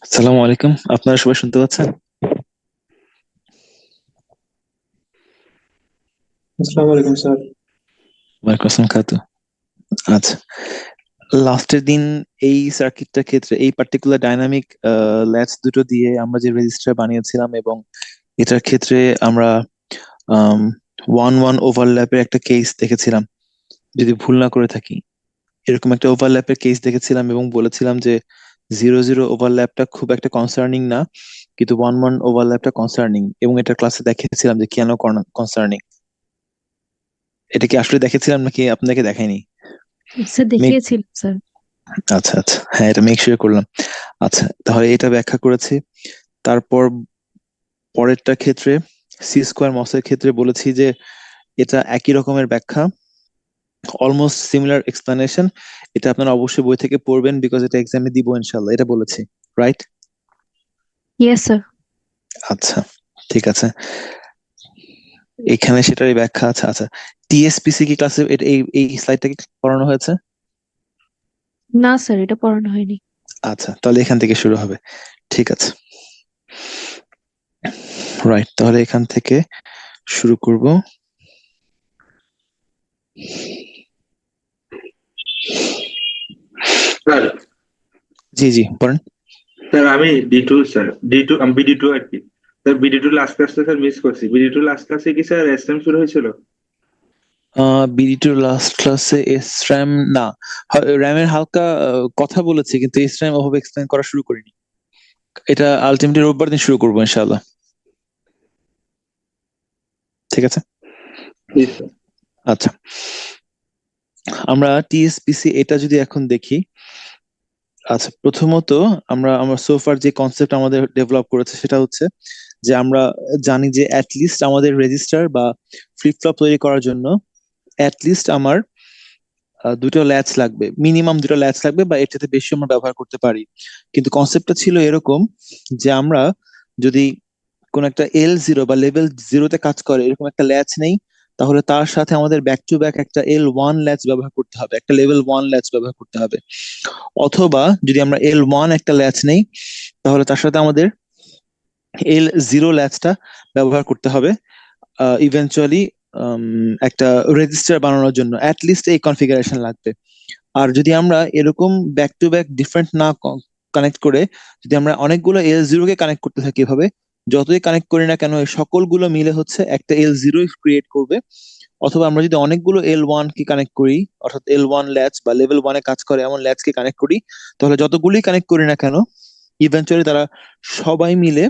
আসসালামু আলাইকুম, আপনারা সবাই শুনতে পাচ্ছেন? আসসালামু আলাইকুম স্যার। ওয়ালাইকুম আসসালাম খাতু। আচ্ছা, লাস্টের দিন এই সার্কিটটার ক্ষেত্রে এই পার্টিকুলার ডাইনামিক ল্যাচ দুটো দিয়ে আমরা যে রেজিস্টার বানিয়েছিলাম, এবং এটার ক্ষেত্রে আমরা ওয়ান ওয়ান ওভারল্যাপের একটা কেস দেখেছিলাম, যদি ভুল না করে থাকি। এরকম একটা ওভারল্যাপের কেস দেখেছিলাম এবং বলেছিলাম যে জিরো জিরো ওভারল্যাপটা খুব একটা কনসার্নিং না, কিন্তু ওয়ান ওয়ান ওভারল্যাপটা কনসার্নিং, এবং এটা ক্লাসে দেখেছিলাম যে কেন কনসার্নিং। এটা কি আসলে দেখেছিলাম নাকি আপনাকে দেখাইনি? স্যার দেখিয়েছিল স্যার। আচ্ছা আচ্ছা, হ্যাঁ, এটা মেক শিওর করলাম। আচ্ছা, তাহলে এটা ব্যাখ্যা করেছি। তারপর পরেরটার ক্ষেত্রে সি স্কোয়ার মসের ক্ষেত্রে বলেছি যে এটা একই রকমের ব্যাখ্যা, অলমোস্ট সিমিলার এক্সপ্লানেশন। এটা আপনারা অবশ্যই বই থেকে পড়বেন, বিকজ এটা এক্সামে দিব ইনশাল্লাহ, এটা বলেছি, রাইট? Yes sir. আচ্ছা, ঠিক আছে। এখানে সেটারই ব্যাখ্যা আছে। আচ্ছা, টিএসপিসি কি ক্লাসে এই এই স্লাইডটা কি পড়ানো হয়েছে? না স্যার, এটা পড়ানো হয়নি। আচ্ছা, তাহলে এখান থেকে শুরু হবে। ঠিক আছে, রাইট, তাহলে এখান থেকে শুরু করব। স্যার জি জি, বলেন। স্যার আমি ডি2 স্যার, ডি2 আমি বিডি2 আর কি। স্যার বিডি2 লাস্ট ক্লাসটা স্যার মিস করছি। বিডি2 লাস্ট ক্লাসে কি স্যার এসএম শুরু হয়েছিল? বিডি টু লাস্ট ক্লাসে এস র্যাম না, র্যামের হালকা কথা বলেছি, কিন্তু এস র্যাম ওভাবে এক্সপ্লেন করা শুরু করিনি। এটা আলটিমেটলি রোববার দিন শুরু করবো ইনশাআল্লাহ। ঠিক আছে। জি স্যার। আচ্ছা, আমরা টিএসপিসি এটা যদি এখন দেখি। আচ্ছা, প্রথমত আমরা আমরা সোফার যে কনসেপ্ট আমাদের ডেভেলপ করেছে সেটা হচ্ছে যে আমরা জানি যে অ্যাটলিস্ট আমাদের রেজিস্টার বা ফ্লিপ ফ্লপ তৈরি করার জন্য অ্যাটলিস্ট আমার দুটো ল্যাচ লাগবে, মিনিমাম দুটো ল্যাচ লাগবে, বা এর চেয়ে বেশি আমরা ব্যবহার করতে পারি। কিন্তু কনসেপ্টটা ছিল এরকম যে আমরা যদি কোন একটা L0 বা লেভেল জিরোতে কাজ করে এরকম একটা ল্যাচ নেই, তাহলে তার সাথে আমাদের ব্যাক টু ব্যাক একটা L1 ল্যাচ ব্যবহার করতে হবে, একটা লেভেল ওয়ান ল্যাচ ব্যবহার করতে হবে। অথবা যদি আমরা L1 একটা ল্যাচ নেই, তাহলে তার সাথে আমাদের L0 ল্যাচটা ব্যবহার করতে হবে ইভেনচুয়ালি একটা রেজিস্টার বানানোর জন্য। অ্যাটলিস্ট এই কনফিগারেশন লাগবে। আর যদি আমরা এরকম ব্যাক টু ব্যাক ডিফারেন্ট না কানেক্ট করে, যদি আমরা অনেকগুলো L0 কে কানেক্ট করতে থাকি এভাবে, যতই কানেক্ট করি না কেন এই সকলগুলো মিলে হচ্ছে একটা L0 ক্রিয়েট করবে। অথবা আমরা যদি অনেকগুলো L1 কে কানেক্ট করি, অর্থাৎ L1 ল্যাচ বা লেভেল ওয়ানে কাজ করে এমন ল্যাচ কে কানেক্ট করি, তাহলে যতগুলি কানেক্ট করি না কেন ইভেন্চুয়ালি তারা সবাই মিলে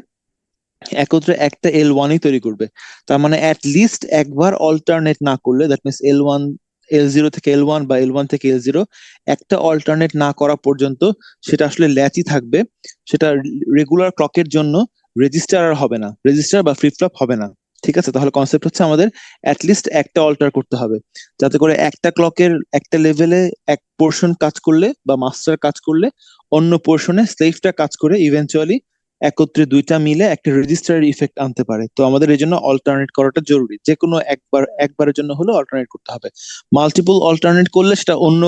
একত্রে একটা L1ই তৈরি করবে। তার মানে অ্যাট লিস্ট একবার অল্টারনেট না করলে, দ্যাট মিনস L1 L0 থেকে L1 বা L1 থেকে L0 একটা অল্টারনেট না করা পর্যন্ত সেটা আসলে ল্যাচই থাকবে। সেটা রেগুলার ক্লকের জন্য রেজিস্টার আর হবে না, রেজিস্টার বা ফ্লিপ ফ্লপ হবে না। ঠিক আছে, তাহলে কনসেপ্ট হচ্ছে আমাদের অ্যাটলিস্ট একটা অল্টার করতে হবে, যাতে করে একটা ক্লকের একটা লেভেলে এক পোর্শন কাজ করলে বা মাস্টার কাজ করলে অন্য পোর্শনে স্লেভটা কাজ করে ইভেন্চুয়ালি একত্রে দুইটা মিলে একটা রেজিস্টার ইফেক্ট আনতে পারে। তো আমাদের এই জন্য অল্টারনেট করাটা জরুরি, যে কোনো একবারের জন্য হলেও অল্টারনেট করতে হবে। মাল্টিপল অল্টারনেট করলে সেটা অন্য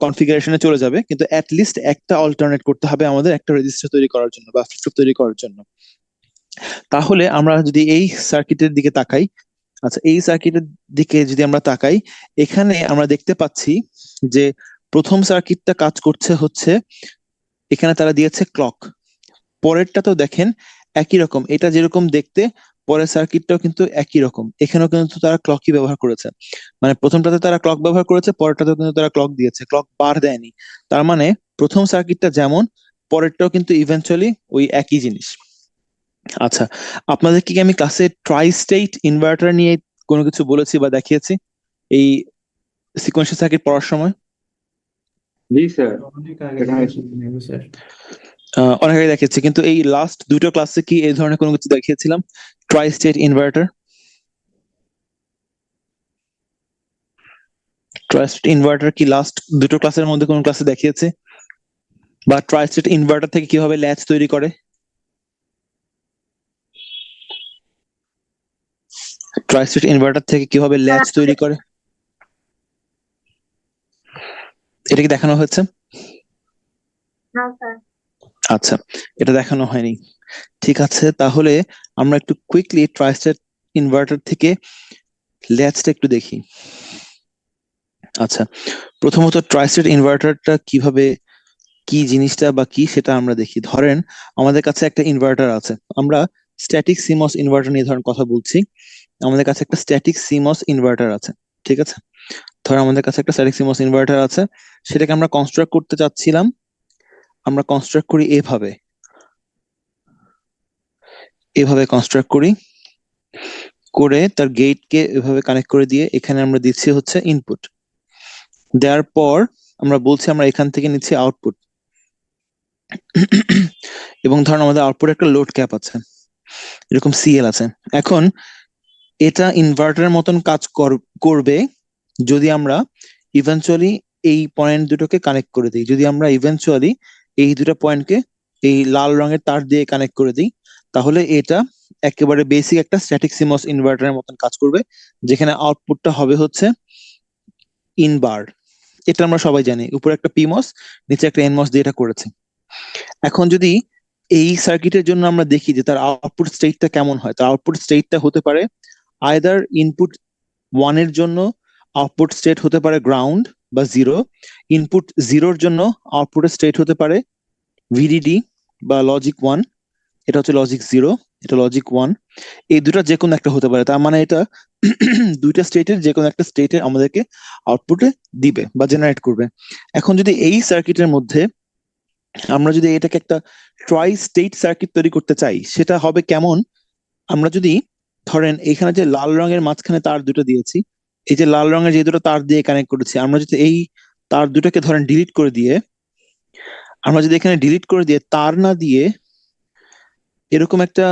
কনফিগারেশনে চলে যাবে, কিন্তু লিস্ট একটা অল্টারনেট করতে হবে আমাদের একটা রেজিস্টার তৈরি করার জন্য বা ফ্লিপ তৈরি করার জন্য। তাহলে আমরা যদি এই সার্কিটের দিকে তাকাই, আচ্ছা এই সার্কিটের দিকে যদি আমরা তাকাই, এখানে আমরা দেখতে পাচ্ছি যে প্রথম সার্কিটটা কাজ করছে হচ্ছে, এখানে তারা দিয়েছে ক্লক। পরেরটা তো দেখেন একই রকম, এটা যেরকম দেখতে পরের সার্কিটটাও কিন্তু একই রকম, এখানেও কিন্তু তারা ক্লকই ব্যবহার করেছে। মানে প্রথমটাতে তারা ক্লক ব্যবহার করেছে, পরেরটাতেও কিন্তু তারা ক্লক দিয়েছে, ক্লক বার দেয়নি। তার মানে প্রথম সার্কিটটা যেমন, পরেরটাও কিন্তু ইভেন্চুয়ালি ওই একই জিনিস। আচ্ছা, আপনাদেরকে কি আমি ক্লাসে ট্রাই স্টেট ইনভার্টার নিয়ে কোনো কিছু বলেছি বা দেখিয়েছি এই সিকোয়েন্সিয়াল সার্কিট পড়ার সময়? জি স্যার, অনেক আগে এখানে দেখেছিলাম স্যার। অনেক আগে দেখিয়েছি, কিন্তু এই লাস্ট দুটো ক্লাসে কি এই ধরনের কোনো কিছু দেখিয়েছিলাম? Try state inverter, try state inverter কি লাস্ট দুটো ক্লাসের মধ্যে কোন ক্লাসে দেখিয়েছে? বা ট্রাই স্টেট ইনভার্টার থেকে কিভাবে ল্যাচ তৈরি করে? ট্রাই স্টেট ইনভার্টার থেকে কিভাবে ল্যাচ তৈরি করে, এটা কি দেখানো হয়েছে? আচ্ছা, এটা দেখানো হয়নি। ঠিক আছে, তাহলে আমরা একটু কুইকলি ট্রাই স্টেট ইনভার্টার থেকে ল্যাচটা একটু দেখি। আচ্ছা, প্রথমত ট্রাই স্টেট ইনভার্টারটা কিভাবে, কি জিনিসটা বা কি সেটা আমরা দেখি। ধরেন আমাদের কাছে একটা ইনভার্টার আছে, আমরা স্ট্যাটিক সিমস ইনভার্টার নিয়ে ধরেন কথা বলছি। আমাদের কাছে একটা স্ট্যাটিক সিমস ইনভার্টার আছে, ঠিক আছে? ধর আমাদের কাছে একটা স্ট্যাটিক সিমস ইনভার্টার আছে, সেটাকে আমরা কনস্ট্রাক্ট করতে চাচ্ছিলাম। আমরা কনস্ট্রাক্ট করি এভাবে, এভাবে কনস্ট্রাক্ট করি, করে তার গেটকে এভাবে কানেক্ট করে দিয়ে এখানে আমরা দিচ্ছি হচ্ছে ইনপুট। দেওয়ার পর আমরা বলছি আমরা এখান থেকে নিচ্ছি আউটপুট। এবং ধরুন আমাদের আউটপুট একটা লোড ক্যাপ আছে, এরকম সিএল আছে। এখন এটা ইনভার্টারের মতন কাজ করবে যদি আমরা ইভেন্চুয়ালি এই পয়েন্ট দুটোকে কানেক্ট করে দিই। যদি আমরা ইভেন্চুয়ালি এই দুটো পয়েন্টকে এই লাল রঙের তার দিয়ে কানেক্ট করে দিই, তাহলে এটা একেবারে বেসিক একটা স্ট্যাটিক সিমস ইনভার্টারের মতন কাজ করবে, যেখানে আউটপুটটা হবে হচ্ছে ইনবার। এটা আমরা সবাই জানি, উপরে একটা পিমস, নিচে একটা এনমস দিয়ে এটা করেছে। এখন যদি এই সার্কিটের জন্য আমরা দেখি যে তার আউটপুট স্টেটটা কেমন হয়, তার আউটপুট স্টেটটা হতে পারে আইদার ইনপুট 1 এর জন্য আউটপুট স্টেট হতে পারে গ্রাউন্ড বা 0, ইনপুট 0-র জন্য আউটপুটের স্টেট হতে পারে ভিডিডি বা লজিক 1, এটা হচ্ছে লজিক 0, এটা লজিক 1। এই দুটো যে কোনো একটা হতে পারে, তার মানে এটা দুইটা স্টেটের যে কোনো একটা স্টেটে আমাদেরকে আউটপুটে দিবে বা জেনারেট করবে। এখন যদি এই সার্কিটের মধ্যে আমরা যদি এটাকে একটা ট্রাই স্টেট সার্কিট তৈরি করতে চাই, সেটা হবে কেমন? আমরা যদি ধরেন এখানে যে লাল রঙের মাঝখানে তার দুটো দিয়েছি, এই যে লাল রঙের যে দুটো তার দিয়ে কানেক্ট করেছি, আমরা যদি এই তার দুটোকে ধরেন ডিলিট করে দিয়ে, আমরা যদি এখানে ডিলিট করে দিয়ে তার না দিয়ে এরকম একটা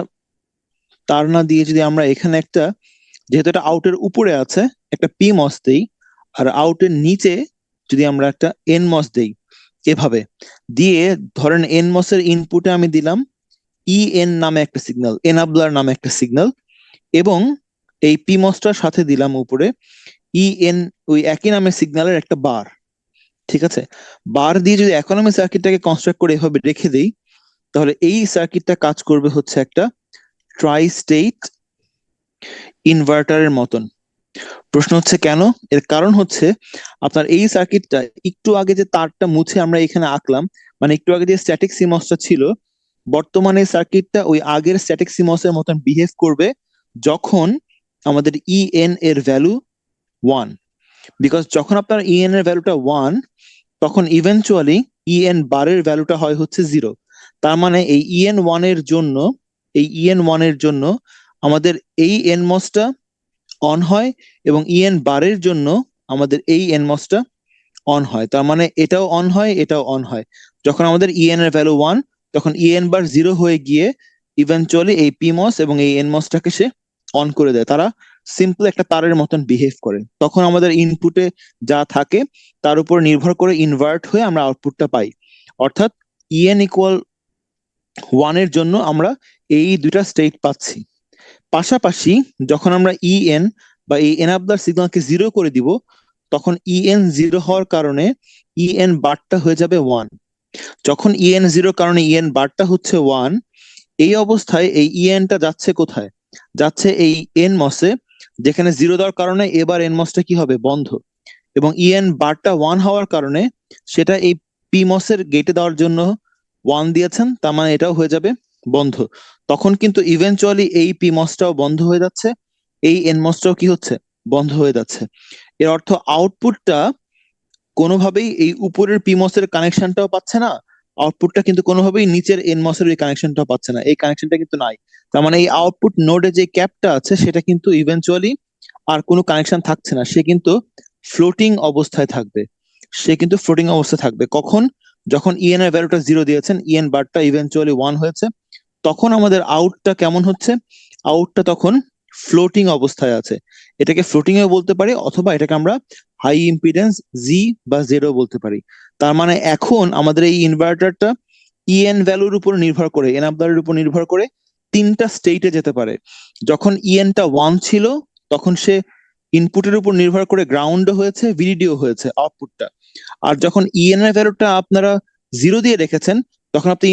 তার না দিয়ে যদি আমরা এখানে একটা, যেহেতু এটা আউটের উপরে আছে, একটা পি মস দেই, আর আউটের নিচে যদি আমরা একটা এন মস দেই এভাবে দিয়ে, ধরেন এন মসের ইনপুটে আমি দিলাম ইএন নামে একটা সিগন্যাল, এনাবলার নামে একটা সিগন্যাল, এবং এই পি মসটার সাথে দিলাম উপরে ইএন, ওই একই নামের সিগন্যালের একটা বার। ঠিক আছে, বার দিয়ে যদি এখন আমি সার্কিটটাকে কনস্ট্রাক্ট করে এভাবে রেখে দেই, তাহলে এই সার্কিটটা কাজ করবে হচ্ছে একটা ট্রাই স্টেট ইনভার্টারের মতন। প্রশ্ন হচ্ছে কেন? এর কারণ হচ্ছে আপনার এই সার্কিটটা একটু আগে যে তারটা মুছে আমরা এখানে আঁকলাম, মানে একটু আগে যে স্ট্যাটিক সিমসটা ছিল, বর্তমানে সার্কিটটা ওই আগের স্ট্যাটিক সিমসের মতন বিহেভ করবে যখন আমাদের ইএন এর ভ্যালু 1। বিকজ যখন আপনার ইএন এর ভ্যালুটা 1, তখন ইভেনচুয়ালি ইএন বারের ভ্যালুটা হয় হচ্ছে 0। তার মানে এই ইএন 1 এর জন্য, এই ইএন 1 এর জন্য আমাদের এই এনমসটা অন হয়, এবং ইএন বারের জন্য আমাদের এই এনমসটা অন হয়। তার মানে এটাও অন হয়, এটাও অন হয়। যখন আমাদের ইএন এর ভ্যালু 1, তখন ইএন বার 0 হয়ে গিয়ে ইভেনচুয়ালি এই পিমস এবং এই এনমসটাকে সে অন করে দেয়। তারা সিম্পল একটা তারের মতন বিহেভ করে। তখন আমাদের ইনপুটে যা থাকে তার উপর নির্ভর করে ইনভার্ট হয়ে আমরা আউটপুটটা পাই। অর্থাৎ ইএন ইকুয়াল 1 এর জন্য আমরা এই দুইটা স্টেট পাচ্ছি। পাশাপাশি যখন আমরা ইএন বা এই এনাবলার সিগন্যালকে 0 করে দিব, তখন ইএন 0 হওয়ার কারণে ইএন বারটা হয়ে যাবে 1। যখন ইএন 0 কারণে ইএন বারটা হচ্ছে 1, এই অবস্থায় এই ইএনটা যাচ্ছে কোথায়? যাচ্ছে এই এন মসে, যেখানে 0 দেওয়ার কারণে এবার এন মসটা কি হবে? বন্ধ। এবং ইএন বারটা 1 হওয়ার কারণে সেটা এই পি মসের গেটে দেওয়ার জন্য 1 দিয়েছেন, তার মানে এটাও হয়ে যাবে বন্ধ, তখন কিন্তু ইভেনচুয়ালি এই পিমসটাও বন্ধ হয়ে যাচ্ছে, এই এনমসটাও কি হচ্ছে, বন্ধ হয়ে যাচ্ছে। এর অর্থ আউটপুটটা কোনোভাবেই এই উপরের পিমসের কানেকশনটাও পাচ্ছে না, আউটপুটটা কিন্তু কোনোভাবেই নিচের এনমসের ওই কানেকশনটাও পাচ্ছে না, এই কানেকশনটা কিন্তু নাই। তার মানে এই আউটপুট নোডে যে ক্যাপটা আছে সেটা কিন্তু ইভেনচুয়ালি আর কোনো কানেকশন থাকছে না, সে কিন্তু ফ্লোটিং অবস্থায় থাকবে। সে কিন্তু ফ্লোটিং অবস্থায় থাকবে কখন, যখন ইএন এর ভ্যালুটা 0 দিয়েছেন, ইএন বারটা ইভেনচুয়ালি 1 হয়েছে, তখন আমাদের আউটটা কেমন হচ্ছে, আউটটা তখন ফ্লোটিং অবস্থায় আছে। এটাকে ফ্লোটিং এও বলতে পারি, অথবা এটাকে আমরা হাই ইম্পিডেন্স জি বা জেডও বলতে পারি। তার মানে এখন আমাদের এই ইনভার্টারটা ইএন ভ্যালুর উপর নির্ভর করে, এন এর উপর নির্ভর করে তিনটা স্টেটে যেতে পারে। যখন ইএনটা 1 ছিল তখন সে ইনপুটের উপর নির্ভর করে গ্রাউন্ড হয়েছে, ভিডিডিও হয়েছে আউটপুটটা। আর যখন ইএন এর ভ্যালুটা আপনারা 0 দিয়ে রেখেছেন, তখন আপনি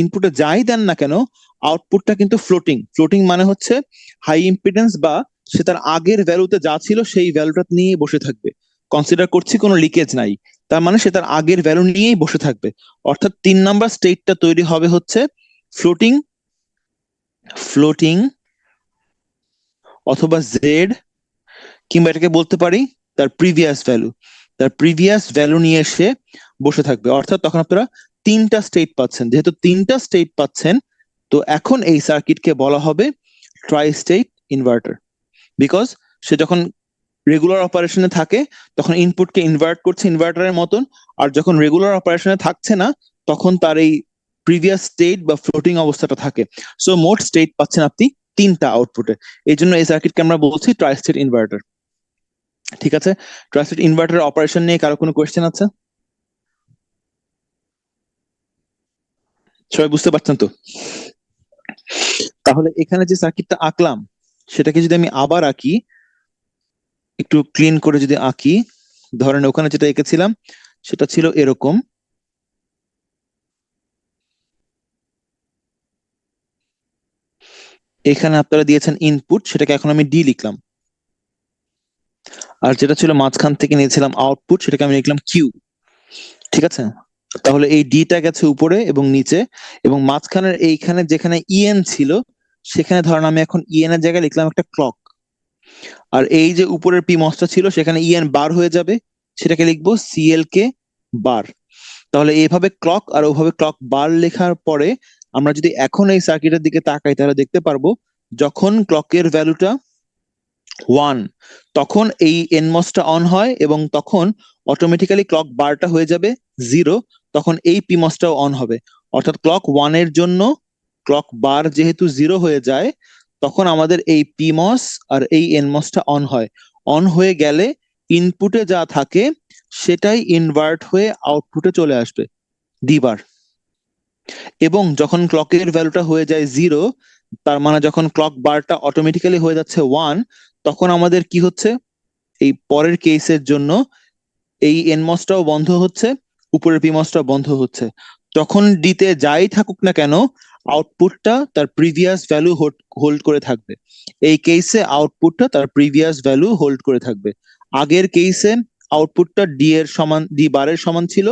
ইনপুটে যাই দেন না কেন, আউটপুটটা কিন্তু ফ্লোটিং। ফ্লোটিং মানে হচ্ছে হাই ইম্পিডেন্স, বা সে তার আগের ভ্যালুতে যা ছিল সেই ভ্যালুটা নিয়ে বসে থাকবে। কনসিডার করছি কোনো লিকেজ নাই, তার মানে সে তার আগের ভ্যালু নিয়েই বসে থাকবে। অর্থাৎ 3 নাম্বার স্টেটটা তৈরি হবে হচ্ছে ফ্লোটিং, ফ্লোটিং অথবা জেড, কিংবা এটাকে বলতে পারি তার প্রিভিয়াস ভ্যালু, তার প্রিভিয়াস ভ্যালু নিয়ে এসে বসে থাকবে। অর্থাৎ তখন আপনারা তিনটা স্টেট পাচ্ছেন, যেহেতু তিনটা স্টেট পাচ্ছেন, তো এখন এই সার্কিটকে বলা হবে ট্রাই স্টেট ইনভার্টার। বিকজ সে যখন রেগুলার অপারেশনে থাকে তখন ইনপুটকে ইনভার্ট করছে ইনভার্টারের মতন, আর যখন রেগুলার অপারেশনে থাকছে না তখন তার এই প্রিভিয়াস স্টেট বা ফ্লোটিং অবস্থাটা থাকে। সো মোট স্টেট পাচ্ছেন আপনি তিনটা আউটপুটে, এই জন্য এই সার্কিটকে আমরা বলছি ট্রাই স্টেট ইনভার্টার। ঠিক আছে, ট্রাই স্টেট ইনভার্টার অপারেশন নিয়ে কারো কোনো কোয়েশ্চেন আছে? সবাই বুঝতে পারছেন তো? তাহলে এখানে যে সার্কিটটা আঁকলাম সেটাকে যদি আমি আবার আঁকি, একটু ক্লিন করে যদি আঁকি, ধরেন ওখানে যেটা এঁকেছিলাম সেটা ছিল এরকম। এখানে আপনারা দিয়েছেন ইনপুট, সেটাকে এখন আমি ডি লিখলাম। আর যেটা ছিল মাঝখান থেকে নিয়েছিলাম আউটপুট, সেটাকে আমি লিখলাম কিউ। ঠিক আছে, তাহলে এই ডিটা গেছে উপরে এবং নিচে, এবং মাঝখানের এইখানে যেখানে ইএন ছিল সেখানে ধরেন আমি এখন ইএন এর জায়গায় লিখলাম একটা ক্লক। আর এই যে উপরের পি মসটা ছিল সেখানে ইএন বার হয়ে যাবে, সেটাকে লিখবো সিএল কে বার। তাহলে এইভাবে ক্লক আর ওভাবে ক্লক বার লেখার পরে আমরা যদি এখন এই সার্কিটের দিকে তাকাই তাহলে দেখতে পারবো যখন ক্লকের ভ্যালুটা 1, তখন এই এনমসটা অন হয় এবং তখন অটোমেটিক্যালি ক্লক বারটা হয়ে যাবে 0, তখন এই পিমসটাও অন হবে। অর্থাৎ ক্লক 1 এর জন্য ক্লক বার যেহেতু 0 হয়ে যায়, তখন আমাদের এই পিমস আর এই এনমসটা অন হয়। অন হয়ে গেলে ইনপুটে যা থাকে সেটাই ইনভার্ট হয়ে আউটপুটে চলে আসবে ডি বার। এবং যখন ক্লকের ভ্যালুটা হয়ে যায় 0, তার মানে যখন ক্লক বারটা অটোমেটিক্যালি হয়ে যাচ্ছে 1, তখন আমাদের কি হচ্ছে, এই পরের কেসের জন্য এই এনমসটাও বন্ধ হচ্ছে, উপরের পিমসটাও বন্ধ হচ্ছে। তখন ডিতে যাই থাকুক না কেন, আউটপুটটা তার প্রিভিয়াস ভ্যালু হোল্ড করে থাকবে। এই কেসে আউটপুটটা তার প্রিভিয়াস ভ্যালু হোল্ড করে থাকবে। আগের কেসে আউটপুটটা ডি এর সমান, ডি বারের সমান ছিল,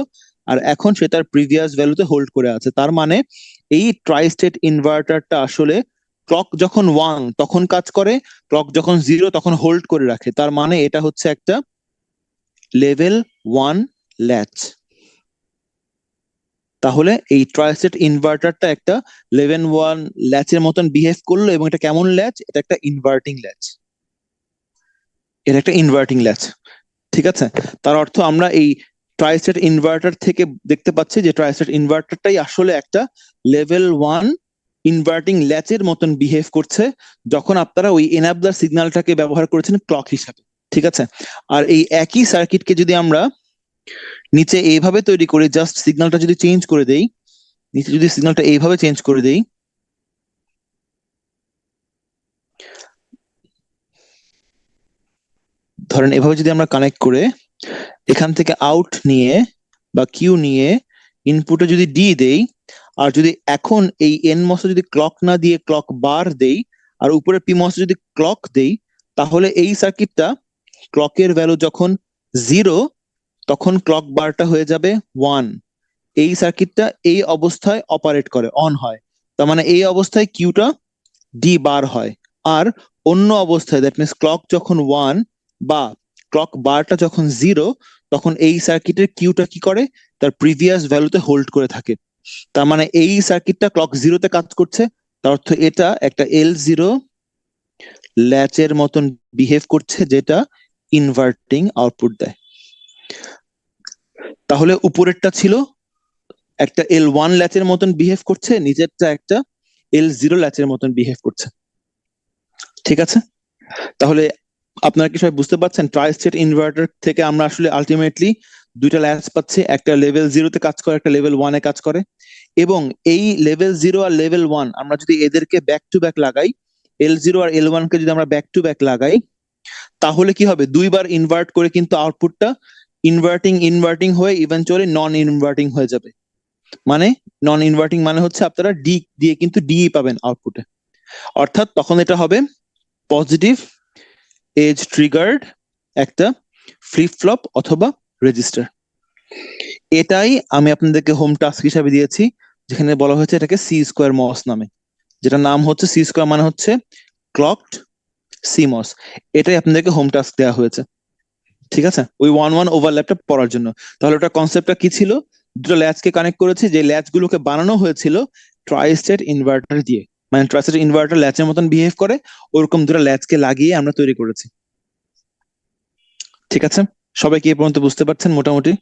আর এখন সে তার প্রিভিয়াস ভ্যালুতে হোল্ড করে আছে। তার মানে এই ট্রাই স্টেট ইনভার্টারটা আসলে ক্লক যখন 1 তখন কাজ করে, ক্লক যখন 0 তখন হোল্ড করে রাখে। তার মানে এটা হচ্ছে একটা লেভেল 1 ল্যাচ। তাহলে এই ট্রাইস্টেট ইনভার্টারটা একটা লেভেল 1 ল্যাচের মতন বিহেভ করলো, এবং এটা কেমন ল্যাচ, এটা একটা ইনভার্টিং ল্যাচ, এটা একটা ইনভার্টিং ল্যাচ। ঠিক আছে, তার অর্থ আমরা এই ট্রাইস্টেট ইনভার্টার থেকে দেখতে পাচ্ছি যে ট্রাইস্টেট ইনভার্টারটাই আসলে একটা লেভেল 1 ইনভার্টিং ল্যাচের মতন বিহেভ করছে যখন আপনারা ওই এনাবলার সিগন্যালটাকে ব্যবহার করেছেন ক্লক হিসাবে। ঠিক আছে, আর এই একই সার্কিটকে যদি আমরা নিচে এইভাবে তৈরি করি, জাস্ট সিগন্যালটা যদি চেঞ্জ করে দেই, নিচে যদি সিগন্যালটা এইভাবে চেঞ্জ করে দেই, ধরেন এভাবে যদি আমরা কানেক্ট করে এখান থেকে আউট নিয়ে বা কিউ নিয়ে ইনপুটে যদি ডি দেই, আর যদি এখন এই এন মসে যদি ক্লক না দিয়ে ক্লক বার দেই, আর উপরে পি মসে যদি ক্লক দেই, তাহলে এই সার্কিটটা ক্লকের ভ্যালু যখন 0 তখন ক্লক বারটা হয়ে যাবে 1। এই সার্কিটটা এই অবস্থায় অপারেট করে, অন হয়। তার মানে এই অবস্থায় কিউটা ডি বার হয়, আর অন্য অবস্থায় দ্যাট মিনস ক্লক যখন 1 বা ক্লক বারটা যখন 0, তখন এই সার্কিটের কিউটা কি করে, তার প্রিভিয়াস ভ্যালুতে হোল্ড করে থাকে। তার মানে এই সার্কিটটা ক্লক 0-তে কাজ করছে, তার অর্থ এটা একটা L0 ল্যাচের মতন বিহেভ করছে, যেটা ইনভার্টিং আউটপুট দেয়। তাহলে উপরেরটা ছিল একটা L1 ল্যাচের মতন বিহেভ করছে, নিচেরটা একটা L0 ল্যাচের মতন বিহেভ করছে। ঠিক আছে, তাহলে আপনারা কি সবাই বুঝতে পারছেন ট্রাই স্টেট ইনভার্টার থেকে আমরা আসলে আলটিমেটলি দুইটা ল্যাচ পাচ্ছি, একটা লেভেল 0-তে কাজ করে, একটা লেভেল 1-এ কাজ করে। এবং এই লেভেল 0 আর লেভেল 1 আমরা যদি এদেরকে ব্যাক টু ব্যাক লাগাই, L0 আর L1 কে যদি আমরা ব্যাক টু ব্যাক লাগাই, তাহলে কি হবে, দুইবার ইনভার্ট করে কিন্তু আউটপুটটা ইনভার্টিং হয়ে ইভেনচুয়ালি নন ইনভার্টিং হয়ে যাবে। মানে নন ইনভার্টিং মানে হচ্ছে আপনারা ডি দিয়ে কিন্তু ডি পাবেন আউটপুটে, অর্থাৎ তখন এটা হবে পজিটিভ এজ ট্রিগার্ড একটা ফ্লিপ ফ্লপ অথবা রেজিস্টার। এটাই আমি আপনাদেরকে হোম টাস্ক হিসাবে দিয়েছি, যেখানে বলা হয়েছে এটাকে সি স্কোয়ার মস নামে, যেটা নাম হচ্ছে সি স্কোয়ার মানে হচ্ছে ক্লকড সিমস। এটাই আপনাদেরকে হোম টাস্ক দেওয়া হয়েছে। ঠিক আছে, ওই 1-1 ওভারল্যাপটা পড়ার জন্য। তাহলে ওটা কনসেপ্টটা কি ছিল, দুটো ল্যাচকে কানেক্ট করেছে, যে ল্যাচ গুলোকে বানানো হয়েছিল ট্রাই স্টেট ইনভার্টার দিয়ে, মানে ট্রাই স্টেট ইনভার্টার ল্যাচের মতন বিহেভ করে, ওরকম দুটো ল্যাচকে লাগিয়ে আমরা তৈরি করেছি। ঠিক আছে, সবাই কি এ পর্যন্ত বুঝতে পারছেন মোটামুটি?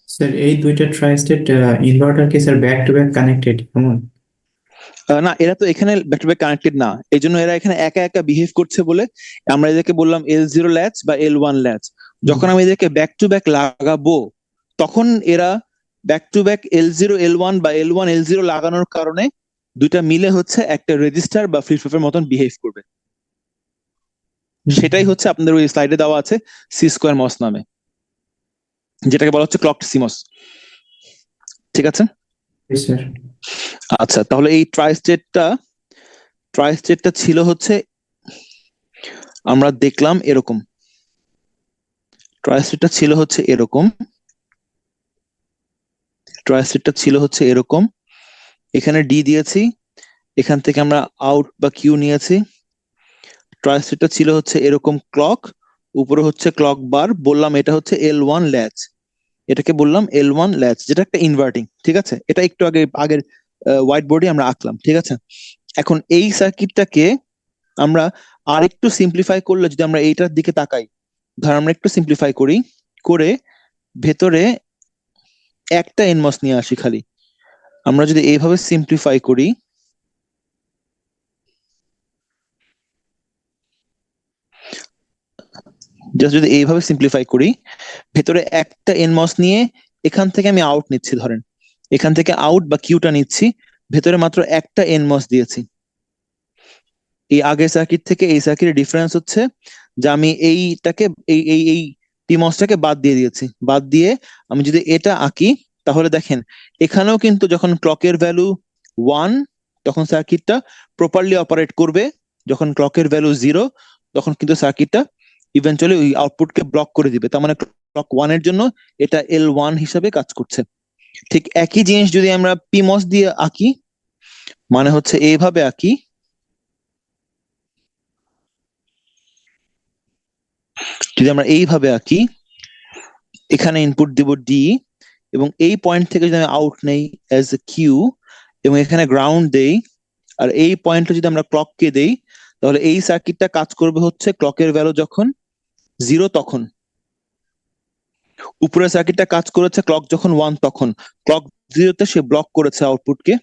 স্যার এই দুইটা ট্রাই স্টেট ইনভার্টার কি sir back to back connected এমন? না, এরা তো এখানে ব্যাক টু ব্যাক কানেক্টেড না, এই জন্য এরা এখানে একা একা বিহেভ করছে বলে আমরা এদেরকে বললাম L0 ল্যাচ বা L1 ল্যাচ। যখন আমি এদেরকে ব্যাক টু ব্যাক লাগাবো, তখন এরা back to back L0 L1 বা L1 L0 লাগানোর কারণে দুইটা মিলে হচ্ছে একটা রেজিস্টার বা ফ্লিপ ফ্লপের মতন বিহেভ করবে। সেটাই হচ্ছে আপনাদের ওই স্লাইডে দেওয়া আছে সি স্কোয়ার মস নামে, যেটাকে বলা হচ্ছে ক্লকড সিমস। ঠিক আছে, স্যার আচ্ছা, তাহলে এই ট্রাই স্টেটটা ছিল হচ্ছে, আমরা দেখলাম এরকম, ট্রাই স্টেটটা ছিল হচ্ছে এরকম, ট্রাই স্টেটটা ছিল হচ্ছে এরকম, এখানে ডি দিয়েছি, এখান থেকে আমরা আউট বা কিউ নিয়েছি। ট্রাই স্টেটটা ছিল হচ্ছে এরকম, ক্লক উপরে হচ্ছে ক্লক বার, বললাম এটা হচ্ছে L1 ল্যাচ, এটাকে বললাম L1 ল্যাচ, যেটা একটা ইনভার্টিং। ঠিক আছে, এটা একটু আগের হোয়াইট বোর্ডে আমরা আঁকলাম। ঠিক আছে, এখন এই সার্কিটটাকে আমরা আর একটু সিম্পলিফাই করলে, যদি আমরা এইটার দিকে তাকাই, ধর আমরা একটু সিম্পলিফাই করে ভেতরে একটা এনমস নিয়ে আসি খালি, আমরা যদি এইভাবে সিম্পলিফাই করি, জাস্ট যদি এইভাবে সিম্পলিফাই করি, ভেতরে একটা এনমস নিয়ে এখান থেকে আমি আউট নিচ্ছি, ধরেন এখান থেকে আউট বা কিউটা নিচ্ছি, ভেতরে মাত্র একটা এনমস দিয়েছি। এই আগের সার্কিট থেকে এই সার্কিটের ডিফারেন্স হচ্ছে যে আমি এইটাকে এই পিমসটাকে বাদ দিয়ে দিয়েছি, বাদ দিয়ে আমি যদি এটা আঁকি, তাহলে দেখেন এখানেও কিন্তু যখন ক্লকের ভ্যালু 1, তখন সার্কিটটা প্রপারলি অপারেট করবে, যখন ক্লকের ভ্যালু 0, তখন কিন্তু সার্কিটটা ইভেন্চুয়ালি ওই আউটপুটকে ব্লক করে দিবে। তার মানে ক্লক 1 এর জন্য এটা L1 হিসাবে কাজ করছে। ঠিক একই জিনিস যদি আমরা পিমস দিয়ে আঁকি, মানে হচ্ছে এইভাবে আঁকি, যদি আমরা এইভাবে আঁকি, এখানে ইনপুট দিব ডি, এবং এই পয়েন্ট থেকে যদি আমি আউট নেই অ্যাজ এ কিউ, এবং এখানে গ্রাউন্ড দেই, আর এই পয়েন্টে যদি আমরা ক্লককে দেই, তাহলে এই সার্কিটটা কাজ করবে হচ্ছে ক্লকের ভ্যালু যখন 0, তখন উপরের সার্কিটটা কাজ করেছে ক্লক যখন 1, তখন ক্লক 0-তে সে ব্লক করেছে আউটপুটকে।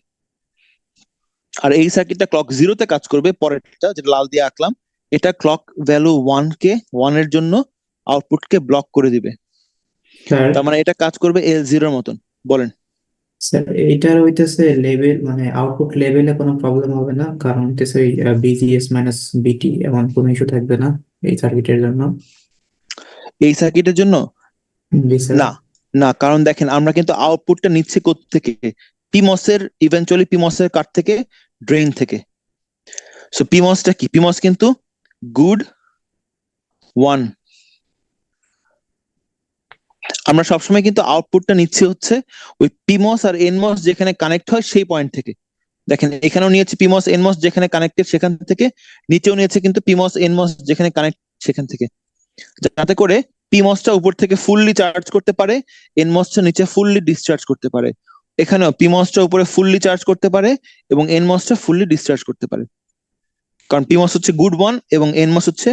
আর এই সার্কিটটা ক্লক 0-তে কাজ করবে, পরেরটা যেটা লাল দিয়ে আঁকলাম, এটা ক্লক ভ্যালু 1 এর জন্য আউটপুটকে ব্লক করে দিবে। স্যার তার মানে এটা কাজ করবে L0 এর মতন। বলেন। স্যার এইটার হইতেছে লেভেল মানে আউটপুট লেভেলে কোনো প্রবলেম হবে না, কারণ হইতেছে ওই বিজিএস মাইনাস বিটি এমন কোনো ইস্যু থাকবে না এই সার্কিটের জন্য? এই সার্কিটের জন্য জি স্যার। না, না, কারণ দেখেন আমরা কিন্তু আউটপুটটা নিচ্ছি থেকে, ইভেন্চুয়ালি পিমসের কাট থেকে, ড্রেন থেকে। সো পিমসটা কি, পিমস কিন্তু গুড 1, আমরা সবসময় কিন্তু আউটপুটটা নিচ্ছি হচ্ছে ওই পিমস আর এনমস যেখানে কানেক্ট হয় সেই পয়েন্ট থেকে। দেখেন এখানেও নিয়েছি পিমস এনমস যেখানে কানেক্টেড সেখান থেকে, নিচেও নিয়েছে কিন্তু পিমস এনমস যেখানে কানেক্ট সেখান থেকে, যাতে করে পিমসটা উপর থেকে ফুললি চার্জ করতে পারে, এনমসটা নিচে ফুললি ডিসচার্জ করতে পারে। এখানেও পিমসটা উপরে ফুললি চার্জ করতে পারে এবং এনমসটা ফুললি ডিসচার্জ করতে পারে, কারণ পিমস হচ্ছে গুড 1 এবং এনমস হচ্ছে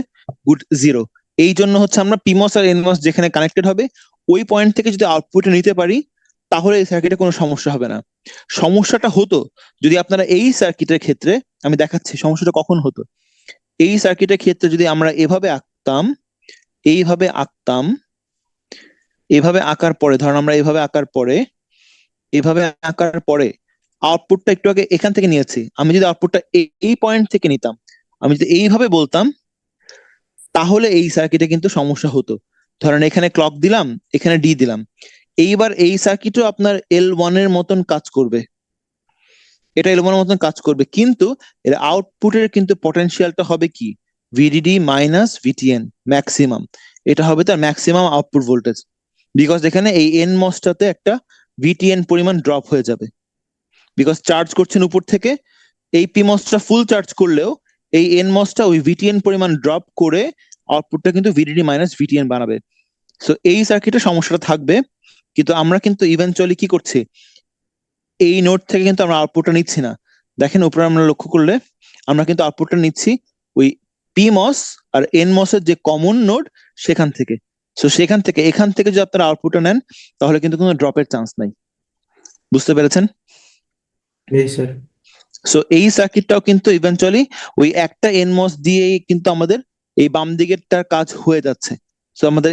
গুড 0। এই জন্য হচ্ছে আমরা পিমস আর এনমস যেখানে কানেক্টেড হবে ওই পয়েন্ট থেকে যদি আউটপুটে নিতে পারি তাহলে এই সার্কিটে কোনো সমস্যা হবে না। সমস্যাটা হতো যদি আপনারা এই সার্কিটের ক্ষেত্রে, আমি দেখাচ্ছি সমস্যাটা কখন হতো। এই সার্কিটের ক্ষেত্রে যদি আমরা এভাবে আঁকতাম, এইভাবে আঁকতাম, এভাবে আঁকার পরে ধরুন আমরা এইভাবে আঁকার পরে, এভাবে আঁকার পরে আউটপুটটা একটু আগে এখান থেকে নিয়েছি, আমি যদি আউটপুটটা এই পয়েন্ট থেকে নিতাম, আমি যদি এইভাবে বলতাম, তাহলে এই সার্কিটে কিন্তু সমস্যা হতো। ধরেন এখানে ক্লক দিলাম, এখানে ডি দিলাম, এইবার এই সার্কিটও আপনার L1 এর মতন কাজ করবে, এটা L1 এর মতন কাজ করবে, কিন্তু এর আউটপুটের কিন্তু পটেনশিয়ালটা হবে কি ভিডিডি মাইনাস ভিটিএন ম্যাক্সিমাম, এটা হবে তার ম্যাক্সিমাম আউটপুট ভোল্টেজ, বিকজ এখানে এই এন মসটাতে একটা ভিটিএন পরিমাণ ড্রপ হয়ে যাবে, বিকজ চার্জ করছেন উপর থেকে, এই পি মসটা ফুল চার্জ করলেও এই এন মসটা ওই ভিটিএন পরিমাণ ড্রপ করে আউটপুটটা কিন্তু ভিডিডি মাইনাস ভিটিএন বানাবে। সো এই সার্কিটে সমস্যাটা থাকবে, কিন্তু আমরা কিন্তু ইভেনচুয়ালি কি করছি, এই নোড থেকে কিন্তু আমরা আউটপুটটা নিচ্ছি না। দেখেন উপরে আমরা লক্ষ্য করলে আমরা কিন্তু আউটপুটটা নিচ্ছি ওই পিমস আর এনমস এর যে কমন নোড সেখান থেকে। সো সেখান থেকে এখান থেকে যদি আপনারা আউটপুটটা নেন তাহলে কিন্তু কোনো ড্রপের চান্স নাই। বুঝতে পেরেছেন? জি স্যার। সো এই সার্কিটটাও কিন্তু ইভেনচুয়ালি ওই একটা এনমস দিয়েই কিন্তু আমাদের এই বাম দিকেরটার কাজ হয়ে যাচ্ছে। সো আমাদের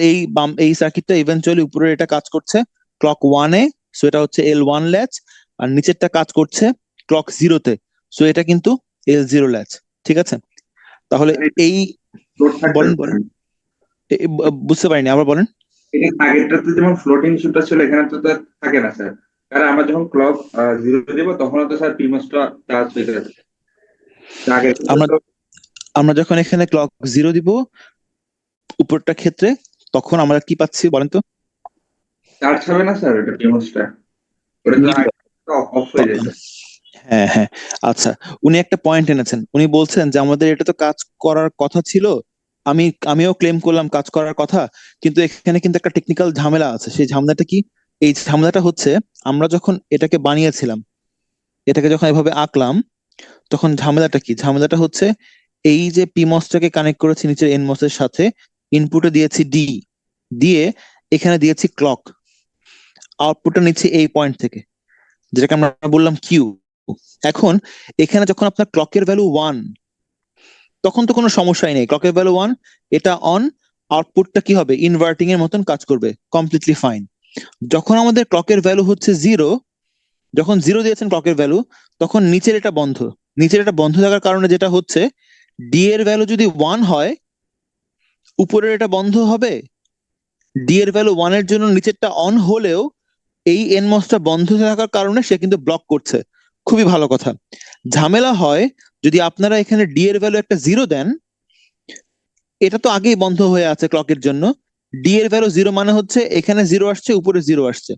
এই সার্কিটটা ইভেনচুয়ালি উপরে এটা কাজ করছে ক্লক 1 এ, সো এটা হচ্ছে L1 ল্যাচ, আর নিচেরটা কাজ করছে ক্লক 0 তে, সো এটা কিন্তু L0 ল্যাচ। ঠিক আছে, তাহলে এই লোড থাকবে বলেন বলেন, বুঝতে পারিনি, আবার বলেন। এখানে আগেরটাতে যেমন ফ্লোটিং ইস্যুটা ছিল এখানে তো তার থাকে না স্যার, কারণ আমরা যখন ক্লক 0 দেবো তখন তো স্যার পিমসটা চার্জ হয়ে যাচ্ছে আগের আমরা আমরা যখন এখানে ক্লক 0 দিব উপরটা ক্ষেত্রে, তখন আমরা কি পাচ্ছি বলেন তো? চার্জ হবে না স্যার, এটা পিমসটা ওটা তো অফ হয়ে যায় স্যার। হ্যাঁ হ্যাঁ, আচ্ছা, উনি একটা পয়েন্ট এনেছেন, উনি বলছেন যে আমাদের এটা তো কাজ করার কথা ছিল, আমিও ক্লেম করলাম কাজ করার কথা, কিন্তু এখানে কিন্তু একটা টেকনিক্যাল ঝামেলা আছে। সেই ঝামেলাটা কি? এই ঝামেলাটা হচ্ছে আমরা যখন এটাকে বানিয়েছিলাম, এটাকে যখন এভাবে আঁকলাম, তখন ঝামেলাটা কি? ঝামেলাটা হচ্ছে এই যে পিমসটাকে কানেক্ট করেছি নিচের এনমস এর সাথে, ইনপুটে দিয়েছি ডি, দিয়ে এখানে দিয়েছি ক্লক, আউটপুটটা নিচ্ছি এই পয়েন্ট থেকে, যেটাকে আমরা বললাম কিউ। এখন এখানে যখন আপনার ক্লকের ভ্যালু 1, তখন তো কোনো সমস্যাই নেই, ক্লকের ভ্যালু 1, এটা অন, আউটপুটটা কি হবে ইনভার্টিং এর মতন কাজ করবে, কমপ্লিটলি ফাইন। যখন আমাদের ক্লকের ভ্যালু হচ্ছে 0, যখন 0 দিয়েছেন ক্লকের ভ্যালু, তখন নিচের এটা বন্ধ, নিচের এটা বন্ধ থাকার কারণে যেটা হচ্ছে ডি এর ভ্যালু যদি 1 হয় উপরের এটা বন্ধ হবে, ডি এর ভ্যালু 1 এর জন্য নিচেরটা অন হলেও এই এনমসটা বন্ধ থাকার কারণে সে কিন্তু ব্লক করছে। খুবই ভালো কথা। ঝামেলা হয় যদি আপনারা এখানে ডি এর ভ্যালু একটা 0 দেন, এটা তো আগেই বন্ধ হয়ে আছে ক্লকের জন্য, ডি এর ভ্যালু 0 মানে হচ্ছে এখানে 0 আসছে উপরে 0 আসছে,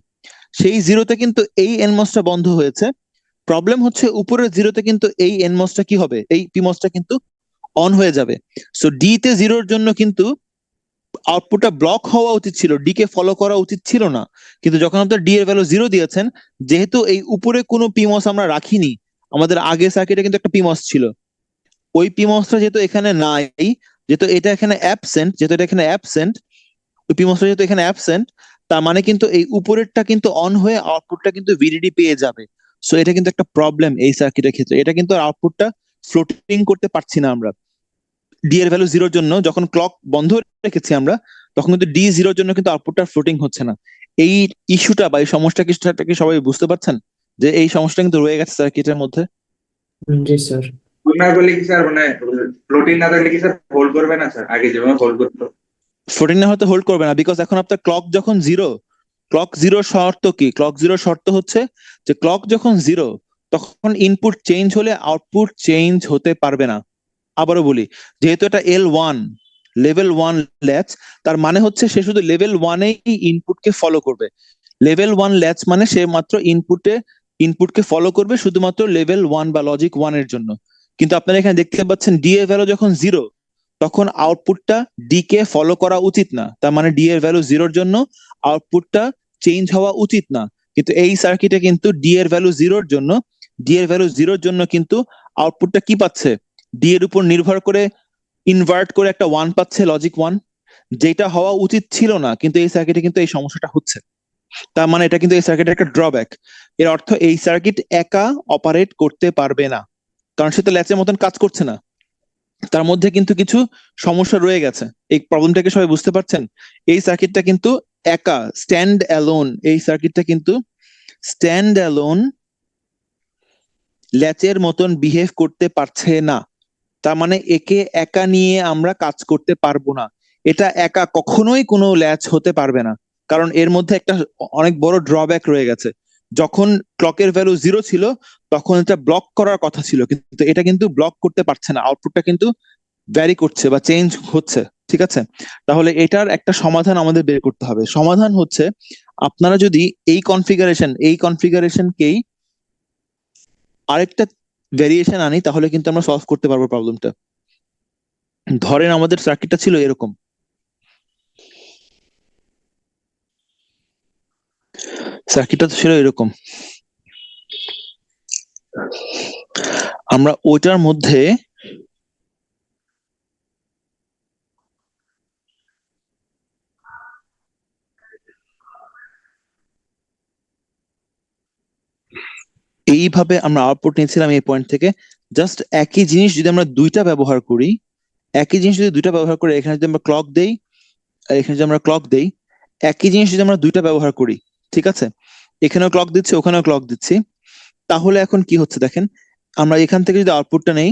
সেই 0তে কিন্তু এই এনমসটা বন্ধ হয়েছে। প্রবলেম হচ্ছে উপরের 0তে কিন্তু এই এনমসটা কি হবে, এই পিমসটা কিন্তু অন হয়ে যাবে। সো ডি তে 0-র জন্য কিন্তু আউটপুটটা ব্লক হওয়া উচিত ছিল, ডি কে ফলো করা উচিত ছিল না, কিন্তু যখন আপনার ডি এর ভ্যালু 0 দিয়েছেন, যেহেতু এই উপরে কোনো পিমস আমরা রাখিনি, আমাদের আগের সার্কিটে কিন্তু একটা পিমস ছিল, ওই পিমসটা যেহেতু এখানে নাই, যেহেতু এটা এখানে অ্যাবসেন্ট, ওই পিমসটা যেহেতু এখানে অ্যাবসেন্ট, তার মানে কিন্তু এই উপরেরটা কিন্তু অন হয়ে আউটপুটটা কিন্তু ভিডিডি পেয়ে যাবে। সো এটা কিন্তু একটা প্রবলেম এই সার্কিটের ক্ষেত্রে, এটা কিন্তু আউটপুটটা ফ্লোটিং করতে পারছি না আমরা ডি এর ভ্যালু 0-র জন্য। যখন ক্লক বন্ধ রেখেছি আমরা, তখন কিন্তু ডি 0-র জন্য কিন্তু আউটপুটটা ফ্লোটিং হচ্ছে না। এই ইস্যুটা বা এই সমস্যাটা কি সবাই বুঝতে পারছেন, যে এই সমস্যাটা কিন্তু রয়ে গেছে সার্কিটের মধ্যে? জি স্যার। না করলে কি স্যার মানে ফ্লোটিং না থাকলে কি স্যার হোল্ড করবে না স্যার, আগে যেভাবে হোল্ড করতো? ফ্লোটিং না হয়তো হোল্ড করবে না, বিকজ এখন আপনার ক্লক যখন 0, ক্লক 0 শর্ত কি? ক্লক 0 শর্ত হচ্ছে যে ক্লক যখন 0, তখন ইনপুট চেঞ্জ হলে আউটপুট চেঞ্জ হতে পারবে না। আবারও বলি, যেহেতু এটা L1 লেভেল 1 ল্যাচ, তার মানে হচ্ছে সে শুধু লেভেল 1-এই ইনপুটকে ফলো করবে। লেভেল 1 ল্যাচ মানে সে মাত্র ইনপুটকে ফলো করবে শুধুমাত্র লেভেল 1 বা লজিক 1 এর জন্য। কিন্তু আপনারা এখানে দেখতে পাচ্ছেন ডি এর ভ্যালু যখন 0, তখন আউটপুটটা ডি কে ফলো করা উচিত না। তার মানে ডি এর ভ্যালু 0-র জন্য আউটপুটটা চেঞ্জ হওয়া উচিত না। কিন্তু এই সার্কিটে কিন্তু ডি এর ভ্যালু 0-র জন্য কিন্তু আউটপুটটা কি পাচ্ছে, ডি এর উপর নির্ভর করে ইনভার্ট করে একটা 1 পাচ্ছে, লজিক 1, যেটা হওয়া উচিত ছিল না। কিন্তু এই সার্কিটে কিন্তু এই সমস্যাটা হচ্ছে। তার মানে এটা কিন্তু এই সার্কিটের একটা ড্রব্যাক। এর অর্থ এই সার্কিট একা অপারেট করতে পারবে না, কারণ সে তো ল্যাচের মতন কাজ করছে না। তার মধ্যে কিন্তু কিছু সমস্যা রয়ে গেছে। এই প্রবলেমটাকে সবাই বুঝতে পারছেন? এই সার্কিটটা কিন্তু একা স্ট্যান্ড অ্যালোন, ল্যাচের মতন বিহেভ করতে পারছে না। তার মানে একে একা নিয়ে আমরা কাজ করতে পারবো না। এটা একা কখনোই কোনো ল্যাচ হতে পারবে না, কারণ এর মধ্যে একটা অনেক বড় ড্রব্যাক রয়ে গেছে। যখন ক্লকের ভ্যালু 0 ছিল তখন এটা ব্লক করার কথা ছিল, কিন্তু এটা কিন্তু ব্লক করতে পারছে না। আউটপুটটা কিন্তু ভ্যারি করছে বা চেঞ্জ হচ্ছে। ঠিক আছে, তাহলে এটার একটা সমাধান আমাদের বের করতে হবে। সমাধান হচ্ছে, আপনারা যদি এই কনফিগারেশনকেই আরেকটা ভেরিয়েশন আনি, তাহলে কিন্তু আমরা সলভ করতে পারবো প্রবলেমটা। ধরেন আমাদের সার্কিটটা ছিল এরকম, আমরা ওইটার মধ্যে এইভাবে আমরা আউটপুট নিয়েছিলাম এই পয়েন্ট থেকে। জাস্ট একই জিনিস যদি আমরা দুইটা ব্যবহার করি, এখানে যদি আমরা ক্লক দেই আর এখানে যদি আমরা ক্লক দেই, একই জিনিস যদি আমরা দুইটা ব্যবহার করি, ঠিক আছে, এখানেও ক্লক দিচ্ছি ওখানেও ক্লক দিচ্ছি, তাহলে এখন কি হচ্ছে দেখেন, আমরা এখান থেকে যদি আউটপুটটা নেই,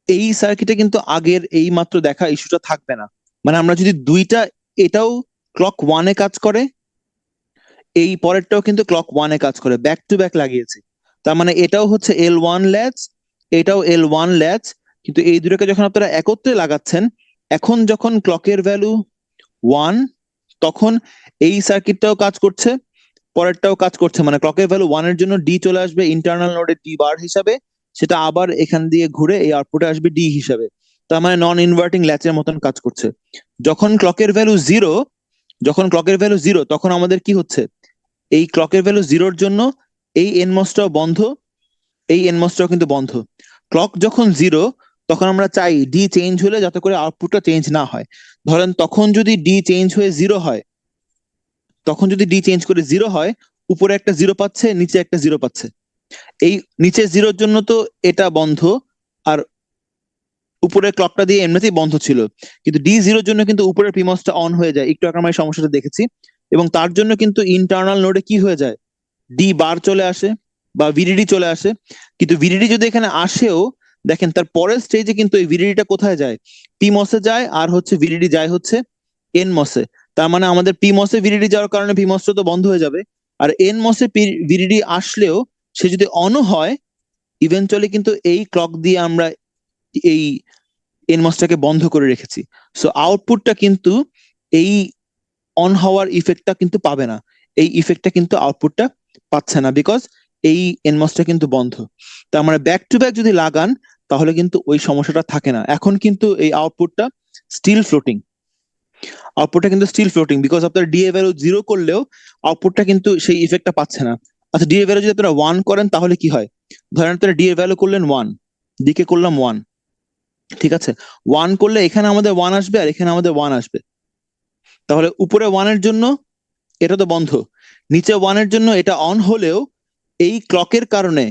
এই সার্কিটে কিন্তু আগের এই মাত্র দেখা ইস্যুটা থাকবে না। মানে আমরা যদি দুইটা, এটাও ক্লক 1-এ কাজ করে, এই পরেরটাও কিন্তু ক্লক 1-এ কাজ করে, ব্যাক টু ব্যাক লাগিয়েছি। তার মানে এটাও হচ্ছে L1 ল্যাচ, এটাও L1 ল্যাচ, কিন্তু এই দুটোকে যখন আপনারা একত্রে লাগাচ্ছেন, এখন যখন ক্লকের ভ্যালু 1, তখন এই সার্কিটটাও কাজ করছে, পরেরটাও কাজ করছে। মানে ক্লকের ভ্যালু 1 এর জন্য ডি চলে আসবে ইন্টারনাল নোডে ডি বার হিসাবে, সেটা আবার এখান দিয়ে ঘুরে এই আউটপুটে আসবে ডি হিসাবে। তার মানে নন ইনভার্টিং ল্যাচের মতন কাজ করছে। যখন ক্লকের ভ্যালু 0, তখন আমাদের কি হচ্ছে, এই ক্লকের ভ্যালু 0-র জন্য এই এনমসটাও বন্ধ, এই এনমসটাও কিন্তু বন্ধ। ক্লক যখন 0, তখন আমরা চাই ডি চেঞ্জ হলে যাতে করে আউটপুটটা চেঞ্জ না হয়। ধরেন তখন যদি ডি চেঞ্জ হয়ে 0 হয়, উপরে একটা 0 পাচ্ছে, নিচে একটা 0 পাচ্ছে। এই নিচে 0-র জন্য তো এটা বন্ধ, আর উপরের ক্লকটা দিয়ে এমনিতেই বন্ধ ছিল। কিন্তু ডি 0-র জন্য কিন্তু উপরের প্রিমসটা অন হয়ে যায়। একটু আগে আমরা এই সমস্যাটা দেখেছি, এবং তার জন্য কিন্তু ইন্টারনাল নোডে কি হয়ে যায়, ডি বার চলে আসে বা ভিডিডি চলে আসে। কিন্তু ভিডিডি যদি এখানে আসেও, দেখেন তার পরের স্টেজে কিন্তু এই ভিডিডিটা কোথায় যায়, পিমসে যায়, আর হচ্ছে ভিডিডি যায় হচ্ছে এনমসে। তার মানে আমাদের পিমসে ভিডিডি যাওয়ার কারণে পিমসটা তো বন্ধ হয়ে যাবে, আর এনমসে ভিডিডি আসলেও সে যদি অনও হয়, ইভেনচুয়ালি কিন্তু এই ক্লক দিয়ে আমরা এই এনমসটাকে বন্ধ করে রেখেছি। সো আউটপুটটা কিন্তু এই অন হওয়ার ইফেক্টটা কিন্তু পাবে না, এই ইফেক্টটা কিন্তু আউটপুটটা পাচ্ছে না, বিকজ এই এনমসটা কিন্তু বন্ধ। তার মানে ব্যাক টু ব্যাক যদি লাগান, তাহলে কিন্তু ওই সমস্যাটা থাকে না। এখন কিন্তু এই আউটপুটটা স্টিল ফ্লোটিং, বিকজ আপনার ডি এ ভ্যালু 0 করলেও আউটপুটটা কিন্তু সেই ইফেক্টটা পাচ্ছে না। আচ্ছা, ডি এ ভ্যালু যদি আপনারা 1 করেন, তাহলে কি হয়? ধরেন আপনারা ডি এ ভ্যালু করলেন 1, ডি কে করলাম 1, ঠিক আছে, 1 করলে এখানে আমাদের 1 আসবে আর এখানে আমাদের 1 আসবে। তাহলে উপরে 1 এর জন্য এটা তো বন্ধ, নিচে 1 এর জন্য এটা অন হলেও এই ক্লকের কারণে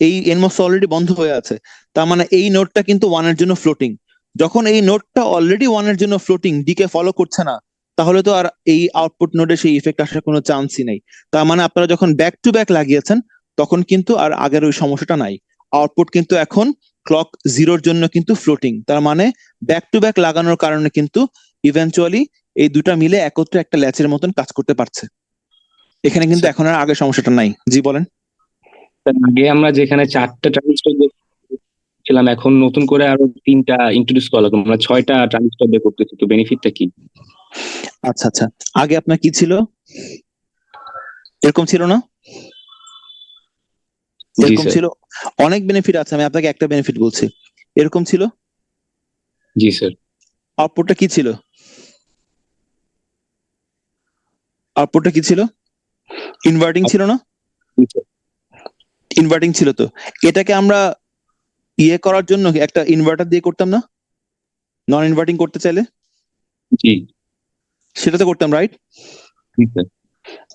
এই এনমস অলরেডি বন্ধ হয়ে আছে। তার মানে এই নোডটা কিন্তু 1 এর জন্য ফ্লোটিং। যখন এই নোডটা অলরেডি 1 এর জন্য ফ্লোটিং, ডিকে ফলো করছে না, তাহলে তো আর এই আউটপুট নোডে সেই ইফেক্ট আসার কোনো চান্সই নেই। তার মানে আপনারা যখন ব্যাক টু ব্যাক লাগিয়েছেন, তখন কিন্তু আর আগের ওই সমস্যাটা নাই। আউটপুট কিন্তু এখন ক্লক 0-র জন্য কিন্তু ফ্লোটিং। তার মানে ব্যাক টু ব্যাক লাগানোর কারণে কিন্তু ইভেনচুয়ালি এই দুটা মিলে একত্রে একটা ল্যাচের মতন কাজ করতে পারছে। এখানে কিন্তু এখন আর আগের সমস্যাটা নাই। জি বলেন। আগে আমরা যেখানে 4টা ট্রানজিস্টর ছিলাম, এখন নতুন করে আরো 3টা ইন্ট্রোডিউস করা লাগবে, আমরা 6টা ট্রানজিস্টর দিয়ে করতেছি, তো বেনিফিটটা কি? আচ্ছা আচ্ছা, আগে আপনার কি ছিল? এরকম ছিল না? জি এরকম স্যার। ছিল? অনেক বেনিফিট আছে, আমি আপনাকে একটা বেনিফিট বলছি। এরকম ছিল? জি স্যার। আউটপুটটা কি ছিল? আউটপুটটা কি ছিল? ইনভার্টিং ছিল না? জি স্যার। ইনভার্টিং ছিল তো। এটাকে আমরা ইয়ে করার জন্য একটা ইনভার্টার দিয়ে করতাম না? নন ইনভার্টিং করতে চাইলে জি। সেটা তো করতাম, রাইট? জি স্যার।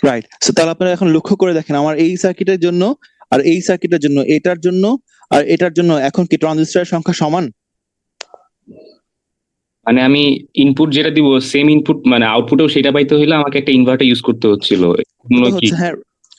রাইট। সো তাহলে আপনারা এখন লক্ষ্য করে দেখেন, আমার এই সার্কিটের জন্য আর এই সার্কিটের জন্য, এটার জন্য আর এটার জন্য এখন কি ট্রানজিস্টরের সংখ্যা সমান? মানে আমি ইনপুট যেটা দিব সেম ইনপুট, মানে আউটপুটেও সেটা পাইতে হইলে আমাকে একটা ইনভার্টার ইউজ করতে হচ্ছিল এটা তো কি? হচ্ছে, হ্যাঁ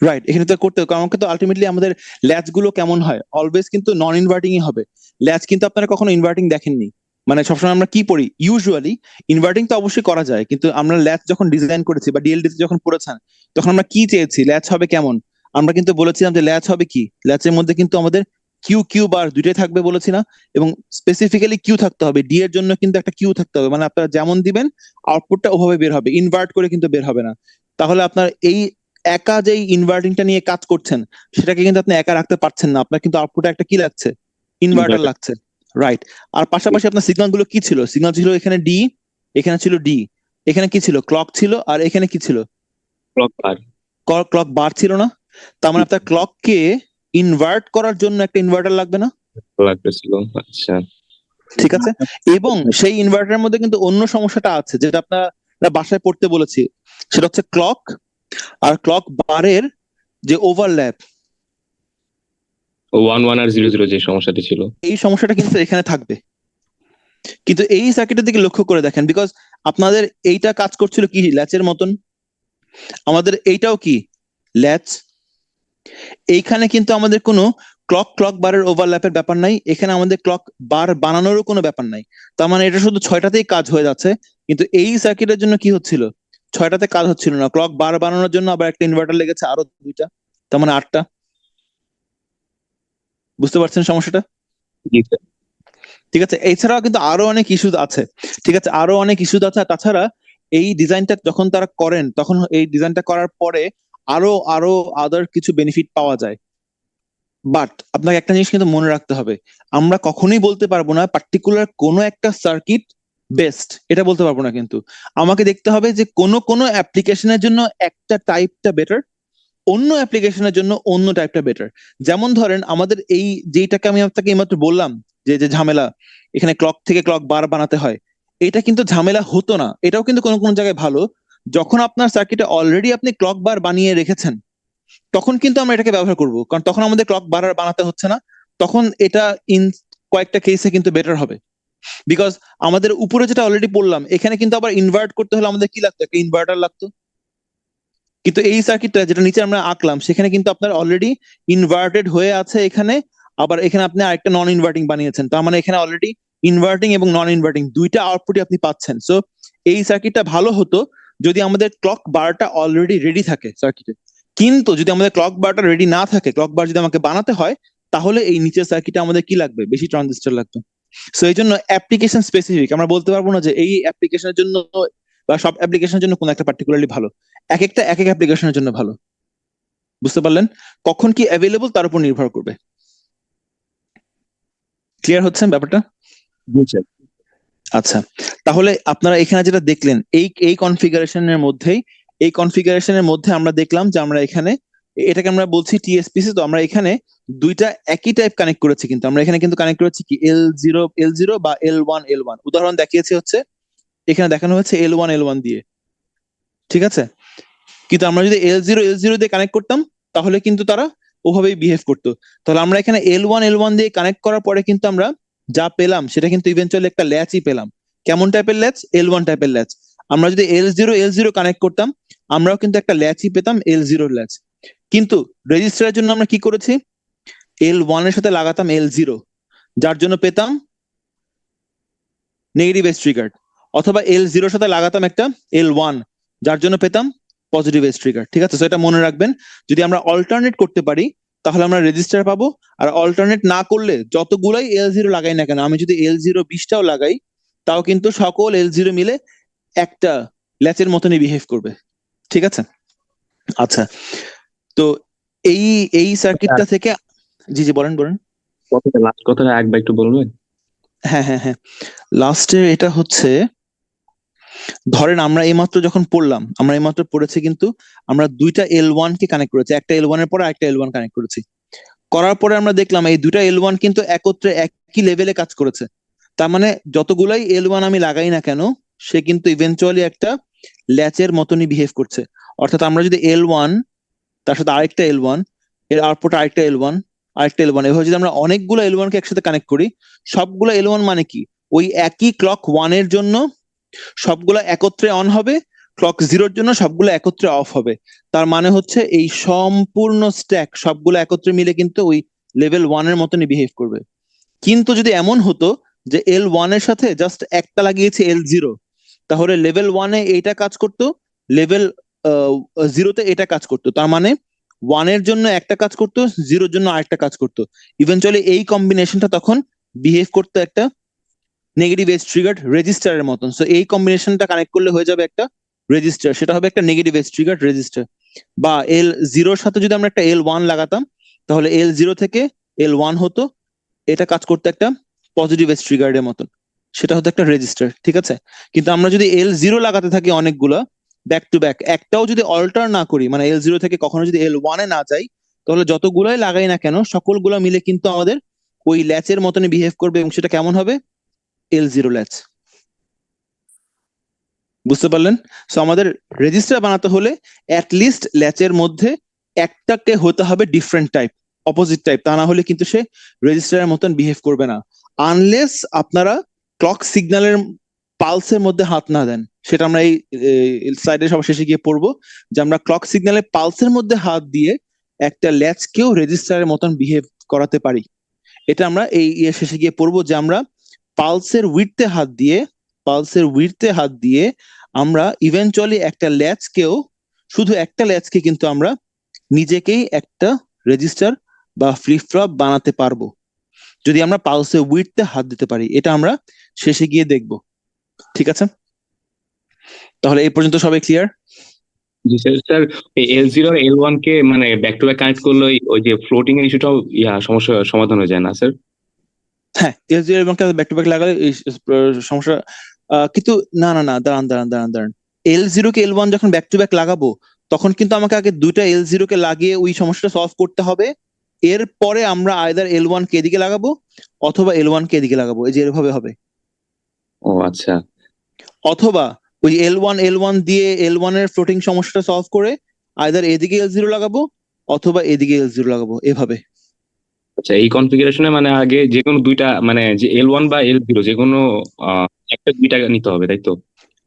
রাইট, এখানে তো করতে হবে, কারণ আমাকে তো আলটিমেটলি আমাদের ল্যাচ গুলো কেমন হয়, অলওয়েজ কিন্তু নন ইনভার্টিংই হবে। ল্যাচ কিন্তু আপনারা কখনো ইনভার্টিং দেখেননি, মানে সবসময় আমরা কি পড়ি, ইউজুয়ালি ইনভার্টিং তো অবশ্যই করা যায়, কিন্তু আমরা ল্যাচ যখন ডিজাইন করেছি বা ডিএলডিসি যখন পড়েছেন, তখন আমরা কি চেয়েছি, ল্যাচ হবে কেমন? আমরা কিন্তু বলেছিলাম যে ল্যাচ হবে কি, ল্যাচের মধ্যে কিন্তু আমাদের কিউ কিউ বার দুইটাই থাকবে বলেছি না? এবং স্পেসিফিক্যালি কিউ থাকতে হবে, ডি এর জন্য কিন্তু একটা কিউ থাকতে হবে, মানে আপনারা যেমন দিবেন আউটপুটটা ওভাবে বের হবে, ইনভার্ট করে কিন্তু বের হবে না। তাহলে আপনার এই একা যেই ইনভার্টিংটা নিয়ে কাজ করছেন, সেটাকে কিন্তু আপনি একা রাখতে পারছেন না, আপনার কিন্তু আউটপুটে একটা কি লাগছে, ইনভার্টার লাগছে, রাইট? আর পাশাপাশি আপনার সিগন্যাল গুলো কি ছিল? সিগন্যাল ছিল এখানে ডি, এখানে ছিল ডি, এখানে কি ছিল, ক্লক ছিল, আর এখানে কি ছিল, ক্লক বার। ক্লক বার ছিল না? তার মানে আপনার ক্লককে ইনভার্ট করার জন্য একটা ইনভার্টার লাগবে না? লাগতেছিল। আচ্ছা। ঠিক আছে। এবং সেই ইনভার্টারের মধ্যে কিন্তু অন্য সমস্যাটা আছে, যেটা আপনারা বাসায় পড়তে বলেছি, সেটা হচ্ছে ক্লক আর ক্লক বারের যে ওভারল্যাপ, 11 আর 00 যে সমস্যাটি ছিল। এই সমস্যাটা কিন্তু এখানে থাকবে। কিন্তু এই সার্কিটের দিকে লক্ষ্য করে দেখেন, বিকজ আপনাদের এইটা কাজ করছিল কি ল্যাচের মতন, আমাদের এইটাও কি ল্যাচ। এইখানে কিন্তু আমাদের কোনো ক্লক বারের ওভারল্যাপের ব্যাপার নাই, এখানে আমাদের ক্লক বার বানানোরও কোনো ব্যাপার নাই। তার মানে এটা শুধু 6টাতেই কাজ হয়ে যাচ্ছে, কিন্তু এই সার্কিটের জন্য কি হচ্ছিল, 6টাতে কাজ হচ্ছিল না, ক্লক বার বানানোর জন্য আবার একটা ইনভার্টার লেগেছে আরো 2টা, তার মানে 8টা। বুঝতে পারছেন সমস্যাটা? জি স্যার। ঠিক আছে, এছাড়াও কিন্তু আরো অনেক ইস্যুস আছে, ঠিক আছে, আরো অনেক ইস্যুস আছে। তাছাড়া এই ডিজাইনটা যখন তারা করেন, তখন এই ডিজাইনটা করার পরে আরো আরো আদার কিছু বেনিফিট পাওয়া যায়। বাট আপনাকে একটা জিনিস কিন্তু মনে রাখতে হবে, আমরা কখনোই বলতে পারবো না পার্টিকুলার কোনো একটা সার্কিট বেস্ট, এটা বলতে পারবো না। কিন্তু আমাকে দেখতে হবে যে কোন কোন অ্যাপ্লিকেশনের জন্য একটা টাইপটা বেটার, অন্য অ্যাপ্লিকেশনের জন্য অন্য টাইপটা বেটার। যেমন ধরেন আমাদের এই যেটাকে আমি আপনাকে এইমাত্র বললাম, যে যে ঝামেলা এখানে ক্লক থেকে ক্লক বার বানাতে হয়, এটা কিন্তু ঝামেলা হতো না, এটাও কিন্তু কোনো কোনো জায়গায় ভালো। যখন আপনার সার্কিটে অলরেডি আপনি ক্লক বার বানিয়ে রেখেছেন, তখন কিন্তু আমরা এটাকে ব্যবহার করব, কারণ তখন আমাদের ক্লক বার আর বানাতে হচ্ছে না। তখন এটা ইন কয়েকটা কেসে কিন্তু বেটার হবে, বিকজ আমাদের উপরে যেটা অলরেডি পড়লাম, এখানে কিন্তু আবার ইনভার্ট করতে হলে আমাদের কি লাগতো, একটা ইনভার্টার লাগতো। কিন্তু এই সার্কিটটা যেটা নিচে আমরা আঁকলাম, সেখানে কিন্তু আপনার অলরেডি ইনভার্টেড হয়ে আছে এখানে, আবার এখানে আপনি আরেকটা নন ইনভার্টিং বানিয়েছেন, তার মানে এখানে অলরেডি ইনভার্টিং এবং নন ইনভার্টিং দুইটা আউটপুটই আপনি পাচ্ছেন। সো এই সার্কিটটা ভালো হতো যদি আমাদের ক্লক বারটা অলরেডি রেডি থাকে সার্কিটে। কিন্তু যদি আমাদের ক্লক বারটা রেডি না থাকে, ক্লক বার যদি আমাকে বানাতে হয়, তাহলে এই নিচের সার্কিটে আমাদের কি লাগবে, বেশি ট্রানজিস্টর লাগবে। সো এই জন্য অ্যাপ্লিকেশন স্পেসিফিক আমরা বলতে পারবো না যে এই অ্যাপ্লিকেশনের জন্য বা সব অ্যাপ্লিকেশনের জন্য কোন একটা পার্টিকুলারলি ভালো, এক একটা এক এক অ্যাপ্লিকেশনের জন্য ভালো। বুঝতে পারলেন? কখন কি অ্যাভেলেবল তার উপর নির্ভর করবে। ক্লিয়ার হচ্ছে ব্যাপারটা? জি স্যার। আচ্ছা, তাহলে আপনারা এখানে যেটা দেখলেন, এই কনফিগারেশনের মধ্যে আমরা দেখলাম যে আমরা এখানে এটাকে আমরা বলছি টিএসপিসি। তো আমরা এখানে দুইটা একই টাইপ কানেক্ট করেছি, কিন্তু আমরা এখানে কিন্তু কানেক্ট করেছি কি এল জিরো বা এল ওয়ান। উদাহরণ দেখিয়েছি হচ্ছে এখানে দেখানো হচ্ছে এল ওয়ান দিয়ে, ঠিক আছে। কিন্তু আমরা যদি এল জিরো দিয়ে কানেক্ট করতাম, তাহলে কিন্তু তারা ওভাবেই বিহেভ করতো। তাহলে আমরা এখানে এল ওয়ান দিয়ে কানেক্ট করার পরে কিন্তু আমরা যা পেলাম সেটা কিন্তু ইভেন্চুয়ালি একটা ল্যাচই পেলাম। কেমন টাইপের ল্যাচ? এল ওয়ান টাইপের ল্যাচ। আমরা যদি এল জিরো কানেক্ট করতাম, আমরাও কিন্তু একটা ল্যাচই পেতাম, এল জিরো ল্যাচ। কিন্তু রেজিস্টারের জন্য আমরা কি করেছি, এল ওয়ানের সাথে লাগাতাম এল জিরো, যার জন্য পেতাম নেগেটিভ এস ট্রিগার, অথবা এল জিরোর সাথে লাগাতাম একটা এল ওয়ান, যার জন্য পেতাম পজিটিভ এস ট্রিগার। ঠিক আছে, তো এটা মনে রাখবেন, যদি আমরা অল্টারনেট করতে পারি তাহলে আমরা রেজিস্টার পাবো। আর অল্টারনেট না করলে যতগুলাই L0 লাগাই না কেন, আমি যদি L0 20টাও লাগাই, তাও কিন্তু সকল L0 মিলে একটা ল্যাচের মতনই বিহেভ করবে। ঠিক আছে, আচ্ছা। তো এই এই সার্কিটটা থেকে, জি জি বলেন বলেন। লাস্ট কথাটা একবার একটু বলবেন? হ্যাঁ হ্যাঁ হ্যাঁ, লাস্টে এটা হচ্ছে, ধরেন আমরা এইমাত্র যখন পড়লাম, আমরা এইমাত্র পড়েছি কিন্তু আমরা দুইটা L1 কে কানেক্ট করেছি, একটা L1 এর পরে আরেকটা L1 কানেক্ট করেছি। করার পরে আমরা দেখলাম এই দুইটা L1 কিন্তু একত্রে একই লেভেলে কাজ করেছে। তার মানে যতগুলাই L1 আমি লাগাই না কেন, সে কিন্তু ইভেনচুয়ালি একটা ল্যাচের মতনই বিহেভ করছে। অর্থাৎ আমরা যদি L1 তার সাথে আরেকটা L1, এর আউটপুট আরেকটা L1, আরেকটা L1, এভাবে যদি আমরা অনেকগুলো L1 কে একসাথে কানেক্ট করি, সবগুলো L1 মানে কি, ওই একই ক্লক 1 এর জন্য সবগুলো একত্রে অন হবে, ক্লক 0 এর জন্য সবগুলো একত্রে অফ হবে। তার মানে হচ্ছে এই সম্পূর্ণ স্ট্যাক সবগুলো একত্রে মিলে কিন্তু ওই লেভেল 1 এর মতনই বিহেভ করবে। কিন্তু যদি এমন হতো যে L1 এর সাথে জাস্ট একটা লাগিয়েছি L0, তাহলে লেভেল 1 এ এইটা কাজ করতো, লেভেল 0-তে এটা কাজ করতো। তার মানে 1 এর জন্য একটা কাজ করতো, 0-এর জন্য আরেকটা কাজ করতো। ইভেনচুয়ালি এই কম্বিনেশনটা তখন বিহেভ করতো একটা নেগেটিভ এজ ট্রিগার্ড রেজিস্টারের মতন। সো এই কম্বিনেশনটা কানেক্ট করলে হয়ে যাবে একটা রেজিস্টার, সেটা হবে একটা নেগেটিভ এজ ট্রিগার্ড রেজিস্টার। বা L0-র সাথে যদি আমরা একটা L1 লাগাতাম, তাহলে L0 থেকে L1 হতো, এটা কাজ করতে একটা পজিটিভ এজ ট্রিগার্ডের মতন, সেটা হতো একটা রেজিস্টার। ঠিক আছে, কিন্তু আমরা যদি L0 লাগাতে থাকি অনেকগুলা ব্যাক টু ব্যাক, একটাও যদি অল্টার না করি, মানে L0 থেকে কখনো যদি L1 এ না যাই, তাহলে যতগুলাই লাগাই না কেন সকলগুলা মিলে কিন্তু আমাদের ওই ল্যাচের মতনই বিহেভ করবে। এবং সেটা কেমন হবে, L0 ল্যাচ। বুঝতে পারলেন? সো আমাদের রেজিস্টার বানাতে হলে লিস্ট ল্যাচের মধ্যে একটাকে হতে হবে ডিফারেন্ট টাইপ, অপোজিট টাইপ, তা না হলে কিন্তু সে রেজিস্টারের মতন বিহেভ করবে না, আনলেস আপনারা ক্লক সিগন্যালের পালসের মধ্যে হাত না দেন। সেটা আমরা এই স্লাইডে সব শেষে গিয়ে পড়বো, যে আমরা ক্লক সিগন্যালের পালসের মধ্যে হাত দিয়ে একটা ল্যাচকেও রেজিস্টারের মতন বিহেভ করাতে পারি। এটা আমরা এই শেষে গিয়ে পড়বো, যে আমরা পালসের উইডথে হাত দিয়ে, পালসের উইডথে হাত দিয়ে আমরা ইভেনচুয়ালি একটা ল্যাচকেও, শুধু একটা ল্যাচকে কিন্তু আমরা নিজেকেই একটা রেজিস্টার বা ফ্লিপ ফ্লপ বানাতে পারবো, যদি আমরা পালসের উইডথে হাত দিতে পারি। এটা আমরা শেষে গিয়ে দেখব। ঠিক আছে, তাহলে এই পর্যন্ত সবাই ক্লিয়ার? জি স্যার। স্যার এই L0 আর L1 কে মানে ব্যাক টু ব্যাক কানেক্ট করলে ওই যে ফ্লোটিং এর ইস্যুটাও সমস্যা সমাধান হয়ে যায় না স্যার? হ্যাঁ, L0 এবং ব্যাক টু ব্যাক লাগালে এই সমস্যা, কিন্তু না না না, দাঁড়ান দাঁড়ান দাঁড়ান দাঁড়ান, L0 কে L1 যখন ব্যাক টু ব্যাক লাগাবো, তখন কিন্তু আমাকে আগে দুইটা L0 কে লাগিয়ে ওই সমস্যাটা সলভ করতে হবে। এরপরে আমরা আইদার L1 কে এদিকে লাগাবো অথবা L1 কে এদিকে লাগাবো, এই যে এভাবে হবে। ও আচ্ছা। অথবা ওই L1 দিয়ে L1 এর ফ্লোটিং সমস্যাটা সলভ করে আইদার এদিকে L0 লাগাবো অথবা এদিকে L0 লাগাবো, এভাবে। আচ্ছা, এই কনফিগারেশনে মানে আগে যে কোনো দুইটা মানে যে L1 বা L0 যে কোনো একটা দুইটা নিতে হবে, তাই তো?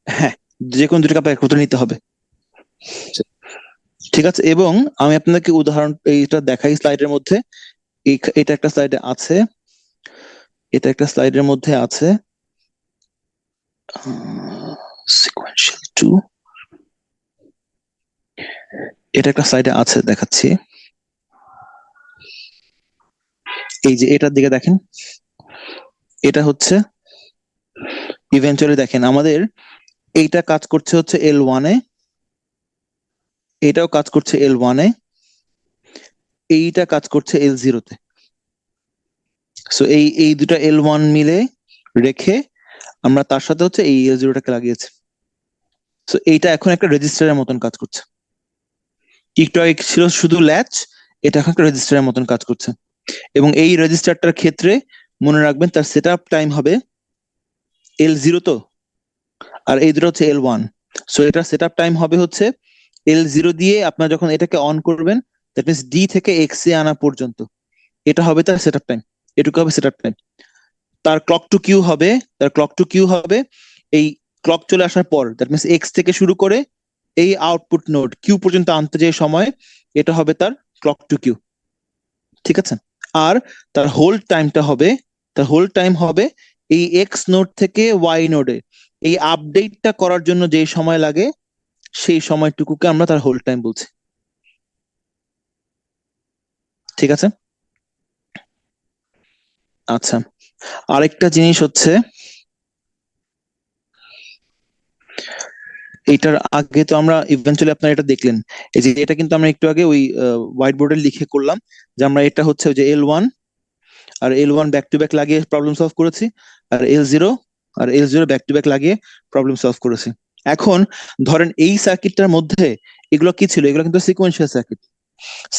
হ্যাঁ, যে কোনো দুটো কাপ একত্রে নিতে হবে। আচ্ছা। ঠিক আছে, এবং আমি আপনাকে উদাহরণ এইটা দেখাই স্লাইডের মধ্যে। এটা একটা স্লাইডে আছে, এটা একটা স্লাইডের মধ্যে আছে, সিকোয়েন্সিয়াল 2, এটা একটা স্লাইডে আছে, দেখাচ্ছি। এই যে এটার দিকে দেখেন, এটা হচ্ছে ইভেন্চুয়ালি দেখেন আমাদের এইটা কাজ করছে হচ্ছে L1 এ, এটাও কাজ করছে L1 এ, এইটা কাজ করছে L0 তে। সো এই এই দুটা L1 মিলে রেখে আমরা তার সাথে হচ্ছে এই L0টাকে লাগিয়েছি। সো এইটা এখন একটা রেজিস্টারের মতন কাজ করছে। একটু আগে ছিল শুধু ল্যাচ, এটা এখন একটা রেজিস্টারের মতন কাজ করছে। এবং এই রেজিস্টারটার ক্ষেত্রে মনে রাখবেন তার সেট আপ টাইম হবে L0 তো, আর এই দুটো হচ্ছে L1। সো এটা সেট আপ টাইম হবে হচ্ছে L0 দিয়ে আপনার যখন এটাকে অন করবেন, দ্যাট মিনস D থেকে X এ আনা পর্যন্ত, এটা হবে তার সেট আপ টাইম, এটুকু হবে সেট আপ টাইম। তার ক্লক টু কিউ হবে, তার ক্লক টু কিউ হবে এই ক্লক চলে আসার পর, দ্যাট মিনস X থেকে শুরু করে এই আউটপুট নোড কিউ পর্যন্ত আনতে যে সময়, এটা হবে তার ক্লক টু কিউ। ঠিক আছে, আর তার হোল্ড টাইমটা হবে, তার হোল্ড টাইম হবে এই এক্স নোড থেকে ওয়াই নোডে এই আপডেটটা করার জন্য যে সময় লাগে, সেই সময়টুকুকে আমরা তার হোল্ড টাইম বলছি। ঠিক ঠিক আছে। আচ্ছা, আরেকটা জিনিস হচ্ছে, এটার আগে তো আমরা ইভেন্চুয়ালি আপনারা এটা দেখলেন, এই যে এটা কিন্তু আমরা একটু আগে ওই হোয়াইট বোর্ডে লিখে করলাম যে আমরা এটা হচ্ছে ওই যে L1 আর L1 ব্যাক টু ব্যাক লাগিয়ে প্রবলেম সলভ করেছি, আর L0 আর L0 ব্যাক টু ব্যাক লাগিয়ে প্রবলেম সলভ করেছি। এখন ধরেন এই সার্কিটটার মধ্যে এগুলো কি ছিল, এগুলো কিন্তু সিকোয়েন্সিয়াল সার্কিট।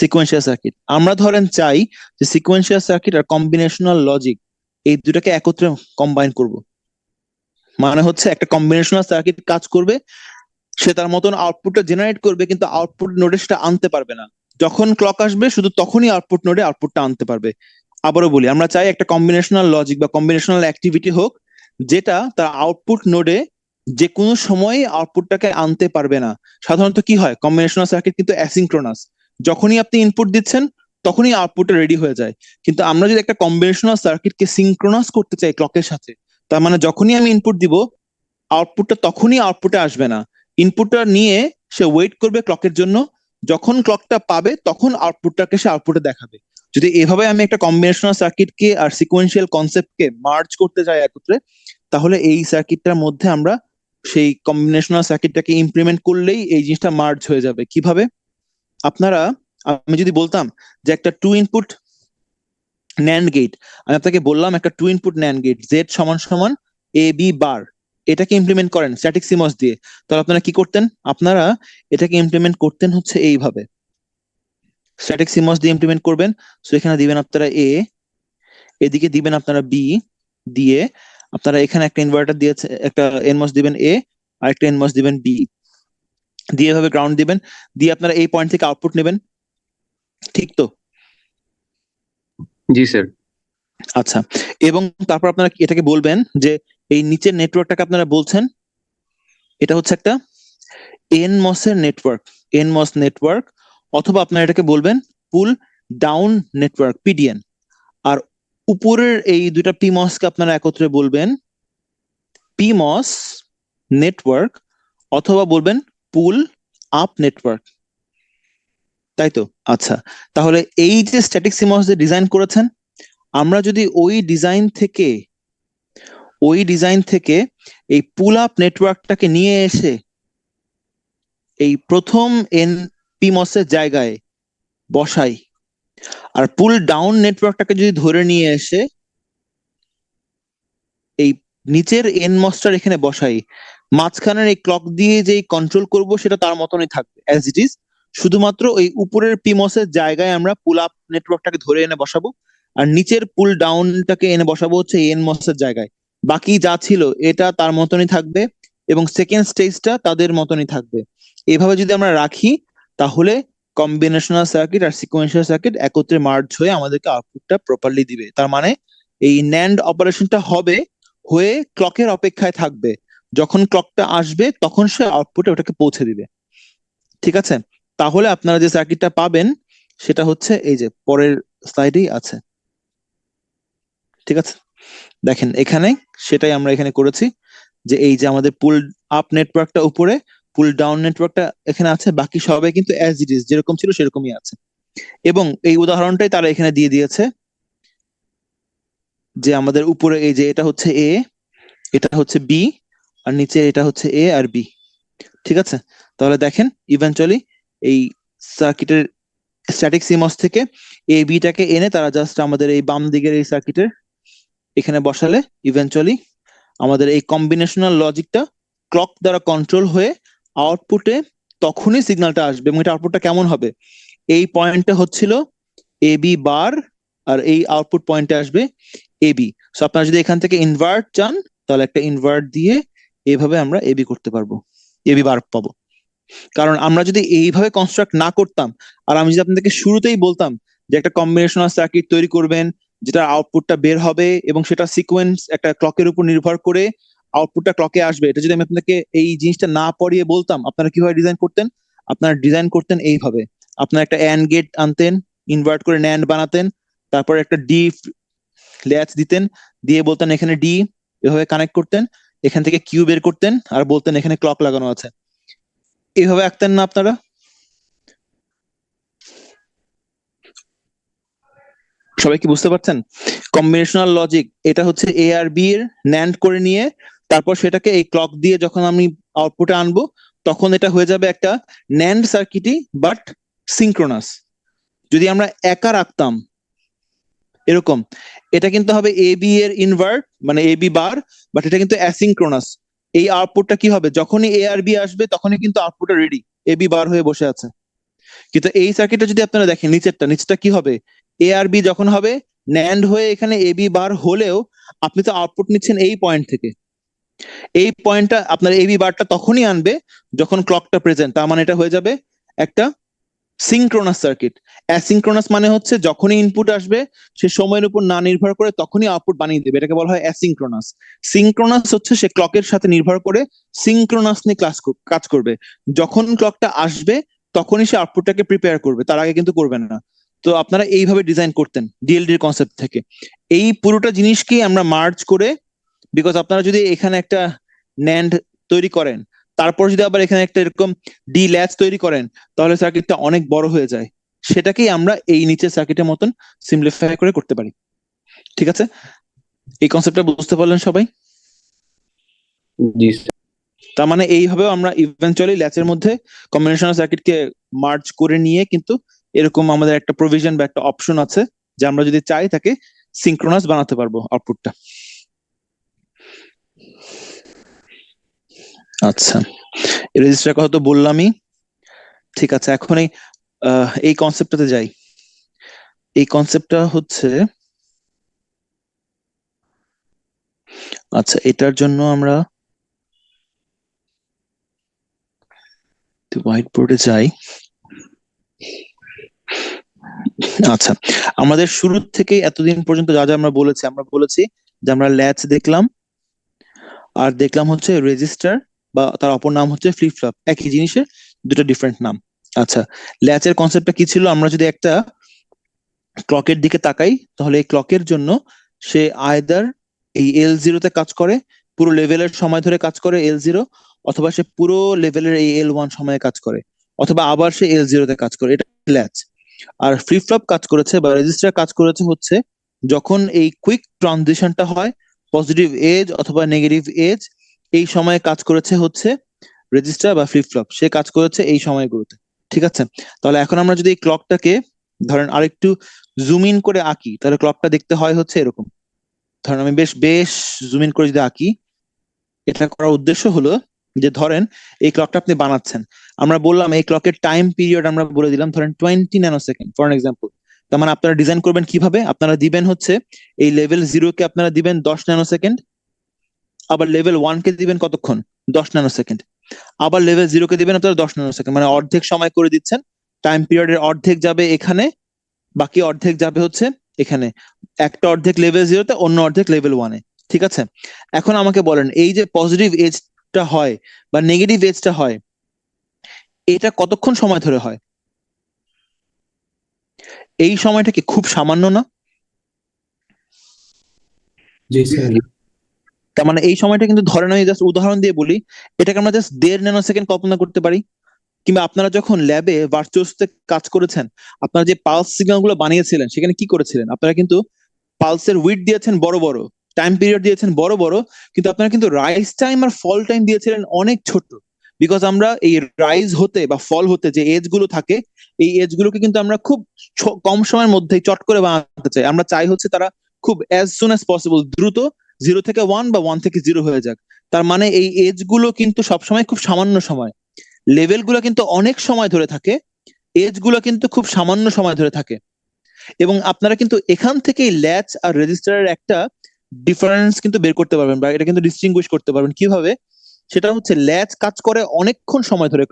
সিকোয়েন্সিয়াল সার্কিট আমরা ধরেন চাই যে সিকোয়েন্সিয়াল সার্কিট আর কম্বিনেশনাল লজিক এই দুটাকে একত্রে কম্বাইন করব, মানে হচ্ছে একটা কম্বিনেশনাল সার্কিট কাজ করবে, সে তার মতন আউটপুটটা জেনারেট করবে, কিন্তু আউটপুট নোডে সেটা আনতে পারবে না। যখন ক্লক আসবে শুধু তখনই আউটপুট নোডে আউটপুটটা আনতে পারবে। আবারও বলি, আমরা চাই একটা কম্বিনেশনাল লজিক বা কম্বিনেশনাল অ্যাক্টিভিটি হোক যেটা তার আউটপুট নোডে যে কোনো সময় আউটপুটটাকে আনতে পারবে না। সাধারণত কি হয়, কম্বিনেশনাল সার্কিট কিন্তু অ্যাসিঙ্ক্রোনাস, যখনই আপনি ইনপুট দিচ্ছেন তখনই আউটপুটটা রেডি হয়ে যায়। কিন্তু আমরা যদি একটা কম্বিনেশনাল সার্কিটকে সিঙ্ক্রোনাস করতে চাই ক্লকের সাথে, তার মানে যখনই আমি ইনপুট দিব আউটপুটটা তখনই আউটপুটে আসবে না, ইনপুটটা নিয়ে সে ওয়েট করবে ক্লকের জন্য, যখন ক্লকটা পাবে তখন আউটপুটটাকে সে আউটপুটে দেখাবে। যদি এভাবে আমি একটা কম্বিনেশনাল সার্কিটকে আর সিকোয়েন্সিয়াল কনসেপ্টকে মার্জ করতে যাই একত্রে, তাহলে এই সার্কিটটার মধ্যে আমরা সেই কম্বিনেশনাল সার্কিটটাকে ইমপ্লিমেন্ট করলেই এই জিনিসটা মার্জ হয়ে যাবে। কিভাবে? আপনারা, আমি যদি বলতাম যে একটা টু ইনপুট ন্যান্ড গেট, আমি আপনাকে বললাম একটা two input NAND gate Z সমান সমান এ বি বার, এটাকে ইমপ্লিমেন্ট করেন স্ট্যাটিক সিমস দিয়ে, তাহলে আপনারা কি করতেন? আপনারা এটাকে ইমপ্লিমেন্ট করতেন হচ্ছে এইভাবে, স্ট্যাটিক সিমস দিয়ে ইমপ্লিমেন্ট করবেন। সো এখানে দিবেন আপনারা এ, এদিকে দিবেন আপনারা বি, দিয়ে আপনারা এখানে একটা ইনভার্টার দিয়েছে, একটা এনমস দিবেন এ, আর একটা এনমস দিবেন বি, দিয়ে এভাবে গ্রাউন্ড দিবেন, দিয়ে আপনারা এই পয়েন্ট থেকে আউটপুট নেবেন, ঠিক তো? জি স্যার। আচ্ছা, এবং তারপর আপনারা এটাকে বলবেন যে এই নিচের নেটওয়ার্কটাকে আপনারা বলছেন এটা হচ্ছে একটা এনমস এর নেটওয়ার্ক, এনমস নেটওয়ার্ক, অথবা আপনারা এটাকে বলবেন পুল ডাউন নেটওয়ার্ক, পিডিএন। আর উপরের এই দুইটা পিমস কে আপনারা একত্রে বলবেন পিমস নেটওয়ার্ক, অথবা বলবেন পুল আপ নেটওয়ার্ক, তাই তো? আচ্ছা, তাহলে এই যে স্ট্যাটিক সিমস যে ডিজাইন করেছেন, আমরা যদি ওই ডিজাইন থেকে এই পুল আপ নেটওয়ার্কটাকে নিয়ে এসে এই প্রথম এন পিমস এর জায়গায় বসাই, আর পুল ডাউন নেটওয়ার্কটাকে যদি ধরে নিয়ে এসে এই নিচের এনমসটার এখানে বসাই, মাঝখানের এই ক্লক দিয়ে যে কন্ট্রোল করব সেটা তার মতনই থাকবে অ্যাজ ইট ইজ, শুধুমাত্র ওই উপরের পিমস এর জায়গায় আমরা পুল আপ নেটওয়ার্কটাকে ধরে এনে বসাবো, আর নিচের পুল ডাউনটাকে এনে বসাবো হচ্ছে এনমস এর জায়গায়। বাকি যা ছিল এটা তার মতনই থাকবে, এবং সেকেন্ড স্টেজটা তাদের মতনই থাকবে। এভাবে যদি আমরা রাখি, তাহলে কম্বিনেশনাল সার্কিট আর সিকোয়েন্সিয়াল সার্কিট একত্রে মার্জ হয়ে আমাদেরকে আউটপুটটা প্রপারলি দিবে। তার মানে এই ন্যান্ড অপারেশনটা হবে, হয়ে ক্লকের অপেক্ষায় থাকবে, যখন ক্লকটা আসবে তখন সে আউটপুটে ওটাকে পৌঁছে দিবে। ঠিক আছে? তাহলে আপনারা যে সার্কিটটা পাবেন সেটা হচ্ছে এই যে পরের স্লাইডেই আছে। ঠিক আছে, দেখেন এখানে সেটাই আমরা এখানে করেছি, যে এই যে আমাদের পুল আপ নেটওয়ার্কটা উপরে, পুল ডাউন নেটওয়ার্কটা এখানে আছে, বাকি সবাই কিন্তু অ্যাজ ইট ইজ যেরকম ছিল সেরকমই আছে। এবং এই উদাহরণটাই তারা এখানে দিয়ে দিয়েছে, যে আমাদের উপরে এই যে এটা হচ্ছে এ, এটা হচ্ছে বি, আর নিচে এটা হচ্ছে এ আর বি। ঠিক আছে, তাহলে দেখেন ইভেন্চুয়ালি এই সার্কিটের স্ট্যাটিক সিমস থেকে এ বিটাকে এনে তারা জাস্ট আমাদের এই বাম দিকের এই সার্কিটের এখানে বসালে ইভেন্চুয়ালি আমাদের এই কম্বিনেশনাল লজিকটা ক্লক দ্বারা কন্ট্রোল হয়ে আউটপুটে তখনই সিগন্যালটা আসবে। এবং এটা আউটপুটটা কেমন হবে, এই পয়েন্টটা হচ্ছিল এ বি বার, আর এই আউটপুট পয়েন্টে আসবে এ বি। সো আপনারা যদি এখান থেকে ইনভার্ট চান, তাহলে একটা ইনভার্ট দিয়ে এভাবে আমরা এ বি করতে পারবো, এ বি বার পাবো। কারণ আমরা যদি এইভাবে কনস্ট্রাক্ট না করতাম, আর আমি যদি আপনাদেরকে শুরুতেই বলতাম যে একটা কম্বিনেশনাল সার্কিট তৈরি করবেন যেটা আউটপুটটা বের হবে এবং সেটা সিকোয়েন্স একটা ক্লকের উপর নির্ভর করে আউটপুটটা ক্লকে আসবে, এটা যদি আমি আপনাদেরকে এই জিনিসটা না পড়িয়ে বলতাম, আপনারা কিভাবে ডিজাইন করতেন? আপনারা ডিজাইন করতেন এইভাবে, আপনারা একটা অ্যান্ড গেট আনতেন, ইনভার্ট করে ন্যান্ড বানাতেন, তারপর একটা ডি ল্যাচ দিতেন, দিয়ে বলতেন এখানে ডি, এভাবে কানেক্ট করতেন, এখান থেকে কিউ বের করতেন আর বলতেন এখানে ক্লক লাগানো আছে। এইভাবে আঁকতেন না আপনারা? সবাই কি বুঝতে পারছেন? কম্বিনেশনাল লজিক এটা হচ্ছে এ আর বি এর ন্যান্ড করে নিয়ে তারপর সেটাকে এই ক্লক দিয়ে যখন আমি আউটপুটে আনবো তখন এটা হয়ে যাবে একটা ন্যান্ড সার্কিটই বাট সিঙ্ক্রোনাস। যদি আমরা একা রাখতাম এরকম, এটা কিন্তু হবে এ বি এর ইনভার্ট মানে এ বি বার, বাট এটা কিন্তু অ্যাসিঙ্ক্রোনাস। এই আউটপুটটা কি হবে, যখনই এ আর বি আসবে তখনই কিন্তু আউটপুটটা রেডি, এ বি বার হয়ে বসে আছে। কিন্তু এই সার্কিটটা যদি আপনারা দেখেন নিচেরটা কি হবে, এ আর বি যখন হবে ন্যান্ড হয়ে এখানে এ বি বার হলেও আপনি তো আউটপুট নিচ্ছেন এই পয়েন্ট থেকে। এই পয়েন্টটা আপনার এ বি বারটা তখনই আনবে যখন ক্লকটা প্রেজেন্ট, তার মানে এটা হয়ে যাবে একটা সিঙ্ক্রোনাস সার্কিট। অ্যাসিঙ্ক্রোনাস মানে হচ্ছে যখনই ইনপুট আসবে সে সময়ের উপর না নির্ভর করে তখনই আউটপুট বানিয়ে দেবে, এটাকে বলা হয় অ্যাসিঙ্ক্রোনাস। সিঙ্ক্রোনাস হচ্ছে সে ক্লকের সাথে নির্ভর করে সিঙ্ক্রোনাসলি কাজ করবে, যখন ক্লকটা আসবে তখনই সে আউটপুটটাকে প্রিপেয়ার করবে, তার আগে কিন্তু করবেন না। তো আপনারা এইভাবে ডিজাইন করতেন ডিএলডির কনসেপ্ট থেকে। এই পুরোটা জিনিসকেই আমরা মার্জ করে, বিকজ আপনারা যদি এখানে একটা ন্যান্ড তৈরি করেন তারপর যদি আবার এখানে একটা এরকম ডি ল্যাচ তৈরি করেন তাহলে সার্কিটটা অনেক বড় হয়ে যায়, সেটাকেই আমরা এই নিচের সার্কিটের মতন সিম্পলিফাই করে করতে পারি। ঠিক আছে, এই কনসেপ্টটা বুঝতে পারলেন সবাই? জি স্যার। তার মানে এইভাবেও আমরা ইভেন্চুয়ালি ল্যাচের মধ্যে কম্বিনেশনাল সার্কিটকে মার্জ করে নিয়ে কিন্তু এরকম আমাদের একটা প্রভিশন বা একটা অপশন আছে যে আমরা যদি চাই তাকে সিঙ্ক্রোনাস বানাতে পারবো আউটপুটটা। আচ্ছা, রেজিস্টার কথা তো বললামই। ঠিক আছে, এখন এই কনসেপ্টটাতে যাই। এই কনসেপ্টটা হচ্ছে, আচ্ছা এটার জন্য আমরা হোয়াইট বোর্ডে যাই। আচ্ছা, আমাদের শুরু থেকে এতদিন পর্যন্ত যা যা আমরা বলেছি যে আমরা ল্যাচ দেখলাম আর দেখলাম হচ্ছে রেজিস্টার বা তার অপর নাম হচ্ছে ফ্লিপ ফ্লপ, একই জিনিসের দুটো ডিফারেন্ট নাম। আচ্ছা, ল্যাচের কনসেপ্টটা কি ছিল, আমরা যদি একটা ক্লকের দিকে তাকাই তাহলে এই ক্লকের জন্য সে আয়দার এই L0 তে কাজ করে, পুরো লেভেলের সময় ধরে কাজ করে L0, অথবা সে পুরো লেভেলের এই L1 সময়ে কাজ করে, অথবা আবার সে L0 তে কাজ করে, এটা ল্যাচ। আর ফ্লিপ ফ্লপ কাজ করেছে বা রেজিস্টার কাজ করেছে হচ্ছে যখন এই কুইক ট্রানজিশনটা হয় পজিটিভ এজ অথবা নেগেটিভ এজ, এই সময়ে কাজ করেছে হচ্ছে রেজিস্টার বা ফ্লিপ ফ্লপ, সে কাজ করেছে এই সময়গুলোতে। ঠিক আছে, তাহলে এখন আমরা যদি এই ক্লকটাকে ধরেন আরেকটু জুম ইন করে আঁকি তাহলে ক্লকটা দেখতে হয় হচ্ছে এরকম। ধরেন আমি বেশ বেশ জুম ইন করে যদি আঁকি, এটা করার উদ্দেশ্য হলো যে ধরেন এই ক্লকটা আপনি বানাচ্ছেন, আমরা বললাম এই ক্লকের টাইম পিরিয়ড আমরা বলে দিলাম ধরেন 20 ন্যানো সেকেন্ড ফর এক্সাম্পল। তার মানে আপনারা ডিজাইন করবেন কিভাবে, আপনারা দিবেন হচ্ছে এই লেভেল 0 কে আপনারা দিবেন 10 ন্যানো সেকেন্ড, আবার লেভেল 1 কে দিবেন কতক্ষণ 10 ন্যানো সেকেন্ড, আবার লেভেল 0 কে দিবেন আপনারা 10 ন্যানো সেকেন্ড, মানে অর্ধেক সময় করে দিচ্ছেন। টাইম পিরিয়ডের অর্ধেক যাবে এখানে, বাকি অর্ধেক যাবে হচ্ছে এখানে, একটা অর্ধেক লেভেল 0 তে অন্য অর্ধেক লেভেল 1 এ। ঠিক আছে, এখন আমাকে বলেন এই যে পজিটিভ এজটা হয় বা নেগেটিভ এজটা হয় এটা কতক্ষণ সময় ধরে হয়? এই সময়টা কি খুব সামান্য না? জি স্যার। তার মানে এই সময়টা কিন্তু ধরেন আমি জাস্ট উদাহরণ দিয়ে বলি, এটাকে আমরা জাস্ট 1.5 ন্যানো সেকেন্ড কল্পনা করতে পারি। কিংবা আপনারা যখন ল্যাবে ভার্চুয়াসতে কাজ করেছেন, আপনারা যে পালস সিগন্যাল গুলো বানিয়েছিলেন সেখানে কি করেছিলেন, আপনারা কিন্তু পালসের উইড দিয়েছেন বড় বড়, টাইম পিরিয়ড দিয়েছেন বড় বড়, কিন্তু আপনারা কিন্তু রাইজ টাইম আর ফল টাইম দিয়েছিলেন অনেক ছোট। বিকজ আমরা এই রাইজ হতে বা ফল হতে যে এজ গুলো থাকে এই এজ গুলোকে কিন্তু আমরা খুব কম সময়ের মধ্যেই চট করে বানাতে চাই, আমরা চাই হচ্ছে তারা খুব অ্যাজ সুন অ্যাজ পসিবল দ্রুত 0 থেকে 1 বা 1 থেকে 0 হয়ে যাক। তার মানে এই এজ গুলো কিন্তু সবসময় খুব সামান্য সময়, লেভেল গুলো কিন্তু অনেক সময় ধরে থাকে, এজ গুলো কিন্তু খুব সামান্য সময় ধরে থাকে। এবং আপনারা কিন্তু এখান থেকেই ল্যাচ আর রেজিস্টারের একটা ডিফারেন্স কিন্তু বের করতে পারবেন বা এটা কিন্তু ডিস্টিংগুইশ করতে পারবেন কিভাবে, সেটা হচ্ছে ল্যাচ কাজ করে অনেকক্ষণ সময় ধরে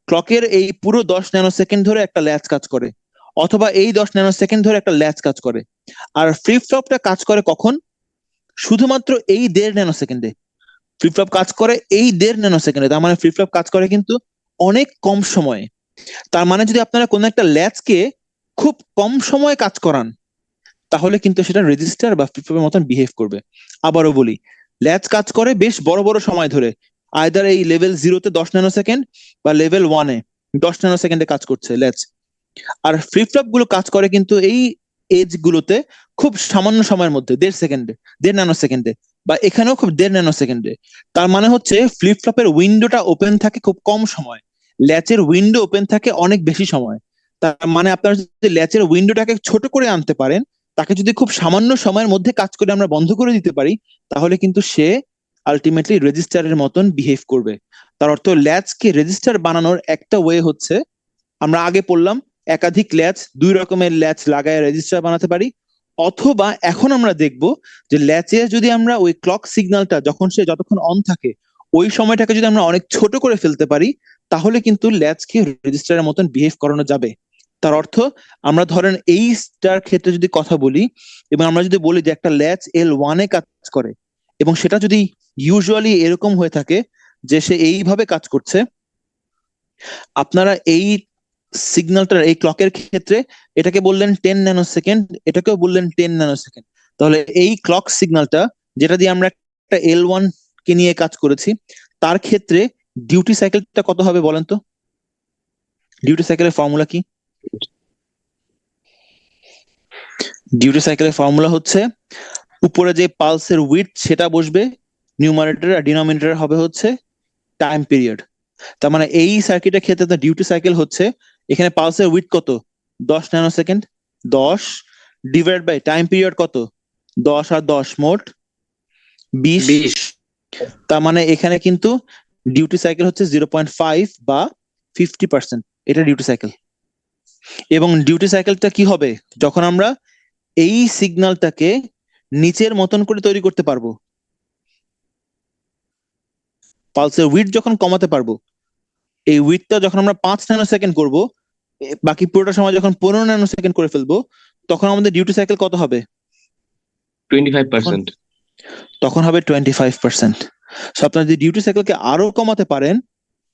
ক্লকের এই পুরো 10 ন্যানো সেকেন্ড ধরে একটা ল্যাচ কাজ করে, অথবা এই 10 ন্যানো সেকেন্ড ধরে একটা ল্যাচ কাজ করে। আর ফ্লিপ ফ্লপটা কাজ করে কখন, শুধুমাত্র এই 1.5 ন্যানো সেকেন্ডে ফ্লিপ ফ্লপ কাজ করে, এই 1.5 ন্যানো সেকেন্ডে। তার মানে ফ্লিপ ফ্লপ কাজ করে কিন্তু অনেক কম সময়ে। তার মানে যদি আপনারা কোনো একটা ল্যাচকে খুব কম সময়ে কাজ করান তাহলে কিন্তু সেটা রেজিস্টার বা ফ্লিপ ফ্লপের মতন বিহেভ করবে। আবারও বলি, ল্যাচ কাজ করে বেশ বড় বড় সময় ধরে, আইদার এই লেভেল 0 তে 10 ন্যানো সেকেন্ড বা লেভেল 1 এ 10 ন্যানো সেকেন্ডে কাজ করছে ল্যাচ। আর ফ্লিপ ফ্লপ গুলো কাজ করে কিন্তু এই এজ গুলোতে খুব সামান্য সময়ের মধ্যে 1.5 সেকেন্ডে, 1.5 ন্যানো সেকেন্ডে, বা এখানেও খুব 1.5 ন্যানো সেকেন্ডে। তার মানে হচ্ছে ফ্লিপ ফ্লপের উইন্ডোটা ওপেন থাকে খুব কম সময়, ল্যাচের উইন্ডো ওপেন থাকে অনেক বেশি সময়। তার মানে আপনারা যদি ল্যাচের উইন্ডোটাকে ছোট করে আনতে পারেন, তাকে যদি খুব সামান্য সময়ের মধ্যে কাজ করে আমরা বন্ধ করে দিতে পারি, তাহলে কিন্তু সে আলটিমেটলি রেজিস্টারের মতন বিহেভ করবে। তার অর্থ ল্যাচকে রেজিস্টার বানানোর একটা ওয়ে হচ্ছে, আমরা আগে পড়লাম একাধিক ল্যাচ, 2 রকমের ল্যাচ লাগায় রেজিস্টার বানাতে পারি, অথবা এখন আমরা দেখব যে ল্যাচে যদি আমরা ওই ক্লক সিগন্যালটা যতক্ষণ অন থাকে ওই সময়টাকে যদি আমরা অনেক ছোট করে ফেলতে পারি, তাহলে কিন্তু ল্যাচকে রেজিস্টারের মতন বিহেভ করানো যাবে। তার অর্থ আমরা ধরেন এইটার ক্ষেত্রে যদি কথা বলি, এবং আমরা যদি বলি যে একটা ল্যাচ L1 কাজ করে, এবং সেটা যদি ইউজুয়ালি এরকম হয়ে থাকে যে সে এইভাবে কাজ করছে, আপনারা এই সিগন্যালটার এই ক্লকের ক্ষেত্রে এটাকে বললেন 10 ন্যানো সেকেন্ড, এটাকেও বললেন 10 ন্যানো সেকেন্ড। তাহলে এই ক্লক সিগন্যালটা যেটা দিয়ে আমরা একটা L1 কে নিয়ে কাজ করেছি, তার ক্ষেত্রে ডিউটি সাইকেলটা কত হবে বলেন তো? ডিউটি সাইকেলের ফর্মুলা কি? ডিউটি সাইকেলের ফর্মুলা হচ্ছে, উপরে যে পালসের উইডথ সেটা বসবে নিউমারেটর, আর ডিনোমিনেটর হবে হচ্ছে টাইম পিরিয়ড। তার মানে এই সার্কিটের ক্ষেত্রে তো ডিউটি সাইকেল হচ্ছে, এখানে পালসের উইডথ কত? 10 nanosecond, 10 divide by time period কত? 10 আর 10 মোট 20। 20। তার মানে এখানে কিন্তু ডিউটি সাইকেল হচ্ছে 0.5 বা 50%, এটা ডিউটি সাইকেল। এবং ডিউটি সাইকেলটা কি হবে যখন আমরা এই সিগন্যালটাকে নিচের মতন করে তৈরি করতে পারবো, পালসের উইডথ যখন কমাতে পারবো, এই উইডথটা যখন আমরা 5 ন্যানো সেকেন্ড করবো, বাকি পুরোটা সময় যখন 15 ন্যানো সেকেন্ড করে ফেলবো, তখন আমাদের ডিউটি সাইকেল কত হবে? 25%। তখন হবে 25%। সো আপনার যদি ডিউটি সাইকেলকে আরো কমাতে পারেন,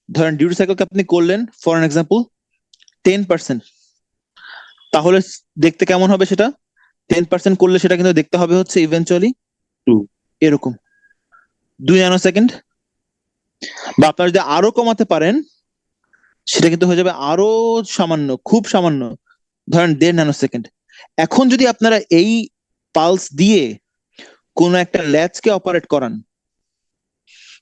ধরেন ডিউটি সাইকেলকে আপনি করলেন ফর এন এক্সাম্পল 10%, তাহলে দেখতে কেমন হবে সেটা? 10% করলে সেটা কিন্তু দেখতে হবে হচ্ছে ইভেন্চুয়ালি 2 এরকম 2 ন্যানো সেকেন্ড। বা আপনারা যদি আরো কমাতে পারেন, সেটা কিন্তু হয়ে যাবে আরো সামান্য, খুব সামান্য, ধরেন 1.5 ন্যানো সেকেন্ড। এখন যদি আপনারা এই পালস দিয়ে কোনো একটা ল্যাচকে অপারেট করান,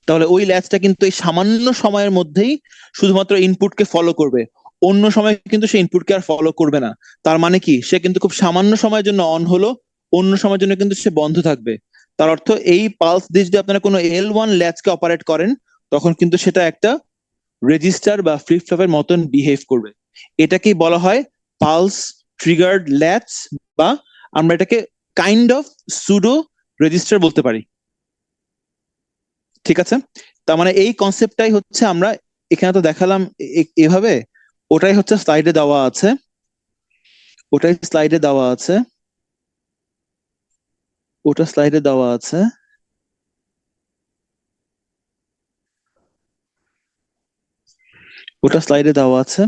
তাহলে ওই ল্যাচটা কিন্তু এই সামান্য সময়ের মধ্যেই শুধুমাত্র ইনপুটকে ফলো করবে, অন্য সময় কিন্তু সে ইনপুটকে আর ফলো করবে না। তার মানে কি, সে কিন্তু খুব সামান্য সময়ের জন্য অন হলো, অন্য সময়ের জন্য কিন্তু সে বন্ধ থাকবে। তার অর্থ এই পালস দিয়ে যদি আপনারা কোনো L1 ল্যাচকে অপারেট করেন, তখন কিন্তু সেটা একটা রেজিস্টার বা ফ্লিপ ফ্লপের মতন বিহেভ করবে। এটাকেই বলা হয় পালস ট্রিগার্ড ল্যাচ, বা আমরা এটাকে কাইন্ড অফ সুডো রেজিস্টার বলতে পারি। ঠিক আছে? তার মানে এই কনসেপ্টটাই হচ্ছে আমরা এখানে তো দেখালাম এভাবে, ওটাই হচ্ছে স্লাইডে দেওয়া আছে, ওটাই স্লাইডে দেওয়া আছে, ওটা স্লাইডে দেওয়া আছে। ওটা স্লাইডে দেওয়া আছে,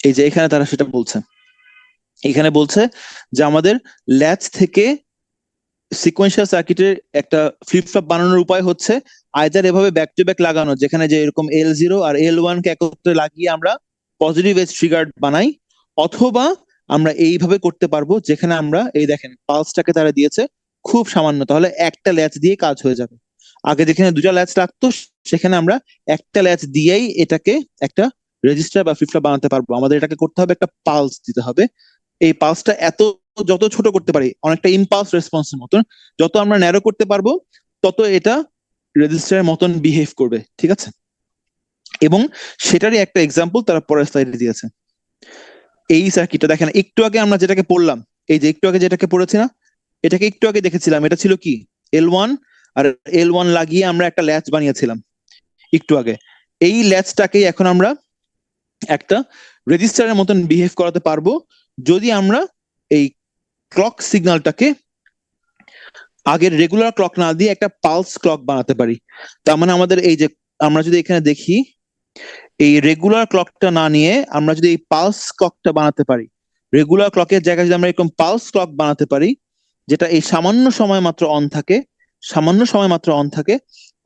এই যে এখানে তারা সেটা বলছে। এখানে বলছে যে আমাদের ল্যাচ থেকে সিকোয়েন্সিয়াল সার্কিটের একটা ফ্লিপ ফ্লপ বানানোর উপায় হচ্ছে আইদার এভাবে ব্যাক টু ব্যাক লাগানো, যেখানে যে এরকম L0 আর L1 কে একত্রে লাগিয়ে আমরা পজিটিভ এজ ট্রিগার্ড বানাই, অথবা আমরা এইভাবে করতে পারবো যেখানে আমরা এই দেখেন পালসটাকে তারা দিয়েছে খুব সামান্য, তাহলে একটা ল্যাচ দিয়ে কাজ হয়ে যাবে। আগে যেখানে দুটা ল্যাচ লাগতো, সেখানে আমরা একটা ল্যাচ দিয়েই এটাকে একটা রেজিস্টার বা ফ্লিপ ফ্লপ বানাতে পারবো। আমাদের এটাকে করতে হবে, একটা পালস দিতে হবে। এই পালসটা যত ছোট করতে পারি, অনেকটা ইম্পালস রেসপন্সের মতন, যত আমরা ন্যারো করতে পারবো তত এটা রেজিস্টারের মতন বিহেভ করবে। ঠিক আছে? এবং সেটারই একটা এক্সাম্পল তারা পরের স্লাইডে দিয়েছে। এই সার্কিটটা দেখেন, একটু আগে আমরা যেটাকে পড়লাম, এই যে একটু আগে যেটাকে পড়েছি না, এটাকে একটু আগে দেখেছিলাম, এটা ছিল কি L1, আর L1 লাগিয়ে আমরা একটা ল্যাচ বানিয়েছিলাম একটু আগে। এই ল্যাচটাকেই এখন আমরা একটা রেজিস্টারের মতন বিহেভ করাতে পারবো, যদি আমরা এই ক্লক সিগন্যালটাকে আগের রেগুলার ক্লক না দিয়ে একটা পালস ক্লক বানাতে পারি। তার মানে আমাদের এই যে আমরা যদি এখানে দেখি, এই রেগুলার ক্লকটা না নিয়ে আমরা যদি এই পালস ক্লকটা বানাতে পারি, রেগুলার ক্লকের জায়গায় যদি আমরা এরকম পালস ক্লক বানাতে পারি, যেটা এই সামান্য সময় মাত্র অন থাকে, সামান্য সময় মাত্র অন থাকে,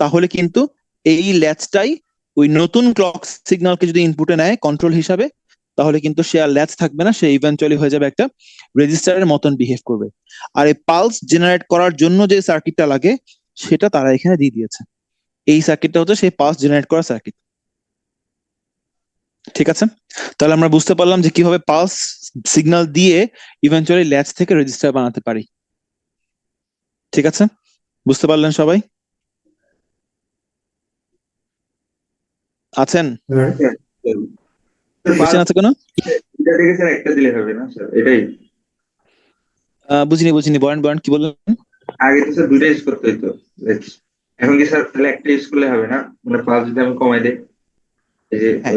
তাহলে কিন্তু এই ল্যাচটাই ওই নতুন ক্লক সিগন্যালকে যদি ইনপুটে নেয় কন্ট্রোল হিসাবে, তাহলে কিন্তু সে আর ল্যাচ থাকবে না, সে ইভেন্চুয়ালি হয়ে যাবে একটা রেজিস্টারের মতন বিহেভ করবে। আর এই পালস জেনারেট করার জন্য যে সার্কিটটা লাগে সেটা তারা এখানে দিয়ে দিয়েছে। এই সার্কিটটা হচ্ছে সেই পালস জেনারেট করা সার্কিট। ঠিক আছে, তাহলে আমরা বুঝতে পারলাম যে কিভাবে পালস সিগন্যাল দিয়ে ইভেন্চুয়ালি ল্যাচ থেকে রেজিস্টার বানাতে পারি। ঠিক আছে, বুঝতে পারলেন সবাই? আছেন? স্যার, কোশ্চেন আছে কোনো? এটা থেকে স্যার একটা দিলে হবে না স্যার, এটাই। বুঝিনি বয়ান কি বললেন? আগে তো স্যার দুইটা ইউজ করতে হতো, এখন কি স্যার তাহলে একটা ইউজ করলে হবে না? মানে পাঁচ যদি আমি কমাই দেই, এই যে হ্যাঁ,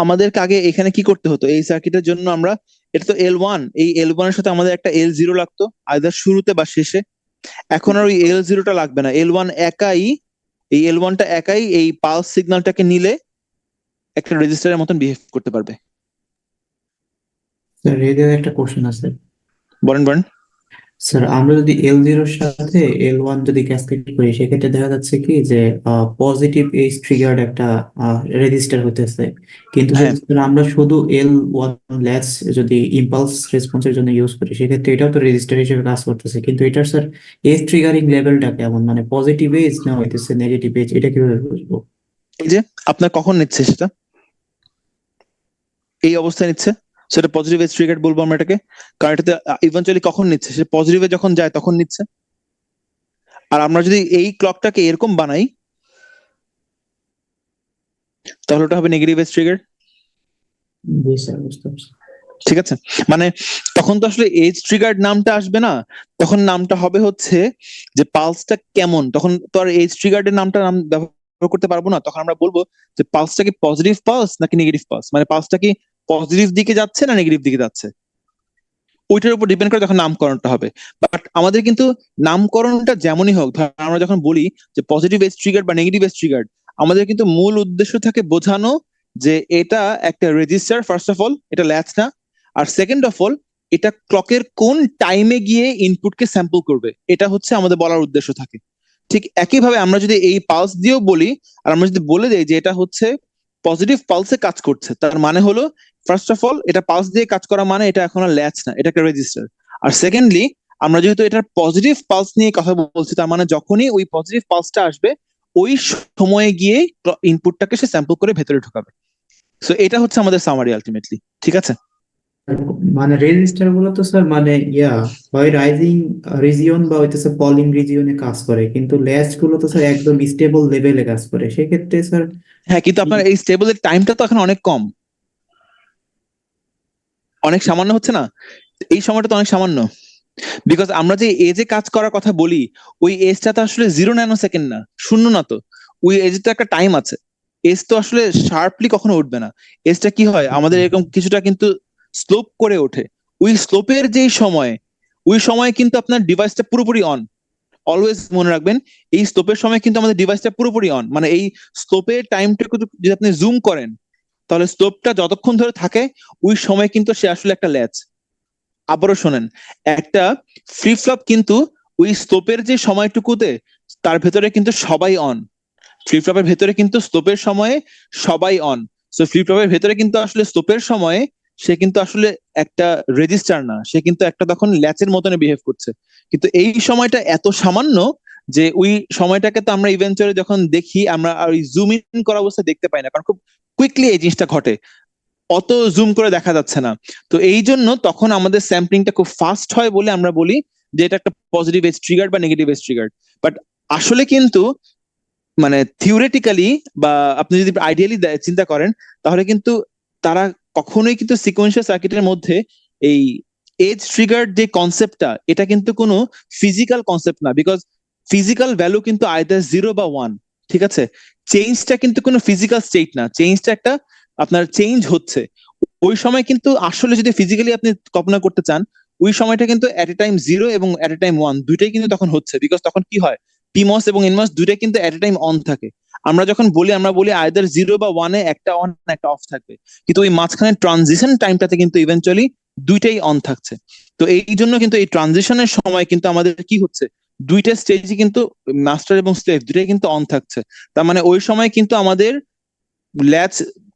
আমাদেরকে আগে এখানে কি করতে হতো, এই সার্কিটের জন্য আমরা, এটা তো L1, এই L1 এর সাথে আমাদের একটা L0 লাগতো আইদার শুরুতে বা শেষে। এখন আর ওই L0টা লাগবে না, L1 একাই, এই L1টা একাই এই পালস সিগন্যালটাকে নিলে একটা রেজিস্টারের মতন বিহেভ করতে পারবে। স্যার এদের একটা কোশ্চেন আছে। বলেন। স্যার আমরা যদি L0 এর সাথে L1 যদি ক্যাসকেড করি, সেক্ষেত্রে দেখা যাচ্ছে কি যে পজিটিভ এজ ট্রিগার্ড একটা রেজিস্টার হতেছে, কিন্তু হ্যাঁ, যদি স্যার আমরা শুধু L1 ল্যাচ যদি ইম্পালস রেসপন্সের জন্য ইউজ করি, সেক্ষেত্রে এটাও তো রেজিস্টার হিসেবে কাজ করতেছে, কিন্তু এটার স্যার এজ ট্রিগারিং লেভেলটা কেমন, মানে পজিটিভ এজ না হইতেছে নেগেটিভ এজ, এটা কিভাবে বুঝবো? এই যে আপনার কখন নিচ্ছে সেটা, এই অবস্থায় নিচ্ছে, সেটা পজিটিভ এজ ট্রিগার বলবো আমরা এটাকে, কারণ এটাতে ইভেন্চুয়ালি কখন নিচ্ছে, সে পজিটিভে যখন যায় তখন নিচ্ছে। আর আমরা যদি এই ক্লকটাকে এরকম বানাই তাহলে ওটা হবে নেগেটিভ এজ ট্রিগার। জি স্যার, বুঝতে পারছি। ঠিক আছে, মানে তখন তো আসলে এজ ট্রিগার্ড নামটা আসবে না, তখন নামটা হবে হচ্ছে যে পালসটা কেমন, তখন তো আর এজ ট্রিগার্ডের নাম ব্যবহার করতে পারবো না, তখন আমরা বলবো যে পালসটা কি পজিটিভ পালস নাকি নেগেটিভ পালস, মানে পালসটা কি পজিটিভ দিকে যাচ্ছে না নেগেটিভ দিকে যাচ্ছে, ওইটার উপর ডিপেন্ড করে তখন নামকরণটা হবে। বাট আমাদের কিন্তু নামকরণটা যেমনই হোক, ধর আমরা যখন বলি যে পজিটিভ এজ ট্রিগার্ড বা নেগেটিভ এজ ট্রিগার্ড, আমাদের কিন্তু মূল উদ্দেশ্য থাকে বোঝানো যে এটা একটা রেজিস্টার, ফার্স্ট অফ অল এটা ল্যাচ না, আর সেকেন্ড অফ অল এটা ক্লকের কোন টাইমে গিয়ে ইনপুটকে স্যাম্পল করবে, এটা হচ্ছে আমাদের বলার উদ্দেশ্য থাকে। ঠিক একইভাবে আমরা যদি এই পালস দিয়েও বলি, আর আমরা যদি বলে দেই যে এটা হচ্ছে পজিটিভ পালসে কাজ করছে, তার মানে হলো ফার্স্ট অফ অল এটা পালস দিয়ে কাজ করা মানে এটা এখন আর ল্যাচ না, এটা একটা রেজিস্টার। আর সেকেন্ডলি আমরা যেহেতু এটার পজিটিভ পালস নিয়ে কথা বলছি, তার মানে যখনই ওই পজিটিভ পালসটা আসবে ওই সময়ে গিয়ে ইনপুটটাকে সে স্যাম্পল করে ভেতরে ঢোকাবে। সো এটা হচ্ছে আমাদের সামারি আলটিমেটলি। ঠিক আছে, মানে রেজিস্টার গুলো তো স্যার মানে হয় রাইজিং রিজিয়ন বা হইতেছে ফলিং রিজিয়নে কাজ করে, কিন্তু ল্যাচ গুলো তো স্যার একদম স্টেবল লেভেলে কাজ করে, সেক্ষেত্রে স্যার হ্যাঁ, কিন্তু আপনার এই স্টেবলের টাইমটা তো এখন অনেক কম, অনেক সামান্য হচ্ছে না, এই সময়টা তো অনেক সামান্য, বিকজ আমরা যে এজে কাজ করার কথা বলি ওই এজটা তো আসলে 0 ন্যানো সেকেন্ড না, শূন্য না তো, ওই এজে তো একটা টাইম আছে, এজ তো আসলে শার্পলি কখনো উঠবে না, এজটা কি হয় আমাদের এরকম কিছুটা কিন্তু স্লোপ করে ওঠে, ওই স্লোপের যেই সময়, ওই সময় কিন্তু আপনার ডিভাইসটা পুরোপুরি অন, অলওয়েজ মনে রাখবেন এই স্লোপের সময় কিন্তু আমাদের ডিভাইসটা পুরোপুরি অন, মানে এই স্লোপের টাইমটাকে যদি আপনি জুম করেন তাহলে স্লোপটা যতক্ষণ ধরে থাকে ওই সময় কিন্তু সে আসলে একটা ল্যাচ। আবারও শোনেন, একটা ফ্লিপ ফ্লপ কিন্তু ওই স্লোপের যে সময়টুকুতে তার ভেতরে কিন্তু সবাই অন, ফ্লিপ ফ্লপের ভেতরে কিন্তু স্লোপের সময়ে সবাই অন, সো ফ্লিপ ফ্লপের ভেতরে কিন্তু আসলে স্লোপের সময়ে সে কিন্তু আসলে একটা রেজিস্টার না, সে কিন্তু একটা তখন ল্যাচের মতনে বিহেভ করছে, কিন্তু এই সময়টা এত সামান্য যে ওই সময়টাকে তো আমরা ইভেন্চুয়ালি যখন দেখি আমরা আর ওই জুম ইন করা অবস্থায় দেখতে পাই না, কারণ খুব কুইকলি এই জিনিসটা ঘটে, অত জুম করে দেখা যাচ্ছে না। তো এই জন্য তখন আমাদের স্যাম্পলিংটা খুব ফাস্ট হয় বলে আমরা বলি যে এটা একটা পজিটিভ এজ ট্রিগার্ড বা নেগেটিভ এজ ট্রিগার্ড। বাট আসলে কিন্তু মানে থিওরিটিক্যালি বা আপনি যদি আইডিয়ালি চিন্তা করেন তাহলে কিন্তু তারা কখনোই কিন্তু সিকোয়েন্সিয়াল সার্কিটের মধ্যে এই এজ ট্রিগার্ড যে কনসেপ্টটা এটা কিন্তু কোনো ফিজিক্যাল কনসেপ্ট না, বিকজ ফিজিক্যাল ভ্যালু কিন্তু আইদার 0 বা 1। ঠিক আছে, চেঞ্জটা কিন্তু কোনো ফিজিক্যাল স্টেট না, চেঞ্জটা একটা আপনার চেঞ্জ হচ্ছে, ওই সময় কিন্তু আসলে যদি ফিজিক্যালি আপনি কল্পনা করতে চান ওই সময়টা কিন্তু এট এ টাইম 0 এবং এট এ টাইম 1 দুইটাই কিন্তু তখন হচ্ছে, বিকজ তখন কি হয় পিমস এবং এনমস দুইটাই কিন্তু এট এ টাইম অন থাকে। আমরা যখন বলি আমরা বলি আইদার 0 বা 1-এ একটা অন একটা অফ থাকবে, কিন্তু ওই মাঝখানে ট্রানজিশন টাইমটাতে কিন্তু ইভেন্চুয়ালি দুইটাই অন থাকছে। তো এই জন্য কিন্তু এই ট্রানজিশনের সময় কিন্তু আমাদের কি হচ্ছে দুইটা স্টেজই কিন্তু মাস্টার এবং স্লেভ দুইটাই কিন্তু অন থাকছে, তার মানে ওই সময় কিন্তু আমাদের ল্যাচ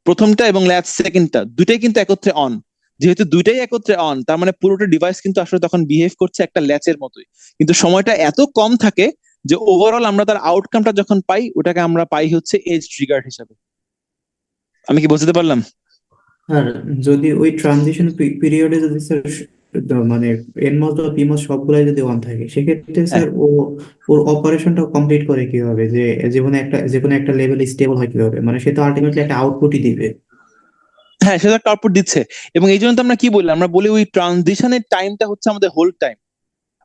প্রথমটা এবং ল্যাচ সেকেন্ডটা দুইটাই কিন্তু একত্রে অন। যেহেতু দুইটাই একত্রে অন, তার মানে পুরোটা ডিভাইস কিন্তু আসলে তখন বিহেভ করছে একটা ল্যাচের মতোই, কিন্তু সময়টা এত কম থাকে যে ওভারঅল আমরা তার আউটকামটা যখন পাই ওটাকে আমরা পাই হচ্ছে এজ ট্রিগার হিসাবে। আমি কি বুঝতে পারলাম? আর যদি ওই ট্রানজিশন পিরিয়ডে যদি স্যার মানে এনমস বা পিমস সবগুলাই যদি অন থাকে, সেক্ষেত্রে হ্যাঁ স্যার ওর অপারেশনটা কমপ্লিট করে কিভাবে, যে যে কোনো একটা লেভেল স্টেবল হয় কিভাবে, মানে সে তো আলটিমেটলি একটা আউটপুটই দিবে। হ্যাঁ, সেটা একটা আউটপুট দিচ্ছে, এবং এই জন্য তো আমরা কি বলি, আমরা বলি ওই ট্রানজিশনের টাইমটা হচ্ছে আমাদের হোল্ড টাইম।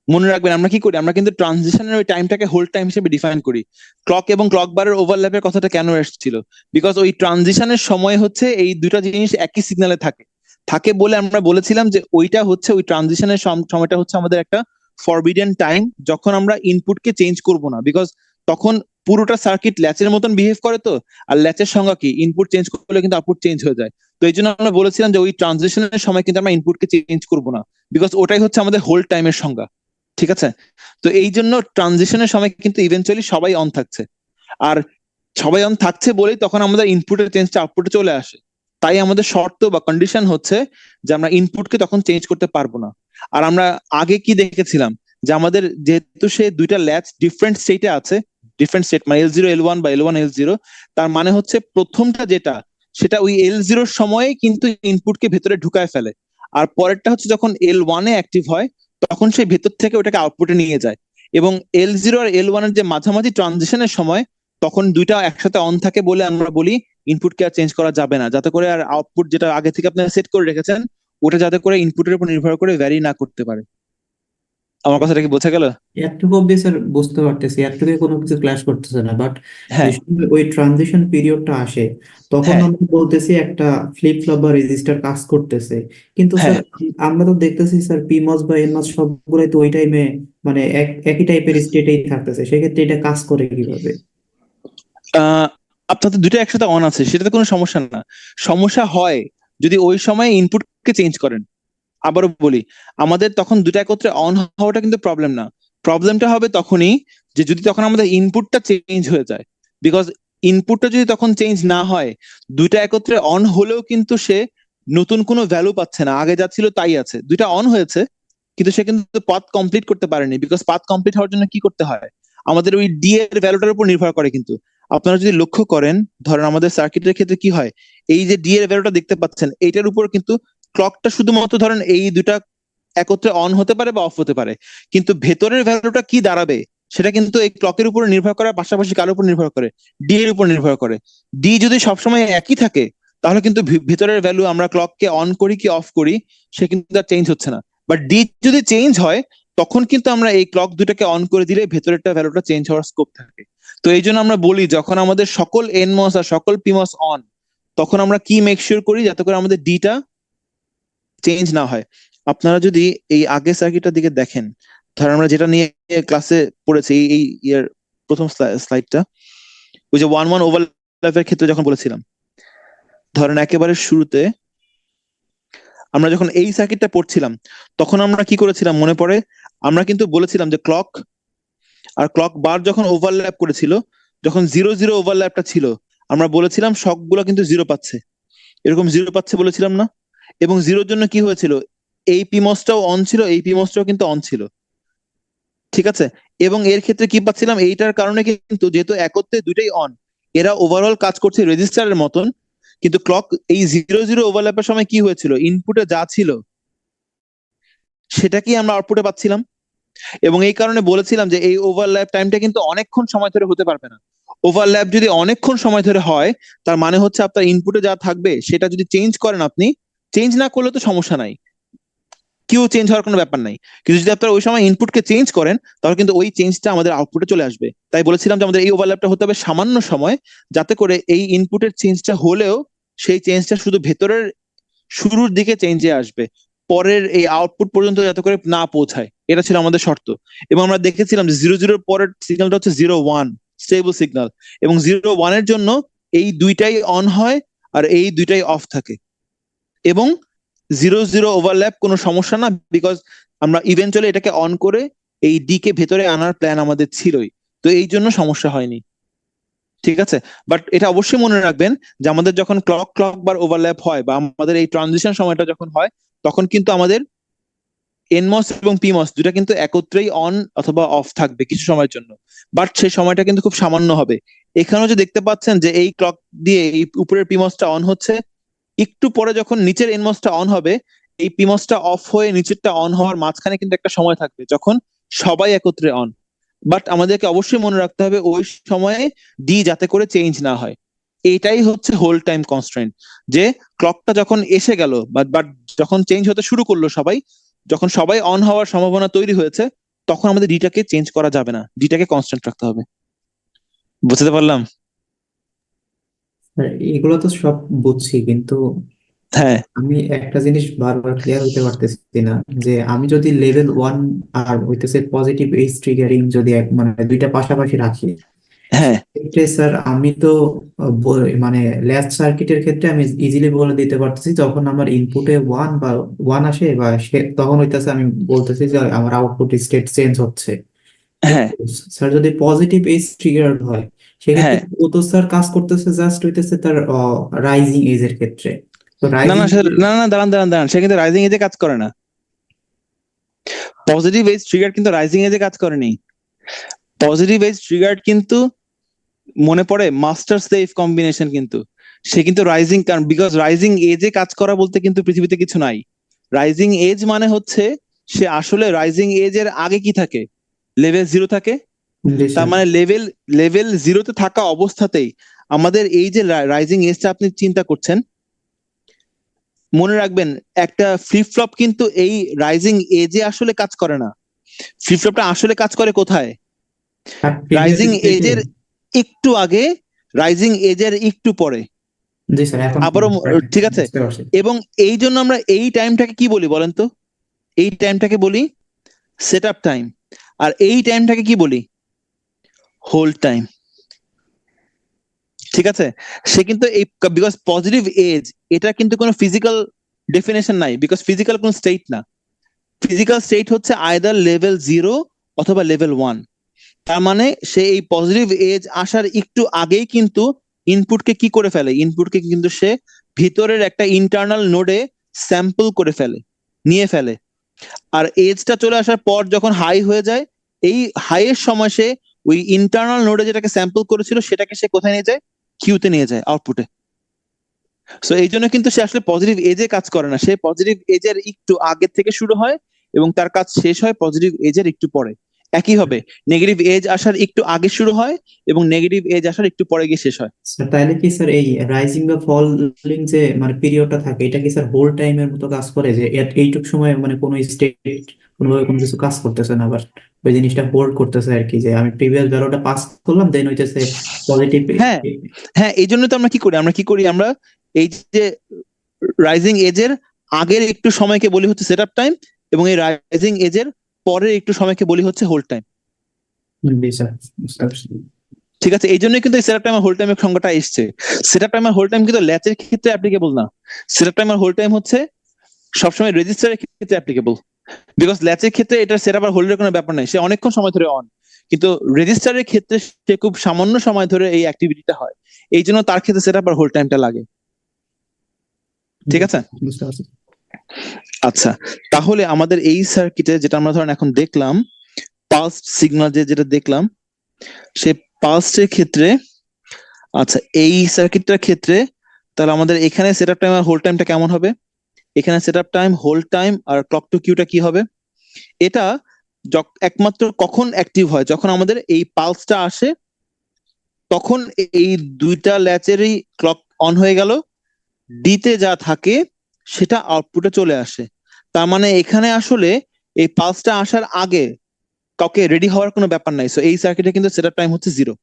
মনে রাখবেন আমরা কি করি, আমরা কিন্তু ট্রানজিশনের ওই টাইমটাকে হোল্ড টাইম হিসেবে ডিফাইন করি। ক্লক এবং ক্লক বারের ওভারল্যাপের কথাটা কেন এসেছিল, বিকজ ওই ট্রানজিশনের সময় হচ্ছে এই দুটা জিনিস একই সিগন্যালে থাকে থাকে বলে আমরা বলেছিলাম যে ওইটা হচ্ছে ওই ট্রানজিশনের সময়টা হচ্ছে আমাদের একটা ফরবিডেন টাইম, যখন আমরা ইনপুটকে চেঞ্জ করব না, বিকজ তখন পুরোটা সার্কিট ল্যাচের মতন বিহেভ করে। তো আর ল্যাচের সংজ্ঞা কি, ইনপুট চেঞ্জ করলে কিন্তু আউটপুট চেঞ্জ হয়ে যায়। তো এই জন্য আমরা বলেছিলাম যে ওই ট্রানজিশনের সময় কিন্তু আমরা ইনপুটকে চেঞ্জ করব না, বিকজ ওটাই হচ্ছে আমাদের হোল্ড টাইমের সংজ্ঞা। ঠিক আছে? তো এই জন্য ট্রানজিশনের সময় কিন্তু ইভেন্চুয়ালি সবাই অন থাকছে, আর সবাই অন থাকছে বলেই তখন আমাদের ইনপুটের চেঞ্জটা আউটপুটে চলে আসে। তাই আমাদের শর্ত বা কন্ডিশন হচ্ছে যে আমরা ইনপুটকে তখন চেঞ্জ করতে পারবো না। আর আমরা আগে কি দেখেছিলাম, যে আমাদের যেহেতু সে দুইটা ল্যাচ ডিফারেন্ট স্টেটে আছে, ডিফারেন্ট স্টেট মানে L0 L1 বা L1 L0, তার মানে হচ্ছে প্রথমটা যেটা সেটা ওই L0 সময়ে কিন্তু ইনপুটকে ভেতরে ঢুকায় ফেলে, আর পরেরটা হচ্ছে যখন L1 এ অ্যাক্টিভ হয় তখন সে ভেতর থেকে ওটাকে আউটপুটে নিয়ে যায়। এবং L0 আর L1 এর যে মাঝামাঝি ট্রানজিশনের সময় তখন দুইটা একসাথে অন থাকে বলে আমরা বলি ইনপুটকে আর চেঞ্জ করা যাবে না, যাতে করে আর আউটপুট যেটা আগে থেকে আপনারা সেট করে রেখেছেন ওটা যাতে করে ইনপুটের উপর নির্ভর করে ভ্যারি না করতে পারে। আমার কথাটা কি বোঝা গেল? এতটুকু অব্দি স্যার বুঝতে পারতেছি, এতটুকু কোনো কিছু ক্লাস করতেছে না, বাট যে হ্যাঁ সময় ওই ট্রানজিশন পিরিয়ডটা আসে তখন হ্যাঁ আমরা বলতেছি একটা ফ্লিপ ফ্লপ বা রেজিস্টার কাজ করতেছে, কিন্তু হ্যাঁ। স্যার আমরা তো দেখতেছি স্যার পিমস বা এনমস সবগুলাই তো ওই টাইমে মানে একই টাইপের স্টেটেই থাকতেছে, সেক্ষেত্রে এটা কাজ করে কিভাবে? আহ আপনাদের দুটো একসাথে অন আছে সেটাতে কোনো সমস্যা না। সমস্যা হয় যদি ওই সময় ইনপুটকে চেঞ্জ করেন। আবারও বলি, আমাদের তখন দুটো একত্রে অন হওয়াটা কিন্তু প্রবলেম না। প্রবলেমটা হবে তখনই যে যদি তখন আমাদের ইনপুটটা চেঞ্জ হয়ে যায়, বিকজ ইনপুটটা যদি তখন চেঞ্জ না হয়, দুইটা একত্রে অন হলেও কিন্তু সে নতুন কোনো ভ্যালু পাচ্ছে না, আগে যা ছিল তাই আছে। দুইটা অন হয়েছে কিন্তু সে কিন্তু পাথ কমপ্লিট করতে পারেনি, বিকজ পাথ কমপ্লিট হওয়ার জন্য কি করতে হয়, আমাদের ওই ডি এর ভ্যালুটার উপর নির্ভর করে। কিন্তু আপনারা যদি লক্ষ্য করেন, ধরেন আমাদের সার্কিটের ক্ষেত্রে কি হয়, এই যে ডি এর ভ্যালুটা দেখতে পাচ্ছেন এইটার উপর কিন্তু ক্লকটা শুধুমাত্র ধরেন এই দুটা একত্রে অন হতে পারে বা অফ হতে পারে, কিন্তু ভেতরের ভ্যালুটা কি দাঁড়াবে সেটা কিন্তু এই ক্লকের উপর নির্ভর করার পাশাপাশি কার উপর নির্ভর করে, ডি এর উপর নির্ভর করে। ডি যদি সবসময় একই থাকে তাহলে কিন্তু ভেতরের ভ্যালু আমরা ক্লককে অন করি কি অফ করি সে কিন্তু আর চেঞ্জ হচ্ছে না। বাট ডি যদি চেঞ্জ হয় তখন কিন্তু আমরা এই ক্লক দুটাকে অন করে দিলে ভেতরেরটা ভ্যালুটা চেঞ্জ হওয়ার স্কোপ থাকে। তো এই জন্য আমরা বলি যখন আমাদের সকল এনমস আর সকল পিমস অন, তখন আমরা কি মেক শিওর করি যাতে করে আমাদের ডিটা চেঞ্জ না হয়। আপনারা যদি এই আগের সার্কিটটার দিকে দেখেন, ধর আমরা যেটা নিয়ে ক্লাসে পড়েছি এই এই ইয়ার প্রথম স্লাইডটা, ওই যে 1-1 ওভারল্যাপের ক্ষেত্রে যখন বলেছিলাম, ধরেন একেবারে শুরুতে আমরা যখন এই সার্কিটটা পড়ছিলাম তখন আমরা কি করেছিলাম মনে পড়ে, আমরা কিন্তু বলেছিলাম যে ক্লক আর ক্লক বার যখন ওভারল্যাপ করেছিল, যখন 0-0 ওভারল্যাপটা ছিল, আমরা বলেছিলাম সবগুলো কিন্তু জিরো পাচ্ছে, এরকম জিরো পাচ্ছে বলেছিলাম না? এবং জিরোর জন্য কি হয়েছিল, এই পিমসটাও অন ছিল, এই পিমসটাও কিন্তু অন ছিল। ঠিক আছে? এবং এর ক্ষেত্রে কি পাচ্ছিলাম, এইটার কারণে কিন্তু যেহেতু একত্রে দুইটাই অন, এরা ওভারঅল কাজ করছে রেজিস্টারের মতন, কিন্তু ক্লক এই 0-0 ওভারল্যাপের সময় কি হয়েছিল, ইনপুটে যা ছিল সেটাকেই আমরা আউটপুটে পাচ্ছিলাম। এবং এই কারণে বলেছিলাম যে এই ওভারল্যাপ টাইমটা কিন্তু অনেকক্ষণ সময় ধরে হতে পারবে না। ওভারল্যাপ যদি অনেকক্ষণ সময় ধরে হয় তার মানে হচ্ছে আপনার ইনপুটে যা থাকবে সেটা যদি চেঞ্জ করেন, আপনি চেঞ্জ না করলে তো সমস্যা নাই, কিউ চেঞ্জ হওয়ার কোনো ব্যাপার নাই, কিন্তু যদি আপনারা ওই সময় ইনপুটকে চেঞ্জ করেন তাহলে কিন্তু ওই চেঞ্জটা আমাদের আউটপুটে চলে আসবে। তাই বলেছিলাম যে আমাদের এই ওভারল্যাপটা হতে হবে সামান্য সময়, যাতে করে এই ইনপুটের চেঞ্জটা হলেও সেই চেঞ্জটা শুধু ভেতরের শুরুর দিকে চেঞ্জে আসবে, পরের এই আউটপুট পর্যন্ত যাতে করে না পৌঁছায়, এটা ছিল আমাদের শর্ত। এবং আমরা দেখেছিলাম যে 0-0 পরের সিগন্যালটা হচ্ছে 0-1 স্টেবল সিগন্যাল, এবং 0-1 জন্য এই দুইটাই অন হয় আর এই দুইটাই অফ থাকে। এবং 0-0 ওভারল্যাপ কোনো সমস্যা না, বিকজ আমরা ইভেন্চুয়ালি এটাকে অন করে এই ডি কে ভেতরে আনার প্ল্যান আমাদের ছিলই, তো এই জন্য সমস্যা হয়নি। ঠিক আছে, বাট এটা অবশ্যই মনে রাখবেন যে আমাদের যখন ক্লক বার ওভারল্যাপ হয় বা আমাদের এই ট্রানজিশন সময়টা যখন হয়, তখন কিন্তু আমাদের এনমস এবং পিমস দুটা কিন্তু একত্রেই অন অথবা অফ থাকবে কিছু সময়ের জন্য, বাট সেই সময়টা কিন্তু খুব সামান্য হবে। এখানেও যে দেখতে পাচ্ছেন যে এই ক্লক দিয়ে এই উপরের পিমসটা অন হচ্ছে, একটু পরে যখন নিচের এনমসটা অন হবে, এই পিমসটা অফ হয়ে নিচেরটা অন হওয়ার মাঝখানে কিন্তু একটা সময় থাকবে যখন সবাই একত্রে অন। বাট আমাদেরকে অবশ্যই মনে রাখতে হবে ওই সময়ে ডি যাতে করে চেঞ্জ না হয়। এইটাই হচ্ছে হোল টাইম কনস্ট্রেন্ট, যে ক্লকটা যখন এসে গেল বাট যখন চেঞ্জ হতে শুরু করলো সবাই, যখন সবাই অন হওয়ার সম্ভাবনা তৈরি হয়েছে, তখন আমাদের ডিটাকে চেঞ্জ করা যাবে না, ডিটাকে কনস্ট্যান্ট রাখতে হবে। বুঝতে পারলাম? এগুলো তো সব বুঝছি, কিন্তু হ্যাঁ আমি একটা জিনিস বারবার ক্লিয়ার হতে পারতেছি না, যে আমি যদি লেভেল 1 আর হইতেছে পজিটিভ এইজ ট্রিগারিং যদি মানে দুইটা পাশাপাশি রাখি, হ্যাঁ সেক্ষেত্রে স্যার আমি তো মানে ল্যাচ সার্কিটের ক্ষেত্রে আমি ইজিলি বলে দিতে পারতেছি যখন আমার ইনপুটে 1 আসে বা তখন হইতেছে আমি বলতেছি যে আমার আউটপুট স্টেট চেঞ্জ হচ্ছে। হ্যাঁ কিন্তু স্যার যদি পজিটিভ এজ ট্রিগার হয়, সেক্ষেত্রে হ্যাঁ ও তো স্যার কাজ করতেছে জাস্ট হইতেছে তার রাইজিং এজ এর ক্ষেত্রে। তো না রাইজিং, না না না, দাঁড়ান, সে কিন্তু রাইজিং এজে কাজ করে না। পজিটিভ এজ ট্রিগার কিন্তু রাইজিং এজে কাজ করেনি। পজিটিভ এজ ট্রিগার কিন্তু মনে পড়ে মাস্টার স্লেভ কম্বিনেশন, কিন্তু সে কিন্তু রাইজিং, কারণ বিকজ রাইজিং এজে কাজ করা বলতে কিন্তু পৃথিবীতে কিছু নাই। রাইজিং এজ মানে হচ্ছে সে আসলে রাইজিং এজ এর আগে কি থাকে, লেভেল 0 থাকে। জি তার স্যার। মানে লেভেল 0-তে থাকা অবস্থাতেই আমাদের এই যে রাইজিং এজটা আপনি চিন্তা করছেন, মনে রাখবেন একটা ফ্লিপ ফ্লপ কিন্তু এই রাইজিং এজে আসলে কাজ করে না। ফ্লিপ ফ্লপটা আসলে কাজ করে কোথায়? আর প্রিভিয়াস রাইজিং স্টেটে। এজের একটু আগে, রাইজিং এজের একটু পরে, জি স্যার, এখন আবারও ঠিক আছে। বুঝতে পারছি। এবং এই জন্য আমরা এই টাইমটাকে কি বলি বলেন তো? এই টাইমটাকে বলি সেট আপ টাইম, আর এই টাইমটাকে কি বলি? Hold time. ঠিক আছে, সে কিন্তু এই বিকজ পজিটিভ এজ, এটা কিন্তু কোনো ফিজিক্যাল ডেফিনেশন নাই, বিকজ ফিজিক্যাল কোনো স্টেট না। ফিজিক্যাল স্টেট হচ্ছে আইদার লেভেল 0 অথবা লেভেল 1। তার মানে সে এই পজিটিভ এজ আসার একটু আগেই কিন্তু ইনপুটকে কি করে ফেলে, ইনপুটকে কিন্তু সে ভিতরের একটা ইন্টারনাল নোডে স্যাম্পল করে ফেলে, নিয়ে ফেলে। আর এজটা চলে আসার পর যখন হাই হয়ে যায়, এই হাইয়ের সময় সে ওই ইন্টারনাল নোডে যেটাকে স্যাম্পল করেছিল সেটাকে সে কোথায় নিয়ে যায়? কিউতে নিয়ে যায়, আউটপুটে। সো এই জন্য কিন্তু সে আসলে পজিটিভ এজে কাজ করে না, সে পজিটিভ এজের একটু আগে থেকে শুরু হয় এবং তার কাজ শেষ হয় পজিটিভ এজের একটু পরে। একই হবে, নেগেটিভ এজ আসার একটু আগে শুরু হয় এবং নেগেটিভ এজ আসার একটু পরে গিয়ে শেষ হয়। স্যার তাহলে কি স্যার এই রাইজিং বা ফলিং যে মানে পিরিয়ডটা থাকে, এটা কি স্যার হোল টাইমের মতো কাজ করে, যে এইটুক সময় মানে কোনো স্টেট কোনোভাবে কোনো কিছু কাজ করতেছে না, আবার ওই জিনিসটা হোল্ড করতেছে আর কি, যে আমি প্রিভিয়াস ভ্যালুটা পাস করলাম দেন হইতেছে পজিটিভ। হ্যাঁ হ্যাঁ, এই জন্য তো আমরা এই যে রাইজিং এজের আগের একটু সময়কে বলি হচ্ছে সেট আপ টাইম, এবং এই রাইজিং এজের পরের একটু সময়কে বলি হচ্ছে হোল্ড টাইম। জি স্যার, বুঝতে পারছি। ঠিক আছে, এই জন্যই কিন্তু সেট আপ টাইম আর হোল্ড টাইমের সংজ্ঞাটা এসছে। সেট আপ টাইম আর হোল্ড টাইম কিন্তু ল্যাচের ক্ষেত্রে অ্যাপ্লিকেবল না। সেট আপ টাইম আর হোল্ড টাইম হচ্ছে সবসময় রেজিস্টারের ক্ষেত্রে অ্যাপ্লিকেবল, বিকজ ল্যাচের ক্ষেত্রে এটা সেট আপ আর হোল্ডের কোনো ব্যাপার নাই, সে অনেকক্ষণ সময় ধরে অন। কিন্তু রেজিস্টারের ক্ষেত্রে সে খুব সামান্য সময় ধরে এই অ্যাক্টিভিটিটা হয়, এই জন্য তার ক্ষেত্রে সেট আপ আর হোল্ড টাইমটা লাগে। ঠিক আছে, বুঝতে পারছি। আচ্ছা। তাহলে আমাদের এই সার্কিটে যেটা আমরা ধরেন এখন দেখলাম, পালস সিগন্যাল যেটা দেখলাম, সে পালসের ক্ষেত্রে, আচ্ছা এই সার্কিটটার ক্ষেত্রে তাহলে আমাদের এখানে সেট আপ টাইম আর হোল্ড টাইমটা কেমন হবে? এখানে set up time, hold time আর ক্লক টু কিউটা কি হবে? এটা একমাত্র কখন অ্যাক্টিভ হয়, যখন আমাদের এই পালসটা আসে, তখন এই দুইটা ল্যাচেরই ক্লক অন হয়ে গেল, ডিতে যা থাকে সেটা আউটপুটে চলে আসে। তার মানে এখানে আসলে এই পালসটা আসার আগে কাউকে রেডি হওয়ার কোনো ব্যাপার নাই, সো এই সার্কিটে কিন্তু সেটআপ টাইম হচ্ছে 0।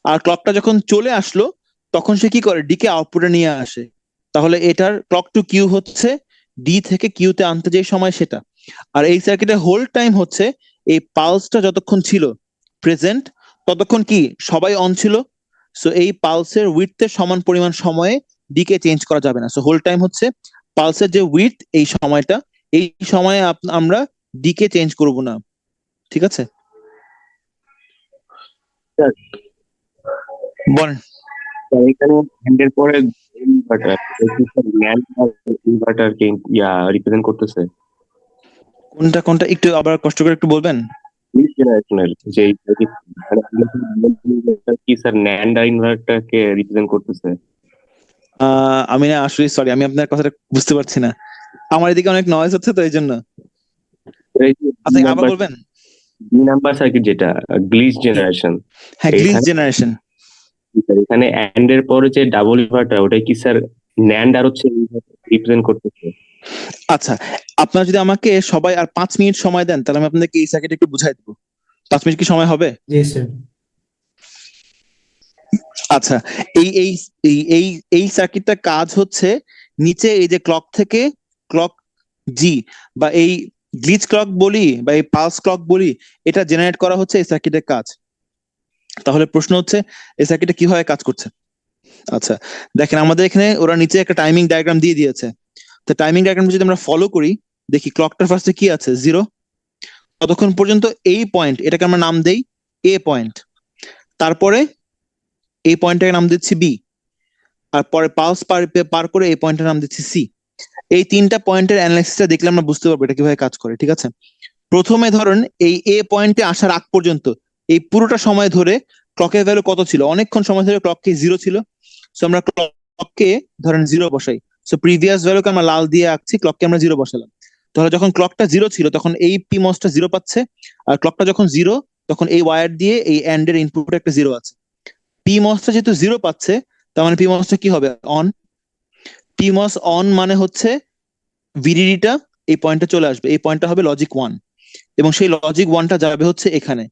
আর ক্লকটা যখন চলে আসলো, তখন সে কি করে, ডি কে আউটপুটে নিয়ে আসে। তাহলে এটার ক্লক টু কিউ হচ্ছে ডি থেকে কিউতে আনতে যে সময় সেটা। আর এই সার্কিটে হোল্ড টাইম হচ্ছে এই পালসটা যতক্ষণ ছিল প্রেজেন্ট, ততক্ষণ কি সবাই অন ছিল। সো এই পালসের উইডথের সমান পরিমাণ সময়ে ডি কে চেঞ্জ করা যাবে না। সো হোল্ড টাইম হচ্ছে পালসের যে উইডথ, এই সময়টা, এই সময়ে আমরা ডি কে চেঞ্জ করব না। ঠিক আছে, বলেন। আর এখানে হ্যান্ডের পরে ইনভার্টার ন্যান্ড ইনভার্টার কে রিপ্রেজেন্ট করতেছে কোনটা কোনটা একটু আবার কষ্ট করে একটু বলবেন। মিড জেনারেশনের যে কি স্যার ন্যান্ড ইনভার্টার কে রিপ্রেজেন্ট করতেছে? আমি না আসলে সরি, আমি আপনার কথাটা বুঝতে পারছি না। আমার এদিকে অনেক নয়েজ হচ্ছে তো এই জন্য। এই যে আচ্ছা আবার বলবেন। দুই নাম্বার সার্কিট যেটা গ্লিচ জেনারেশন, হ্যাঁ, গ্লিচ এখানে জেনারেশন। এখানে অ্যান্ড এর পরে যে ডাবল ইনভার্টার ওটাই কি স্যার ন্যান্ড আর হচ্ছে রিপ্রেজেন্ট করতেছে? আচ্ছা, আপনারা যদি আমাকে সবাই আর 5 মিনিট সময় দেন তাহলে আমি আপনাদেরকে এই সার্কিট একটু বুঝাই দেবো। 5 মিনিট কি সময় হবে? জি স্যার। আচ্ছা, এই এই এই এই এই সার্কিটটা কাজ হচ্ছে নিচে এই যে ক্লক থেকে ক্লক জি বা এই গ্লিচ ক্লক বলি বা এই পালস ক্লক বলি, এটা জেনারেট করা হচ্ছে এই সার্কিটের কাজ। তাহলে প্রশ্ন হচ্ছে এই সার্কিটে কিভাবে কাজ করছে। আচ্ছা, দেখেন আমাদের এখানে ওরা নিচে একটা টাইমিং ডায়াগ্রাম দিয়ে দিয়েছে। তো টাইমিং ডায়াগ্রাম যদি আমরা ফলো করি, দেখি ক্লকটার ফার্স্টে কি আছে, 0। ততক্ষণ পর্যন্ত এই পয়েন্ট, এটাকে আমরা নাম দেই এ পয়েন্ট। তারপরে এই পয়েন্টটাকে নাম দিচ্ছি বি। আর পরে পালস পার করে এই পয়েন্টের নাম দিচ্ছি সি। এই 3টা পয়েন্টের অ্যানালাইসিসটা দেখলে আমরা বুঝতে পারবো এটা কিভাবে কাজ করে। ঠিক আছে, প্রথমে ধরুন এই এ পয়েন্টে আসার আগ পর্যন্ত এই পুরোটা সময় ধরে ক্লকের ভ্যালু কত ছিল, অনেকক্ষণ সময় ধরে ক্লককে 0 ছিল। সো আমরা ক্লককে ধরেন 0 বসাই। সো প্রিভিয়াস ভ্যালুকে আমরা লাল দিয়ে আঁকছি, ক্লককে আমরা 0 বসালাম। তাহলে যখন ক্লকটা 0 ছিল তখন এই পি মসটা 0 পাচ্ছে। আর ক্লকটা যখন 0, তখন এই ওয়্যার দিয়ে এই এন্ড এর ইনপুটে একটা 0 আছে। পি মসটা যেহেতু 0 পাচ্ছে, তার মানে পি মসটা কি হবে, অন। পি মস অন মানে হচ্ছে ভিডিডিটা এই পয়েন্টে চলে আসবে, এই পয়েন্টটা হবে লজিক 1, এবং সেই লজিক 1টা যাবে হচ্ছে এখানে।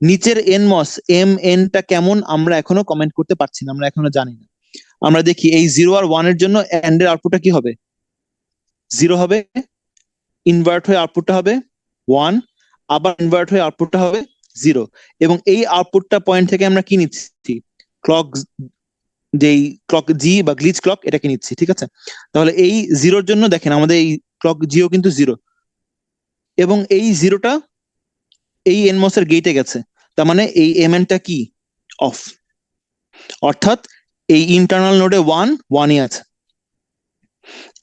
নিচের এনমস এম এনটা কেমন আমরা এখনো কমেন্ট করতে পারছি না, আমরা এখনো জানি না। আমরা দেখি এই 0 আর 1 এর জন্য এন্ড এর আউটপুটটা কি হবে, 0 হবে, ইনভার্ট হয়ে আউটপুটটা হবে 1, আবার ইনভার্ট হয়ে আউটপুটটা হবে 0। এবং এই আউটপুটটা পয়েন্ট থেকে আমরা কি নিচ্ছি, ক্লক, যেই ক্লক জি বা গ্লিচ ক্লক এটাকে নিচ্ছি। ঠিক আছে, তাহলে এই 0-র জন্য দেখেন আমাদের এই ক্লক জিও কিন্তু 0, এবং এই 0টা এই এনমস এর গেটে গেছে। তার মানে এই এমএনটা কি, অফ। অর্থাৎ এই ইন্টারনাল নোডে 1ই আছে।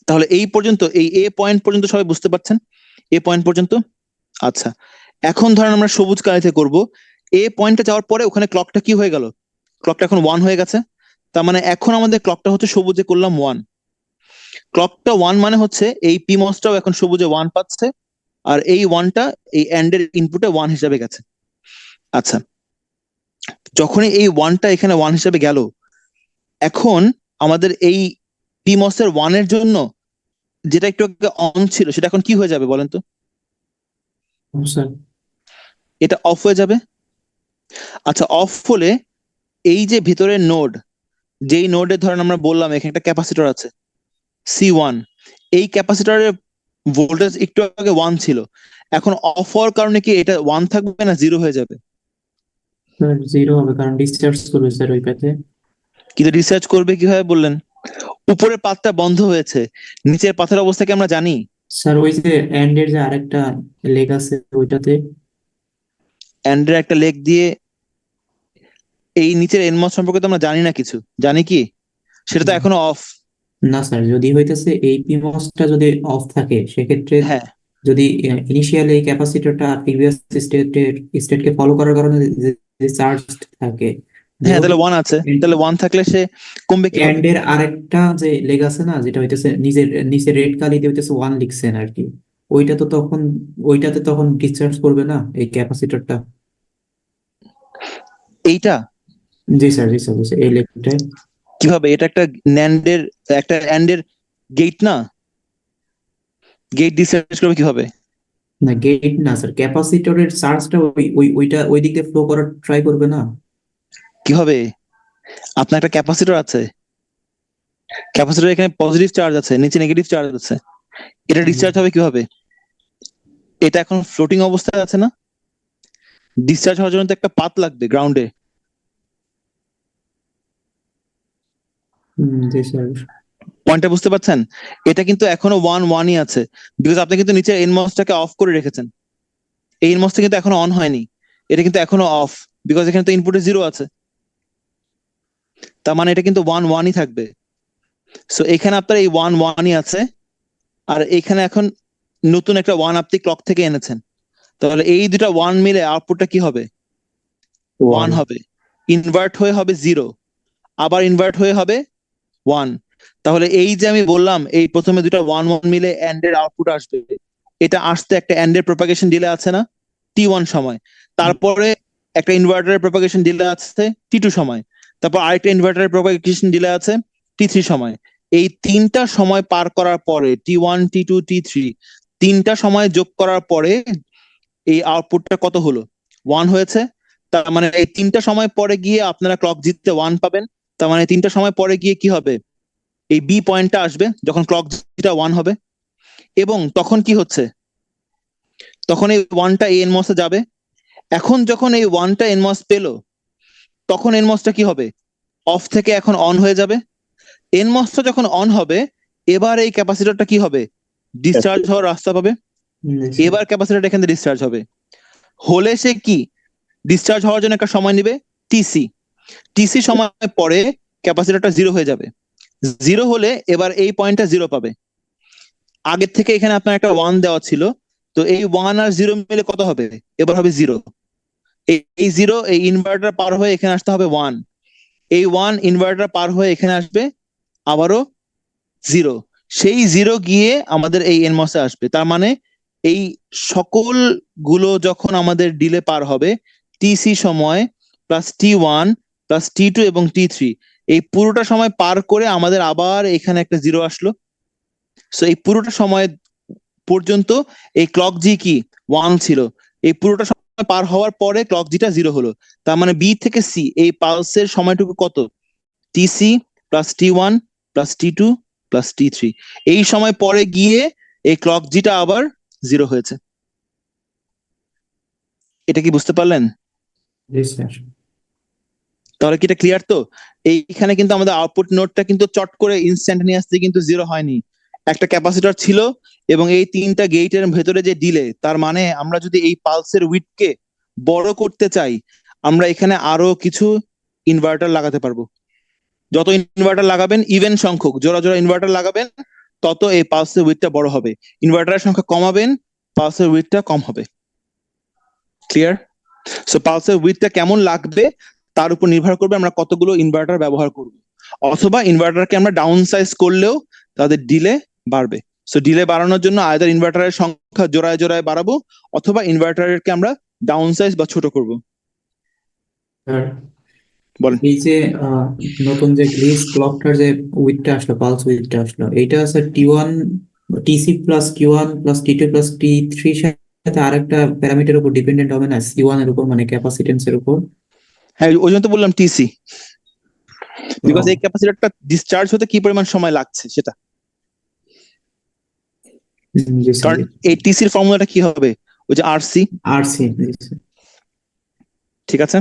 তাহলে এই পর্যন্ত এই এ পয়েন্ট পর্যন্ত সবাই বুঝতে পারছেন, এ পয়েন্ট পর্যন্ত। আচ্ছা, এখন ধরেন আমরা সবুজ কালিতে করব। এ পয়েন্টে যাওয়ার পরে ওখানে ক্লকটা কি হয়ে গেল, ক্লকটা এখন 1 হয়ে গেছে। তার মানে এখন আমাদের ক্লকটা হচ্ছে সবুজে করলাম 1। ক্লকটা 1 মানে হচ্ছে এই পি মসটাও এখন সবুজে 1 পাচ্ছে, আর এই 1টা এই এন্ড এর ইনপুটে 1 হিসাবে গেছে। আচ্ছা, যখনই এই 1টা এখানে 1 হিসাবে গেল, এখন আমাদের এই পি মস এর 1 এর জন্য যেটা একটু অন ছিল সেটা এখন কি হয়ে যাবে বলেন তো, স্যার এটা অফ হয়ে যাবে। আচ্ছা, অফ হলে এই যে ভিতরের নোড, যেই নোডে ধরেন আমরা বললাম এখানে একটা ক্যাপাসিটর আছে C1, এই ক্যাপাসিটরের ভোল্টেজ একটু আগে 1 ছিল, এখন অফ হওয়ার কারণে কি এটা 1 থাকবে না 0 হয়ে যাবে? স্যার 0 হবে, কারণ ডিসচার্জ করবে স্যার ওই পাতে। কিন্তু রিসার্চ করবে কিভাবে বললেন, উপরের পাতটা বন্ধ হয়েছে, নিচের পাথের অবস্থা কি আমরা জানি? স্যার ওই যে এন্ড এর যে আরেকটা লেগ আছে ওইটাতে। অ্যান্ড্রের একটা লেগ দিয়ে এই নিচের এনমস সম্পর্কে তো আমরা জানি না কিছু, জানি কি, সেটা তো এখনো অফ। না স্যার, যদি হইতেছে এই পিমসটা যদি অফ থাকে সেক্ষেত্রে হ্যাঁ যদি ইনিশিয়ালি এই ক্যাপাসিটরটা প্রিভিয়াস স্টেটকে ফলো করার কারণে যে চার্জ থাকে, হ্যাঁ, তাহলে 1 আছে, তাহলে 1 থাকলে সে কমবে কিভাবে? এন্ড এর আরেকটা যে লেগ আছে না, যেটা হইতেছে নিচে রেড কালি দিয়ে হইতেছে 1 লিখছেন আর কি, ওইটা তো তখন ওইটাতে তখন ডিসচার্জ করবে না এই ক্যাপাসিটরটা। এইটা জি স্যার, জি স্যার, জি স্যার, এই লেগটায়। কিভাবে, এটা একটা ন্যান্ডের, একটা অ্যান্ডের গেট না, গেট ডিসচার্জ করবে কিভাবে? না গেট না স্যার, ক্যাপাসিটরের চার্জটা ওই দিক দিয়ে ফ্লো করার ট্রাই করবে না। কিভাবে, আপনার একটা ক্যাপাসিটর আছে, ক্যাপাসিটর এখানে পজিটিভ চার্জ আছে, নিচে নেগেটিভ চার্জ আছে, এটা ডিসচার্জ হবে কিভাবে? এটা এখন ফ্লোটিং অবস্থায় আছে না, ডিসচার্জ হওয়ার জন্য তো একটা পাথ লাগবে গ্রাউন্ডে। জি স্যার। পয়েন্টটা বুঝতে পারছেন? এটা কিন্তু এখনো 1-1ই আছে, বিকজ আপনি কিন্তু নিচের এনমসটাকে অফ করে রেখেছেন, এই এনমসটা কিন্তু এখনো অন হয়নি, এটা কিন্তু এখনো অফ, বিকজ এখানে তো ইনপুটে 0 আছে। তার মানে এটা কিন্তু 1 1ই থাকবে। সো এখানে আপনার এই 1 1ই আছে, আর এখানে এখন নতুন একটা 1 আপনি ক্লক থেকে এনেছেন, তাহলে এই দুটা 1 মিলে আউটপুটটা কি হবে? 1 হবে, ইনভার্ট হয়ে হবে 0, আবার ইনভার্ট হয়ে হবে 1। তাহলে এই যে আমি বললাম এই প্রথমে দুটা 1 1 মিলে এন্ড এর আউটপুট আসবে, এটা আসতে একটা এন্ড এর প্রপাগেশন ডিলে আছে না T1 সময়, তারপরে একটা ইনভার্টারের প্রপাগেশন ডিলে আছে T2 সময়, তারপর আরেকটা ইনভার্টারের প্রপাগেশন ডিলে আছে T3 সময়। এই তিনটা সময় পার করার পরে T1 T2 T3 তিনটা সময় যোগ করার পরে এই আউটপুটটা কত হলো? 1 হয়েছে। তার মানে এই তিনটা সময় পরে গিয়ে আপনারা ক্লক জিততে 1 পাবেন। তার মানে তিনটা সময় পরে গিয়ে কি হবে? এই বি পয়েন্টটা আসবে যখন ক্লক জিটা 1 হবে, এবং তখন কি হচ্ছে? তখন এই 1টা এই এনমসে যাবে। এখন যখন এই 1টা এনমস পেলো, তখন এনমসটা কি হবে? অফ থেকে এখন অন হয়ে যাবে। এনমসটা যখন অন হবে, এবার এই ক্যাপাসিটরটা কি হবে? ডিসচার্জ হওয়ার রাস্তা পাবে। এবার ক্যাপাসিটর এখান থেকে ডিসচার্জ হবে, হলে সে কি ডিসচার্জ হওয়ার জন্য একটা সময় নেবে টিসি। টিসি সময় পরে ক্যাপাসিটরটা 0 হয়ে যাবে। 0 হলে এবার এই পয়েন্টটা 0 পাবে। আগের থেকে এখানে আপনার একটা 1 দেওয়া ছিল, তো এই 1 আর 0 মিলে কত হবে? এবার হবে 0। এই 0 এই ইনভার্টার পার হয়ে এখানে আসতে হবে 1, এই 1 ইনভার্টার পার হয়ে এখানে আসবে আবারও 0, সেই 0 গিয়ে আমাদের এই এনমসে আসবে। তার মানে এই সকল গুলো যখন আমাদের ডিলে পার হবে টিসি সময় প্লাস T1 প্লাস T2 এবং T3, এই পুরোটা সময় পার করে আমাদের আবার এখানে একটা 0 আসলো। সো এই পুরোটা সময় পর্যন্ত এই ক্লক জি কি 1 ছিল, এই পুরোটা সময় পার হওয়ার পরে ক্লক জিটা 0 হলো। তার মানে বি থেকে সি এই পালসের সময়টুকু কত? TC plus T1 plus T2 plus T3, এই সময় পরে গিয়ে এই ক্লক জিটা আবার 0 হয়েছে। এটা কি বুঝতে পারলেন? জি স্যার। তাহলে কি এটা ক্লিয়ার তো? এইখানে কিন্তু আমাদের আউটপুট নোডটা কিন্তু চট করে ইনস্ট্যান্টানিয়াসলি কিন্তু 0 হয়নি, একটা ক্যাপাসিটর ছিল এবং এই তিনটা গেটের ভেতরে যে ডিলে, তার মানে আমরা যদি এই পালসের উইডথকে বড় করতে চাই, আমরা এখানে আরো কিছু ইনভার্টার লাগাতে পারবো। যত ইনভার্টার লাগাবেন, ইভেন সংখ্যক জোড়া জোড়া ইনভার্টার লাগাবেন, তত এই পালসের উইডথটা বড় হবে। ইনভার্টারের সংখ্যা কমাবেন, পালসের উইডথটা কম হবে। ক্লিয়ার? সো পালসের উইডথটা কেমন লাগবে তার উপর নির্ভর করবে আমরা কতগুলো ইনভার্টার ব্যবহার করব, অথবা ইনভার্টারকে আমরা ডাউন সাইজ করলেও তাদের ডিলে বাড়বে। সো ডিলে বাড়ানোর জন্য আয়দার ইনভার্টারের সংখ্যা জোড়ায় জোড়ায় বাড়াবো, অথবা ইনভার্টারকে আমরা ডাউন সাইজ বা ছোট করব। স্যার বলেন। এই যে নতুন যে গ্লিচ ক্লকটার যে উইথটা আসলো, পালস উইথটা আসলো, এইটা sir T1 TC plus Q1 plus T2 plus T3 সাথে আরেকটা প্যারামিটার উপর ডিপেন্ডেন্ট হবে না, C1 এর উপর, মানে ক্যাপাসিটেন্স এর উপর? হ্যাঁ, ওই জন্য তো বললাম টিসি, বিকজ এই ক্যাপাসিটরটা ডিসচার্জ হতে কি পরিমাণ সময় লাগছে সেটা। জি স্যার। কারণ এই টিসির ফর্মুলাটা কি হবে? ওই যে আরসি। আরসি। ঠিক আছে,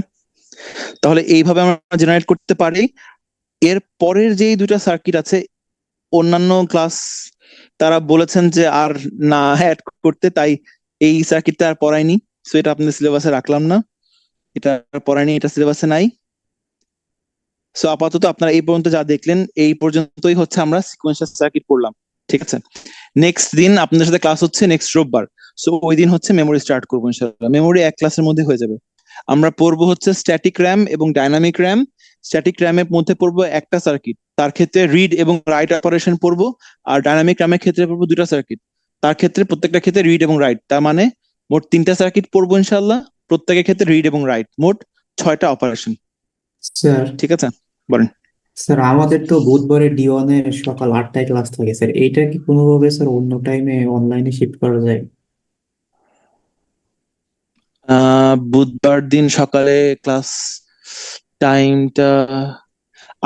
তাহলে এইভাবে আমরা জেনারেট করতে পারি। এর পরের যেই দুইটা সার্কিট আছে, অন্যান্য ক্লাস তারা বলেছেন যে আর না অ্যাড করতে, তাই এই সার্কিটটা আর পড়াইনি। সো এটা আপনাদের সিলেবাসে রাখলাম না, এটা আর পড়াইনি, এটা সিলেবাসে নাই। সো আপাতত আপনারা এই পর্যন্ত যা দেখলেন, এই পর্যন্তই হচ্ছে আমরা সিকোয়েন্সিয়াল সার্কিট পড়লাম। ঠিক আছে, নেক্সট দিন আপনাদের সাথে ক্লাস হচ্ছে নেক্সট রোববার। সো ওই দিন হচ্ছে মেমোরি স্টার্ট করবো ইনশাআল্লাহ। মেমোরি এক ক্লাসের মধ্যে হয়ে যাবে। আমরা পড়বো হচ্ছে স্ট্যাটিক র্যাম এবং ডাইনামিক র্যাম। স্ট্যাটিক র্যামের মধ্যে পড়বো একটা সার্কিট, তার ক্ষেত্রে রিড এবং রাইট অপারেশন পড়বো। আর ডাইনামিক র্যামের ক্ষেত্রে পড়বো দুটা সার্কিট, তার ক্ষেত্রে প্রত্যেকটা ক্ষেত্রে রিড এবং রাইট। তার মানে মোট 3টা সার্কিট পড়বো ইনশাআল্লাহ, প্রত্যেকের ক্ষেত্রে রিড এবং রাইট, মোট 6টা অপারেশন। স্যার ঠিক আছে, বলেন। স্যার আমাদের তো বুধবারে D1 এর সকাল 8টায় ক্লাস থাকে স্যার, এইটা কি কোনোভাবে স্যার অন্য টাইমে অনলাইনে শিফট করা যায়? বুধবার দিন সকালে ক্লাস টাইমটা,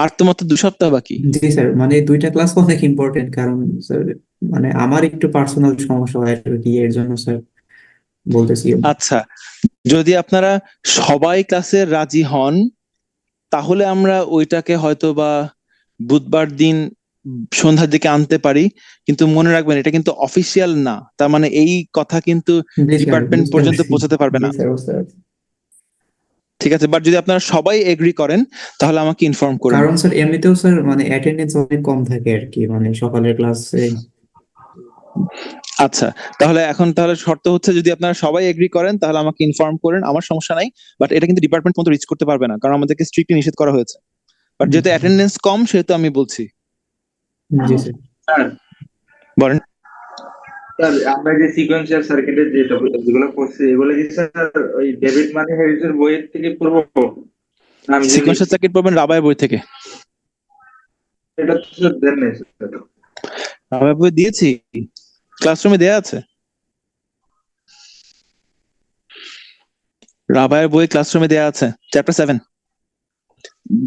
আর তো মাত্র 2 সপ্তাহ বাকি। জি স্যার, মানে দুইটা ক্লাস অনেক ইম্পর্টেন্ট, কারণ স্যার মানে আমার একটু পার্সোনাল সমস্যা হয় আর কি, এর জন্য স্যার বলতেছি। আচ্ছা, যদি আপনারা সবাই ক্লাসে রাজি হন, তাহলে আমরা ওইটাকে হয়তো বা বুধবার দিন সন্ধ্যার দিকে আনতে পারি। কিন্তু মনে রাখবেন এটা কিন্তু অফিসিয়াল না, তার মানে এই কথা কিন্তু জি স্যার, ডিপার্টমেন্ট বুঝতে পর্যন্ত পারছি। পৌঁছাতে পারবে জি না। স্যার, বুঝতে পারছি। ঠিক আছে, বাট যদি আপনারা সবাই এগ্রি করেন তাহলে আমাকে ইনফর্ম করেন। কারণ স্যার এমনিতেও স্যার মানে অ্যাটেন্ডেন্স অনেক কম থাকে আর কি, মানে সকালের ক্লাসে। আচ্ছা, তাহলে শর্ত হচ্ছে যদি আপনারা সবাই এগ্রি করেন তাহলে আমাকে ইনফর্ম করেন, আমার সমস্যা নাই। বাট এটা কিন্তু ডিপার্টমেন্ট পর্যন্ত রিচ করতে পারবে না, কারণ আমাদেরকে স্ট্রিক্টলি নিষেধ করা হয়েছে। বাট যেহেতু অ্যাটেন্ডেন্স কম সেহেতু আমি বলছি। জি স্যার। স্যার বলেন। স্যার আমরা যে সিকোয়েন্সিয়াল সার্কিটের যে যেগুলো করছি এগুলো কি স্যার ওই ডেভিড মানি হ্যারিসের বইয়ের থেকে পড়বো? না আমি যে সিকোয়েন্সিয়াল সার্কিট পড়বেন রাবায়ের বই থেকে। এটা তো স্যার দেন নাই স্যার। রাবায়ের বই দিয়েছি, ক্লাসরুমে দেয়া আছে। রাবায়ের বই ক্লাসরুমে দেয়া আছে, চ্যাপ্টার 7।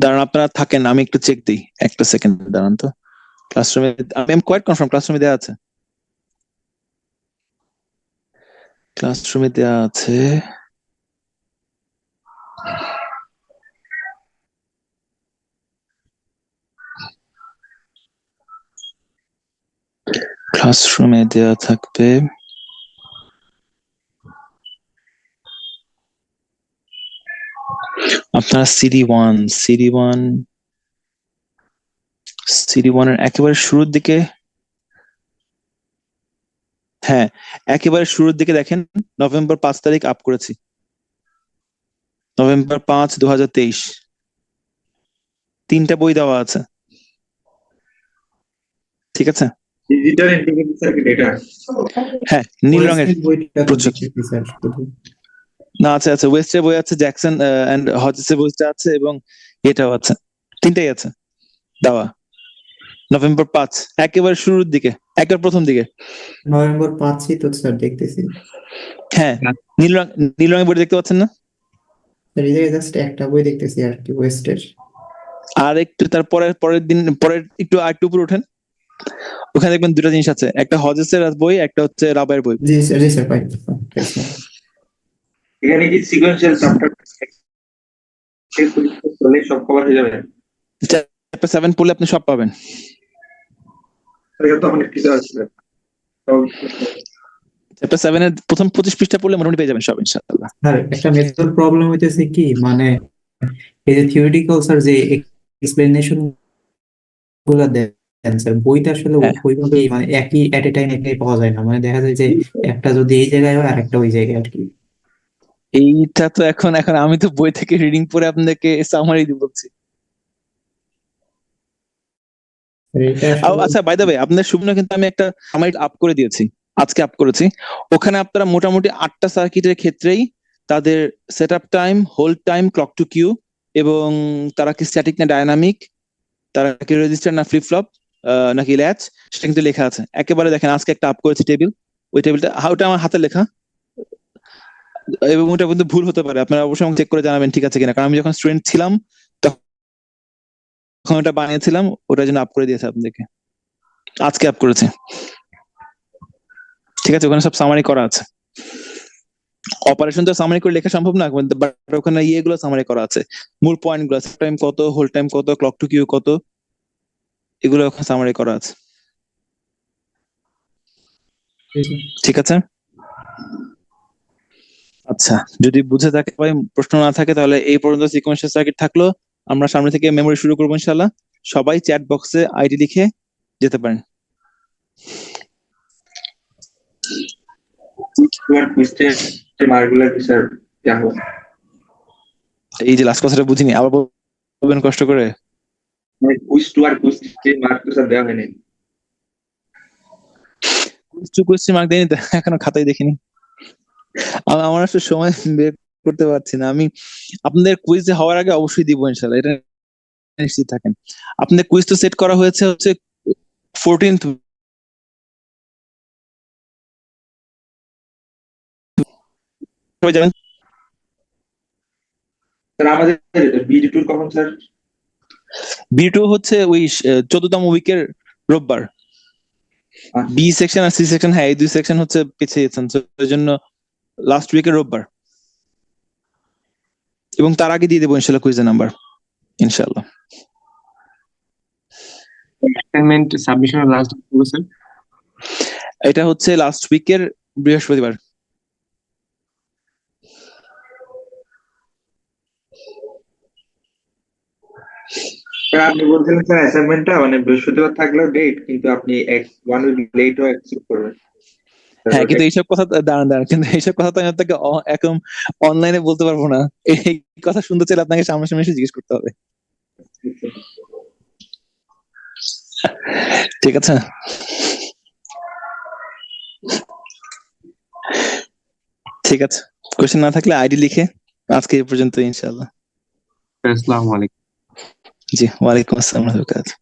দাঁড়ান, আপনারা থাকেন, আমি একটু চেক দিই, একটা সেকেন্ড দাঁড়ান তো। ক্লাসরুমে আমি কোয়াইট কনফার্ম ক্লাসরুমে দেয়া আছে। ক্লাসরুমে দেয়া আছে। ক্লাসরুমে দেয়া থাকবে। আপনারা সিডি ওয়ান এর একেবারে শুরুর দিকে, হ্যাঁ একেবারে শুরুর দিকে দেখেন, নভেম্বর 5 তারিখ আপ করেছি, নভেম্বর 5, 2023। 3টা বই দেওয়া আছে, ঠিক আছে? ডিজিটাল ইন্টিগ্রেটেড সার্কিট এটা। হ্যাঁ, নীল রঙের ওয়েস্টের বইটা তো প্রচুর। দেখতেছি স্যার শুধু। না, আছে আছে, ওয়েস্টের বই আছে, জ্যাকসন এন্ড হজেসের বইটা আছে, এবং এটাও আছে। 3টাই আছে দেওয়া, নভেম্বর 5 একেবারে শুরুর দিকে, একেবারে প্রথম দিকে। নভেম্বর 5ই তো স্যার দেখতেছি। হ্যাঁ, নীল রঙের বই দেখতে পাচ্ছেন না? স্যার এই জায়গায় জাস্ট একটা বই দেখতেছি আর কি, ওয়েস্টের। আর একটু পরের দিন, একটু উপরে ওঠেন, ওখানে দেখবেন দুটো জিনিস আছে, একটা হজেসের বই, একটা হচ্ছে রাবায়ের বই। জি স্যার, জি স্যার, পাইছি। এখানে কি সিকোয়েন্সিয়াল চ্যাপ্টার করলে সব কভার হয়ে যাবে? চ্যাপ্টার 7 পড়লে আপনি সব পাবেন। এটা তো অনেক কিছু আছে স্যার। চ্যাপ্টার 7 এর প্রথম 25 পৃষ্ঠা পড়লে মোটামুটি পেয়ে যাবেন সব ইনশাআল্লাহ। স্যার একটা মেজর প্রবলেম হইতেছে কি, মানে এই যে থিওরিটিক্যাল স্যার যে এক্সপ্লেনেশন গুলা দেন স্যার, বইটা আসলে হ্যাঁ, ওইভাবেই মানে একই এট এ টাইম একই পাওয়া যায় না, মানে দেখা যায় যে একটা যদি এই জায়গায় হয় আর একটা ওই জায়গায় আর কি। এইটা তো এখন এখন আমি তো বই থেকে রিডিং পড়ে আপনাদেরকে সামারি বলছি। স্যার এটা আসলে আচ্ছা, বাই দ্য ওয়ে, আপনাদের সুবিধা কিন্তু আমি একটা সামারি আপ করে দিয়েছি, আজকে আপ করেছি। ওখানে আপনারা মোটামুটি 8টা সার্কিটের ক্ষেত্রেই তাদের setup time, hold time, clock to Q, এবং তারা কি স্ট্যাটিক না ডায়নামিক, তারা কি রেজিস্টার না ফ্লিপ ফ্লপ নাকি ল্যাচ, সেটা কিন্তু লেখা আছে একেবারে। দেখেন আজকে একটা আপ করেছি টেবিল, ওই টেবিলটা ওটা আমার হাতে লেখা, এবং ওটা কিন্তু ভুল হতে পারে, আপনারা অবশ্যই আমাকে চেক করে জানাবেন ঠিক আছে কিনা, কারণ আমি যখন স্টুডেন্ট ছিলাম তখন ওটা বানিয়েছিলাম, ওটার জন্য আপ করে দিয়েছে আপনাদেরকে, আজকে আপ করেছে। ঠিক আছে, ওখানে সব সামারি করা আছে। অপারেশন তো সামারি করে লেখা সম্ভব না, বাট ওখানে ইয়েগুলো সামারি করা আছে, মূল পয়েন্ট গুলো, টাইম কত, হোল্ড টাইম কত, ক্লক টু কিউ কত, এগুলো ওখানে সামারি করা আছে। ঠিক আছে, আচ্ছা, যদি বুঝে থাকে ভাই, প্রশ্ন না থাকে তাহলে এই পর্যন্ত সিকোয়েন্সিয়াল সার্কিট থাকলো। আমরা সামনে থেকে মেমরি শুরু করবো ইনশাআল্লাহ। সবাই চ্যাট বক্সে আইডি লিখে যেতে পারেন। মার্কগুলো কি স্যার দেওয়া হবে? এই যে লাস্ট কথাটা বুঝিনি, আবার বলবেন কষ্ট করে। মানে কুইজ টু আর কুইজ থ্রি মার্ক তো স্যার দেওয়া হয়নি। কোয়েশ্চেন মার্ক দেয়নি তো, এখনো খাতায় দেখিনি। আমার আসলে সময় বের করতে পারছি না। আমি আপনাদের কুইজ হওয়ার আগে অবশ্যই দিব ইনশাআল্লাহ, এটা নিশ্চিত থাকেন। আপনাদের কুইজ তো সেট করা হয়েছে হচ্ছে 14th, সবাই জানেন। স্যার আমাদের বিডি টুর কখন স্যার? B2 হচ্ছে ওই 14তম উইকের রোববার। আচ্ছা। বি সেকশন আর সি সেকশন, হ্যাঁ এই দুই সেকশন হচ্ছে পিছিয়ে গেছেন, এর জন্য লাস্ট উইকের রোববার, এবং তার আগে দিয়ে দেবো ইনশাআল্লাহ কুইজের নাম্বার ইনশাআল্লাহ। অ্যাসাইনমেন্ট সাবমিশনের লাস্ট ডেট স্যার? এটা হচ্ছে লাস্ট উইকের বৃহস্পতিবার। স্যার আপনি বলছিলেন স্যার অ্যাসাইনমেন্টটা মানে বৃহস্পতিবার থাকলেও ডেট, কিন্তু আপনি 1 উইক লেটও অ্যাকসেপ্ট করবেন। স্যার হ্যাঁ, ওটা কিন্তু এইসব কথা দাঁড়ান দাঁড়ান, কিন্তু এইসব কথা তো আমি আপনাকে এখন অনলাইনে বলতে পারবো না। এই কথা শুনতে চাইলে আপনাকে সামনাসামনি এসে জিজ্ঞেস করতে হবে। ঠিক আছে, ঠিক আছে। কোশ্চেন না থাকলে আইডি লিখে আজকে এই পর্যন্ত, ইনশাআল্লাহ। আসসালামু আলাইকুম। জি, ওয়ালাইকুম আসসালাম ওয়া রাহমাতুল্লাহ।